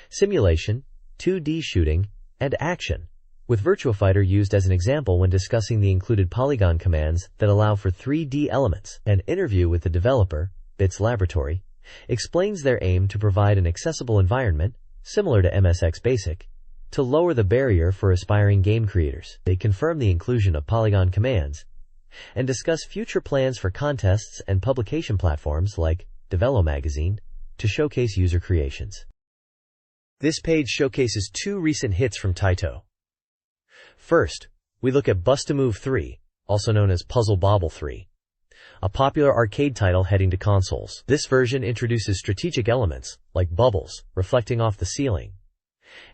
Simulation, 2D Shooting, and Action, with Virtua Fighter used as an example when discussing the included polygon commands that allow for 3D elements. An interview with the developer, Bits Laboratory, explains their aim to provide an accessible environment, similar to MSX Basic, to lower the barrier for aspiring game creators. They confirm the inclusion of polygon commands and discuss future plans for contests and publication platforms like Develo Magazine to showcase user creations. This page showcases 2 recent hits from Taito. First, we look at Bust-A-Move 3, also known as Puzzle Bobble 3, a popular arcade title heading to consoles. This version introduces strategic elements, like bubbles, reflecting off the ceiling,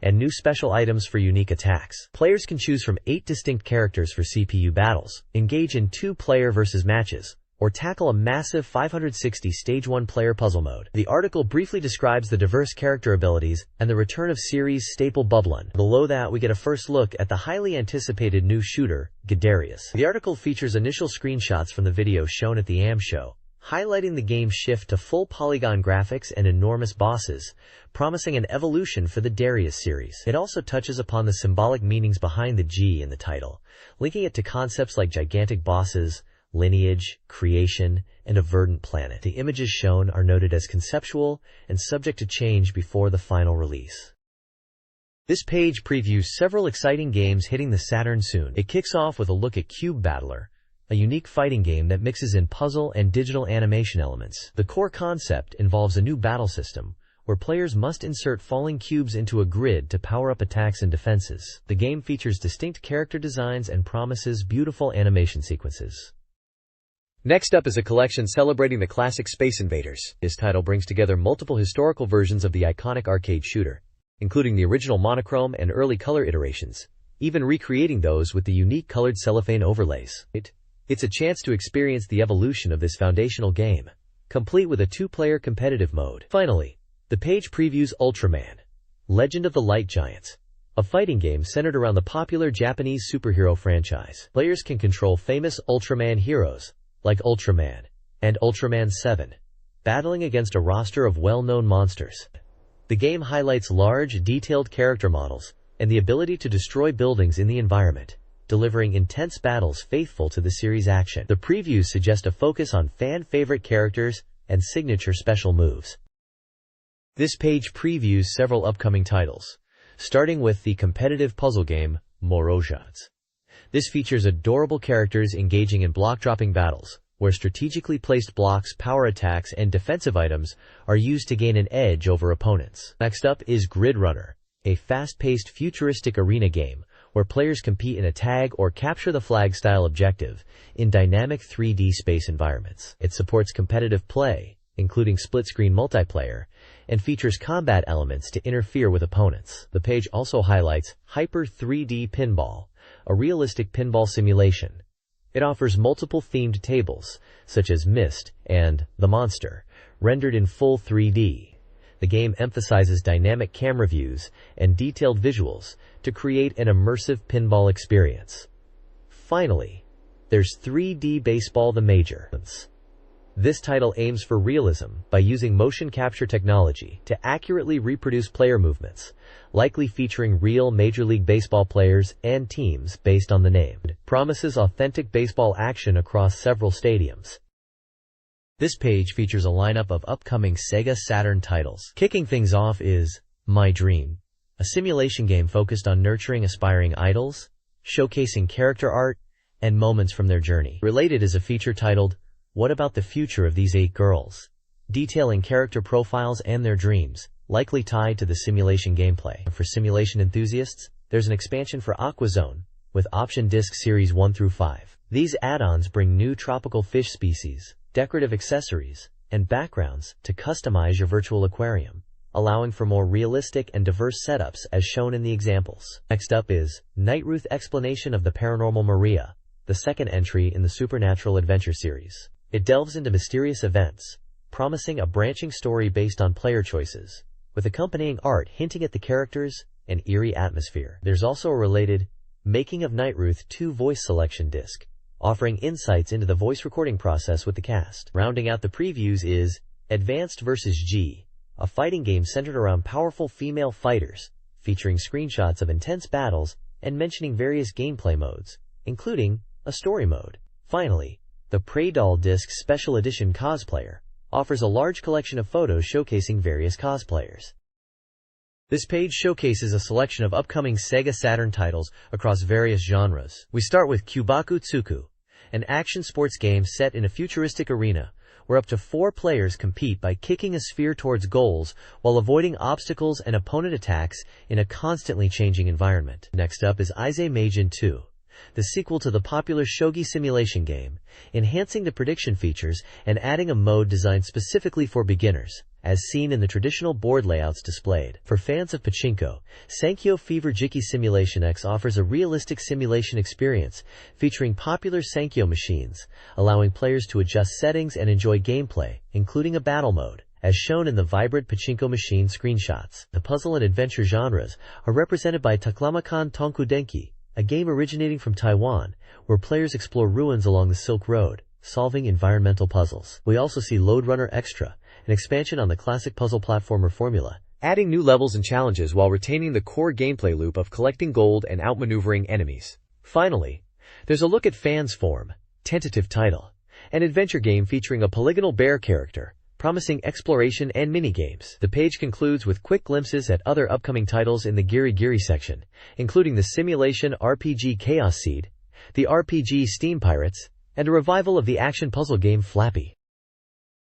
and new special items for unique attacks. Players can choose from 8 distinct characters for CPU battles, engage in 2-player versus matches, or tackle a massive 560 Stage 1 player puzzle mode. The article briefly describes the diverse character abilities and the return of series staple Bublin. Below that, we get a first look at the highly anticipated new shooter, Gadarius. The article features initial screenshots from the video shown at the AM show, highlighting the game's shift to full polygon graphics and enormous bosses, promising an evolution for the Darius series. It also touches upon the symbolic meanings behind the G in the title, linking it to concepts like gigantic bosses, lineage, creation, and a verdant planet. The images shown are noted as conceptual and subject to change before the final release. This page previews several exciting games hitting the Saturn soon. It kicks off with a look at Cube Battler, a unique fighting game that mixes in puzzle and digital animation elements. The core concept involves a new battle system, where players must insert falling cubes into a grid to power up attacks and defenses. The game features distinct character designs and promises beautiful animation sequences. Next up is a collection celebrating the classic Space Invaders. This title brings together multiple historical versions of the iconic arcade shooter, including the original monochrome and early color iterations, even recreating those with the unique colored cellophane overlays. It's a chance to experience the evolution of this foundational game, complete with a 2-player competitive mode. Finally, the page previews Ultraman, Legend of the Light Giants, a fighting game centered around the popular Japanese superhero franchise. Players can control famous Ultraman heroes, like Ultraman and Ultraman 7, battling against a roster of well-known monsters. The game highlights large, detailed character models and the ability to destroy buildings in the environment, delivering intense battles faithful to the series' action. The previews suggest a focus on fan-favorite characters and signature special moves. This page previews several upcoming titles, starting with the competitive puzzle game Morozhats. This features adorable characters engaging in block-dropping battles, where strategically placed blocks, power attacks, and defensive items are used to gain an edge over opponents. Next up is Grid Runner, a fast-paced futuristic arena game where players compete in a tag or capture the flag style objective in dynamic 3D space environments. It supports competitive play, including split-screen multiplayer, and features combat elements to interfere with opponents. The page also highlights Hyper 3D Pinball, a realistic pinball simulation. It offers multiple themed tables, such as Myst and The Monster, rendered in full 3D. The game emphasizes dynamic camera views and detailed visuals to create an immersive pinball experience. Finally, there's 3D Baseball the Major. This title aims for realism by using motion capture technology to accurately reproduce player movements, likely featuring real Major League Baseball players and teams based on the name. It promises authentic baseball action across several stadiums. This page features a lineup of upcoming Sega Saturn titles. Kicking things off is My Dream, a simulation game focused on nurturing aspiring idols, showcasing character art, and moments from their journey. Related is a feature titled What About the Future of These 8 Girls?, detailing character profiles and their dreams, likely tied to the simulation gameplay. For simulation enthusiasts, there's an expansion for Aquazone, with option disc series 1 through 5. These add-ons bring new tropical fish species, decorative accessories, and backgrounds to customize your virtual aquarium, allowing for more realistic and diverse setups as shown in the examples. Next up is Nightruth Explanation of the Paranormal Maria, the second entry in the Supernatural Adventure series. It delves into mysterious events, promising a branching story based on player choices, with accompanying art hinting at the characters and eerie atmosphere. There's also a related Making of Nightruth 2 voice selection disc, offering insights into the voice recording process with the cast. Rounding out the previews is Advanced vs. G, a fighting game centered around powerful female fighters, featuring screenshots of intense battles and mentioning various gameplay modes, including a story mode. Finally, the Prey Doll Disc Special Edition Cosplayer offers a large collection of photos showcasing various cosplayers. This page showcases a selection of upcoming Sega Saturn titles across various genres. We start with Kubaku Tsuku, an action sports game set in a futuristic arena where up to 4 players compete by kicking a sphere towards goals while avoiding obstacles and opponent attacks in a constantly changing environment. Next up is Ise Meijin 2, the sequel to the popular shogi simulation game, enhancing the prediction features and adding a mode designed specifically for beginners, as seen in the traditional board layouts displayed. For fans of pachinko, Sankyo Fever Jiki Simulation X offers a realistic simulation experience featuring popular Sankyo machines, allowing players to adjust settings and enjoy gameplay, including a battle mode, as shown in the vibrant pachinko machine screenshots. The puzzle and adventure genres are represented by Taklamakan Tonkudenki, a game originating from Taiwan, where players explore ruins along the Silk Road, solving environmental puzzles. We also see Load Runner Extra, an expansion on the classic puzzle platformer formula, adding new levels and challenges while retaining the core gameplay loop of collecting gold and outmaneuvering enemies. Finally, there's a look at Fans Form, tentative title, an adventure game featuring a polygonal bear character, promising exploration and minigames. The page concludes with quick glimpses at other upcoming titles in the Giri Giri section, including the simulation RPG Chaos Seed, the RPG Steam Pirates, and a revival of the action puzzle game Flappy.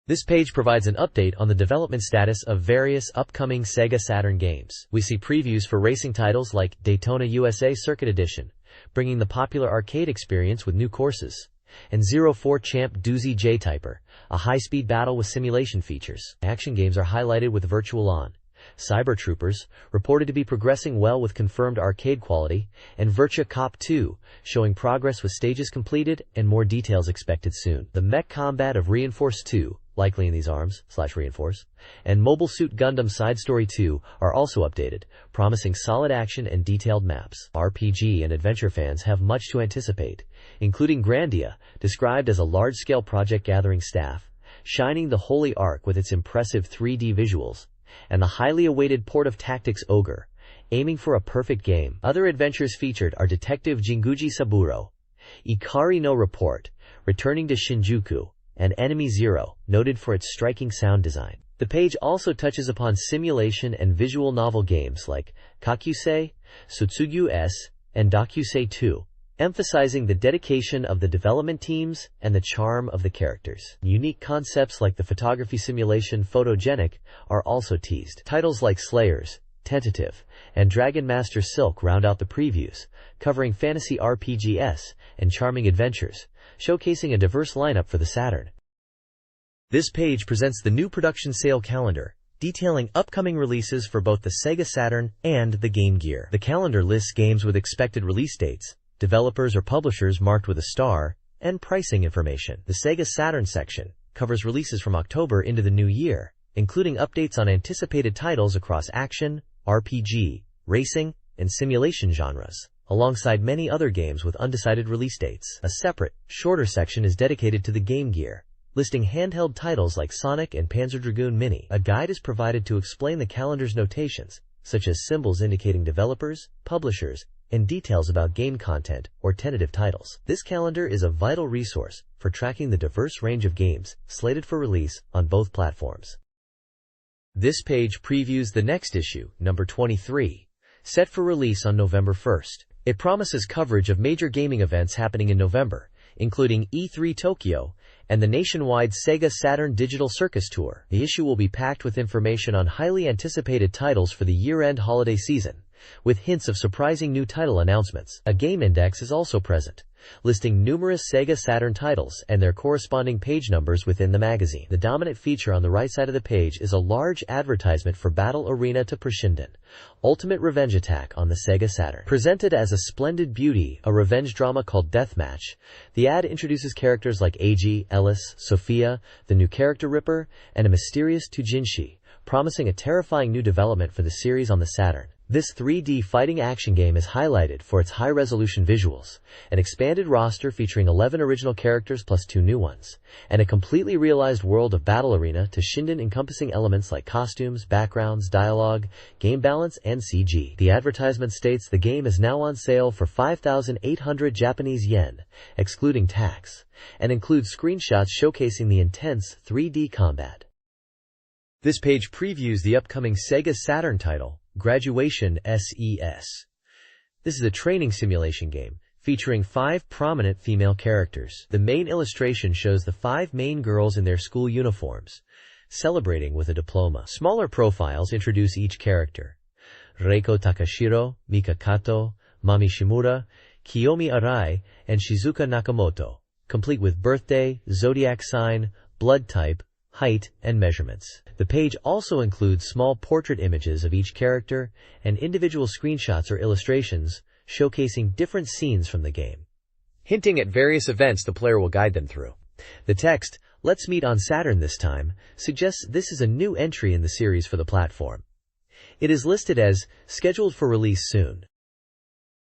This page provides an update on the development status of various upcoming Sega Saturn games. We see previews for racing titles like Daytona USA Circuit Edition, bringing the popular arcade experience with new courses, and 04 Champ Doozy J-Typer, a high-speed battle with simulation features. Action games are highlighted with Virtual On, Cyber Troopers, reported to be progressing well with confirmed arcade quality, and Virtua Cop 2, showing progress with stages completed and more details expected soon. The mech combat of Reinforce 2, likely in these ARMS/Reinforce, and Mobile Suit Gundam Side Story 2 are also updated, promising solid action and detailed maps. RPG and adventure fans have much to anticipate, including Grandia, described as a large-scale project gathering staff, shining the Holy Ark with its impressive 3D visuals, and the highly awaited Port of Tactics Ogre, aiming for a perfect game. Other adventures featured are Detective Jinguji Saburo, Ikari no Report, returning to Shinjuku, and Enemy Zero, noted for its striking sound design. The page also touches upon simulation and visual novel games like Kakusei, Sotsugu S, and Dokusei 2, emphasizing the dedication of the development teams and the charm of the characters. Unique concepts like the photography simulation Photogenic are also teased. Titles like Slayers, Tentative, and Dragon Master Silk round out the previews, covering fantasy RPGs and charming adventures, showcasing a diverse lineup for the Saturn. This page presents the new production sale calendar, detailing upcoming releases for both the Sega Saturn and the Game Gear. The calendar lists games with expected release dates, developers or publishers marked with a star, and pricing information. The Sega Saturn section covers releases from October into the new year, including updates on anticipated titles across action, RPG, racing, and simulation genres, alongside many other games with undecided release dates. A separate, shorter section is dedicated to the Game Gear, listing handheld titles like Sonic and Panzer Dragoon Mini. A guide is provided to explain the calendar's notations, such as symbols indicating developers, publishers, and details about game content or tentative titles. This calendar is a vital resource for tracking the diverse range of games slated for release on both platforms. This page previews the next issue, number 23, set for release on November 1st. It promises coverage of major gaming events happening in November, including E3 Tokyo and the nationwide Sega Saturn Digital Circus Tour. The issue will be packed with information on highly anticipated titles for the year-end holiday season, with hints of surprising new title announcements. A game index is also present, listing numerous Sega Saturn titles and their corresponding page numbers within the magazine. The dominant feature on the right side of the page is a large advertisement for Battle Arena to Preshinden, Ultimate Revenge Attack on the Sega Saturn. Presented as a splendid beauty, a revenge drama called Deathmatch, the ad introduces characters like Eiji, Ellis, Sophia, the new character Ripper, and a mysterious Tujinshi, promising a terrifying new development for the series on the Saturn. This 3D fighting action game is highlighted for its high-resolution visuals, an expanded roster featuring 11 original characters plus 2 new ones, and a completely realized world of Battle Arena to Shinden encompassing elements like costumes, backgrounds, dialogue, game balance, and CG. The advertisement states the game is now on sale for 5,800 Japanese yen, excluding tax, and includes screenshots showcasing the intense 3D combat. This page previews the upcoming Sega Saturn title, Graduation SES. This is a training simulation game, featuring 5 prominent female characters. The main illustration shows the 5 main girls in their school uniforms, celebrating with a diploma. Smaller profiles introduce each character: Reiko Takashiro, Mika Kato, Mami Shimura, Kiyomi Arai, and Shizuka Nakamoto, complete with birthday, zodiac sign, blood type, height, and measurements. The page also includes small portrait images of each character and individual screenshots or illustrations showcasing different scenes from the game, hinting at various events the player will guide them through. The text, "Let's meet on Saturn this time," suggests this is a new entry in the series for the platform. It is listed as scheduled for release soon.